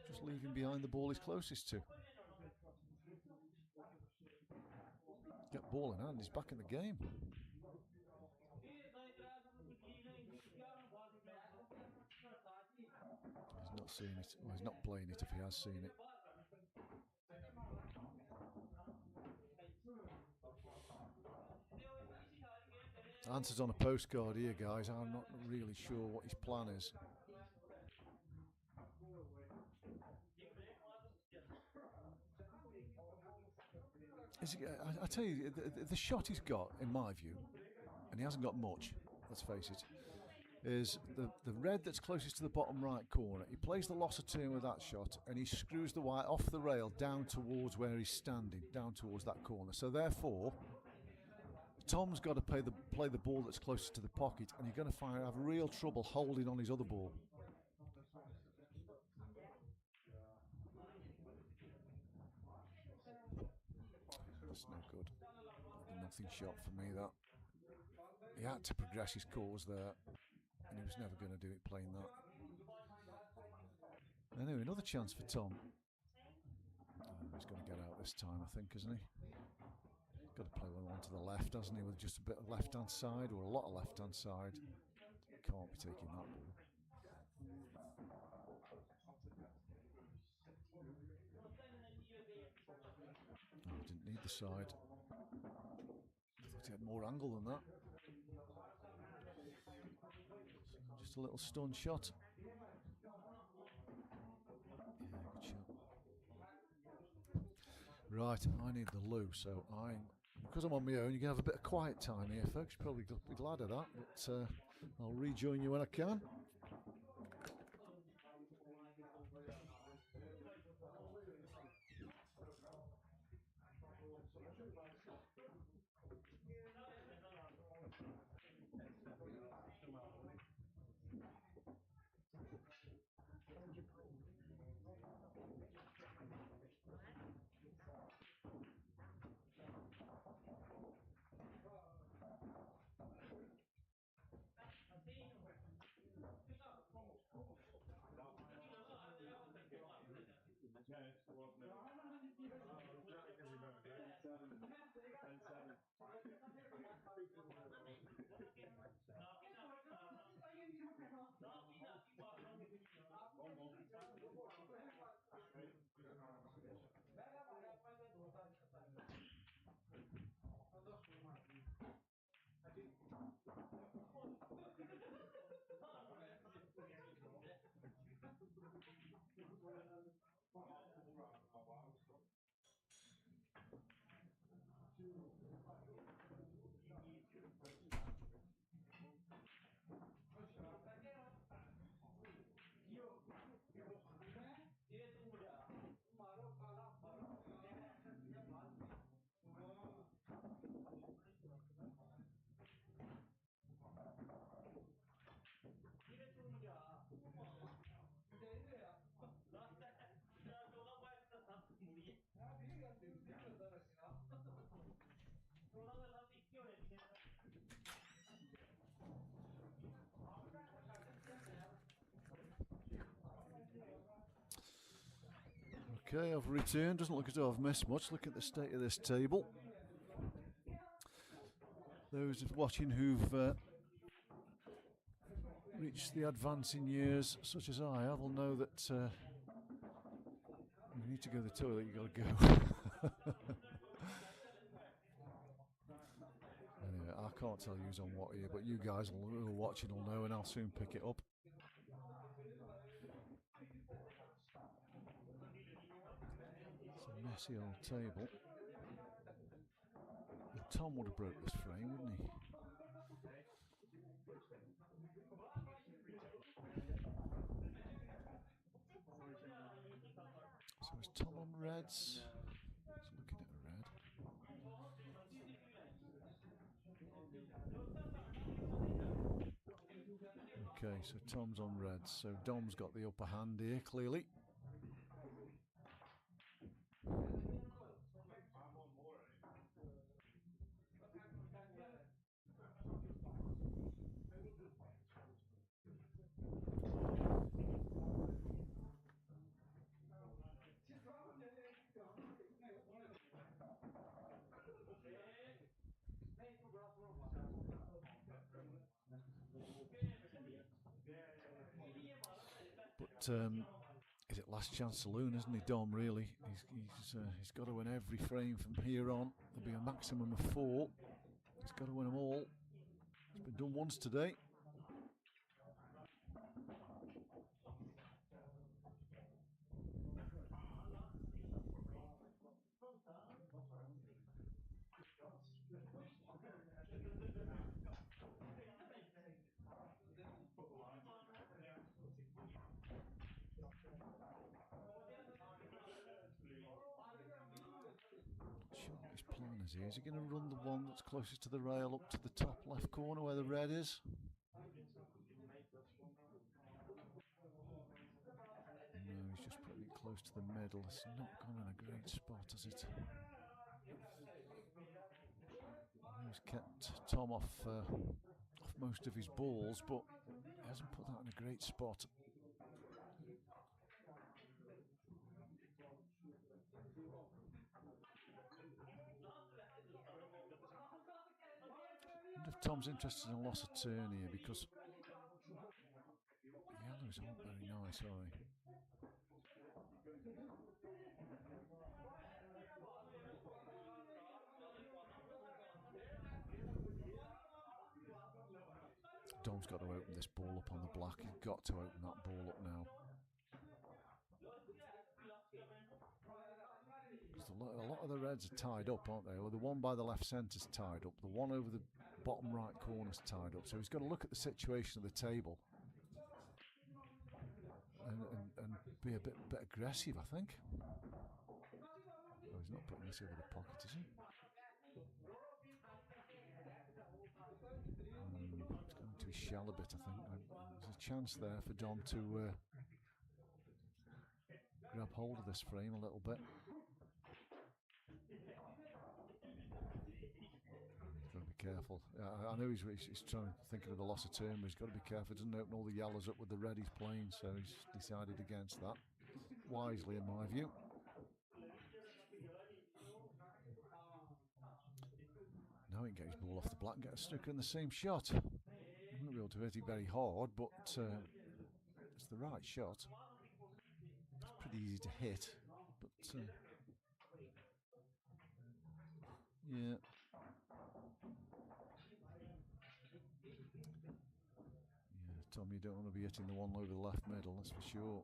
Just leaving behind the ball he's closest to. Get ball in hand, he's back in the game. He's not seeing it. Well, he's not playing it if he has seen it. Answers on a postcard here, guys. I'm not really sure what his plan is. I tell you, the shot he's got, in my view, and he hasn't got much, let's face it, is the red that's closest to the bottom right corner. He plays the loss of turn with that shot, and he screws the white off the rail down towards where he's standing, down towards that corner. So therefore, Tom's got to play the ball that's closest to the pocket, and you're going to have real trouble holding on his other ball. That's no good. Nothing shot for me, that. He had to progress his cause there, and he was never going to do it playing that. Anyway, another chance for Tom. He's going to get out this time, I think, isn't he? He's got to play one to the left, hasn't he, with just a bit of left-hand side, or a lot of left-hand side. Can't be taking that ball. Oh, didn't need the side. I thought he had more angle than that. So just a little stun shot. Yeah, good shot. Right, I need the loo, so because I'm on my own, you can have a bit of quiet time here, folks. You'll probably be glad of that, but I'll rejoin you when I can. Okay, I've returned. Doesn't look as though I've missed much. Look at the state of this table. Those watching who've reached the advancing years, such as I have, will know that you need to go to the toilet, you've got to go. Anyway, I can't tell you who's on what here, but you guys who are watching will know, and I'll soon pick it up. It's a messy old table. Well, Tom would have broke this frame, wouldn't he? So is Tom on reds? He's looking at a red. Okay, so Tom's on reds. So Dom's got the upper hand here, clearly. But is it last chance saloon, isn't he, Dom? Really, he's got to win every frame from here on. There'll be a maximum of 4. He's got to win them all. It's been done once today. Sure what his plan is here. Is he going to run the one that's closest to the rail up to the top left corner where the red is? No, he's just putting it close to the middle. It's not gone in a great spot, has it? He's kept Tom off most of his balls, but he hasn't put that in a great spot. I wonder if Tom's interested in a loss of turn here, because the yellows aren't very nice, are they? Dom's got to open this ball up on the black. He's got to open that ball up now. A lot of the reds are tied up, aren't they? Well, the one by the left centre's tied up. The one over the bottom right corner's tied up. So he's got to look at the situation of the table and be a bit aggressive, I think. Oh, he's not putting this over the pocket, is he? It's going to his shell a bit, I think. There's a chance there for Dom to grab hold of this frame a little bit. He's got to be careful. I know he's thinking of the loss of turn, but he's got to be careful. He doesn't open all the yellows up with the red he's playing, so he's decided against that. wisely in my view. Now he can get his ball off the black and get a snooker in the same shot. He won't be able to hit it very hard, but it's the right shot. It's pretty easy to hit, but yeah. Yeah, Tom, you don't want to be hitting the one over the left middle, that's for sure.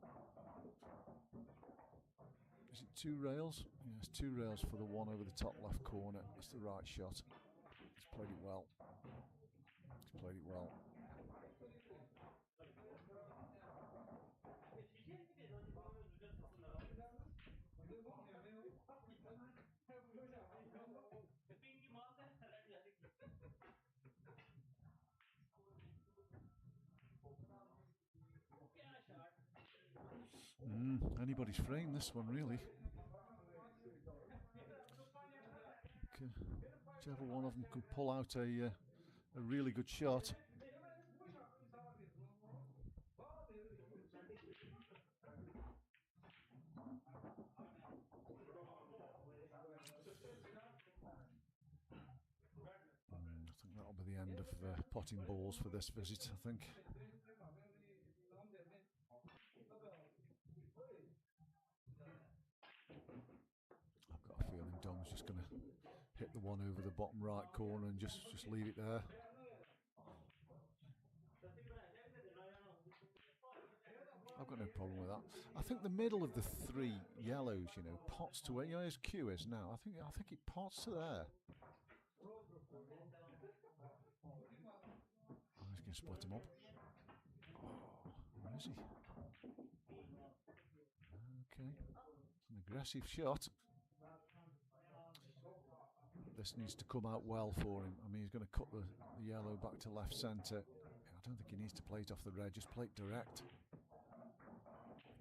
Is it 2 rails? Yes, 2 rails for the one over the top left corner. That's the right shot. He's played it well. He's played it well. Anybody's frame, this one, really. Whichever one of them can pull out a really good shot. I think that'll be the end of potting balls for this visit, I think. I've got a feeling Dom's just going to hit the one over the bottom right corner and just leave it there. I've got no problem with that. I think the middle of the 3 yellows, pots to where his cue is now. I think it pots to there. Oh, he's going to split him up. Oh, where is he? Okay, it's an aggressive shot. This needs to come out well for him. I mean, he's going to cut the yellow back to left centre. I don't think he needs to play it off the red, just play it direct.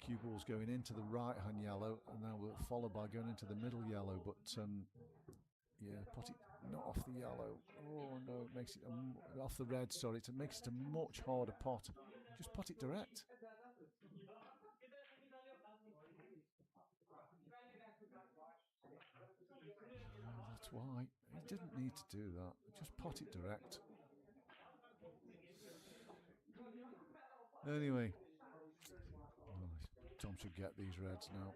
Cue ball's going into the right hand yellow, and now we'll follow by going into the middle yellow, but yeah, pot it not off the yellow. Oh no, it makes it off the red, sorry, it makes it a much harder pot. Just pot it direct. That's why he didn't need to do that. Just pot it direct. Anyway, Tom should get these reds now.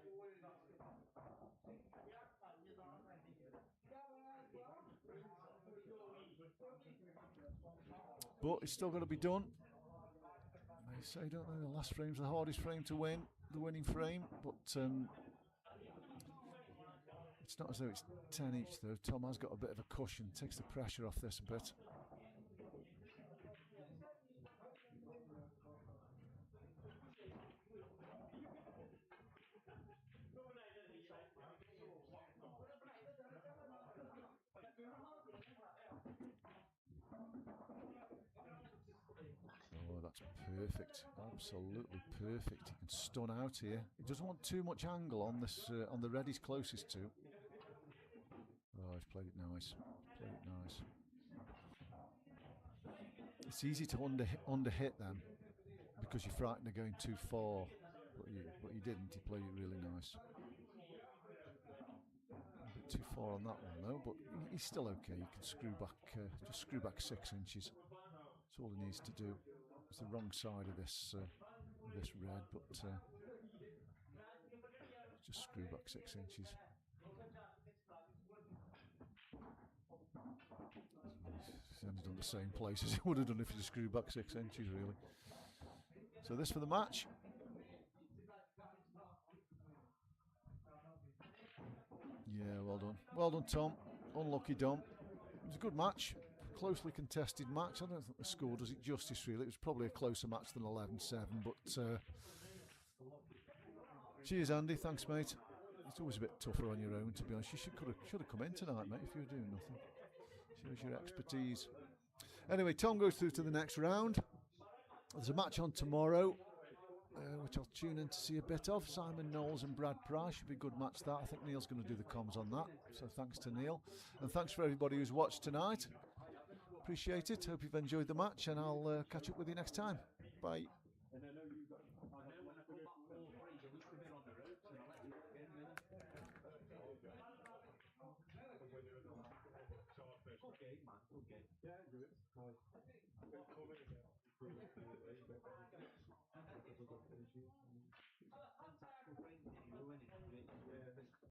But it's still got to be done. They say, don't they, the last frame's the hardest frame to win, the winning frame, but it's not as though it's 10 each though. Tom has got a bit of a cushion, takes the pressure off this a bit. Oh, that's perfect, absolutely perfect. He can stun out here. He doesn't want too much angle on this on the red he's closest to. Oh, he's played it nice. Played it nice. It's easy to under-hit then, because you're frightened of going too far. But he didn't. He played it really nice. A bit too far on that one though, but he's still okay. You can screw back, just screw back 6 inches. That's all he needs to do. It's the wrong side of this red, but just screw back 6 inches. He's ended on the same place as he would have done if he screwed back 6 inches, really. So this for the match. Yeah, well done. Well done, Tom. Unlucky, Dom. It was a good match. Closely contested match. I don't think the score does it justice, really. It was probably a closer match than 11-7, but cheers, Andy. Thanks, mate. It's always a bit tougher on your own, to be honest. You should have come in tonight, mate, if you were doing nothing. Shows your expertise. Anyway, Tom goes through to the next round. There's a match on tomorrow, which I'll tune in to see a bit of. Simon Knowles and Brad Price. Should be a good match, that. I think Neil's going to do the comms on that. So thanks to Neil. And thanks for everybody who's watched tonight. Appreciate it. Hope you've enjoyed the match, and I'll catch up with you next time. Bye. Yeah, good. Nice. Bit common again.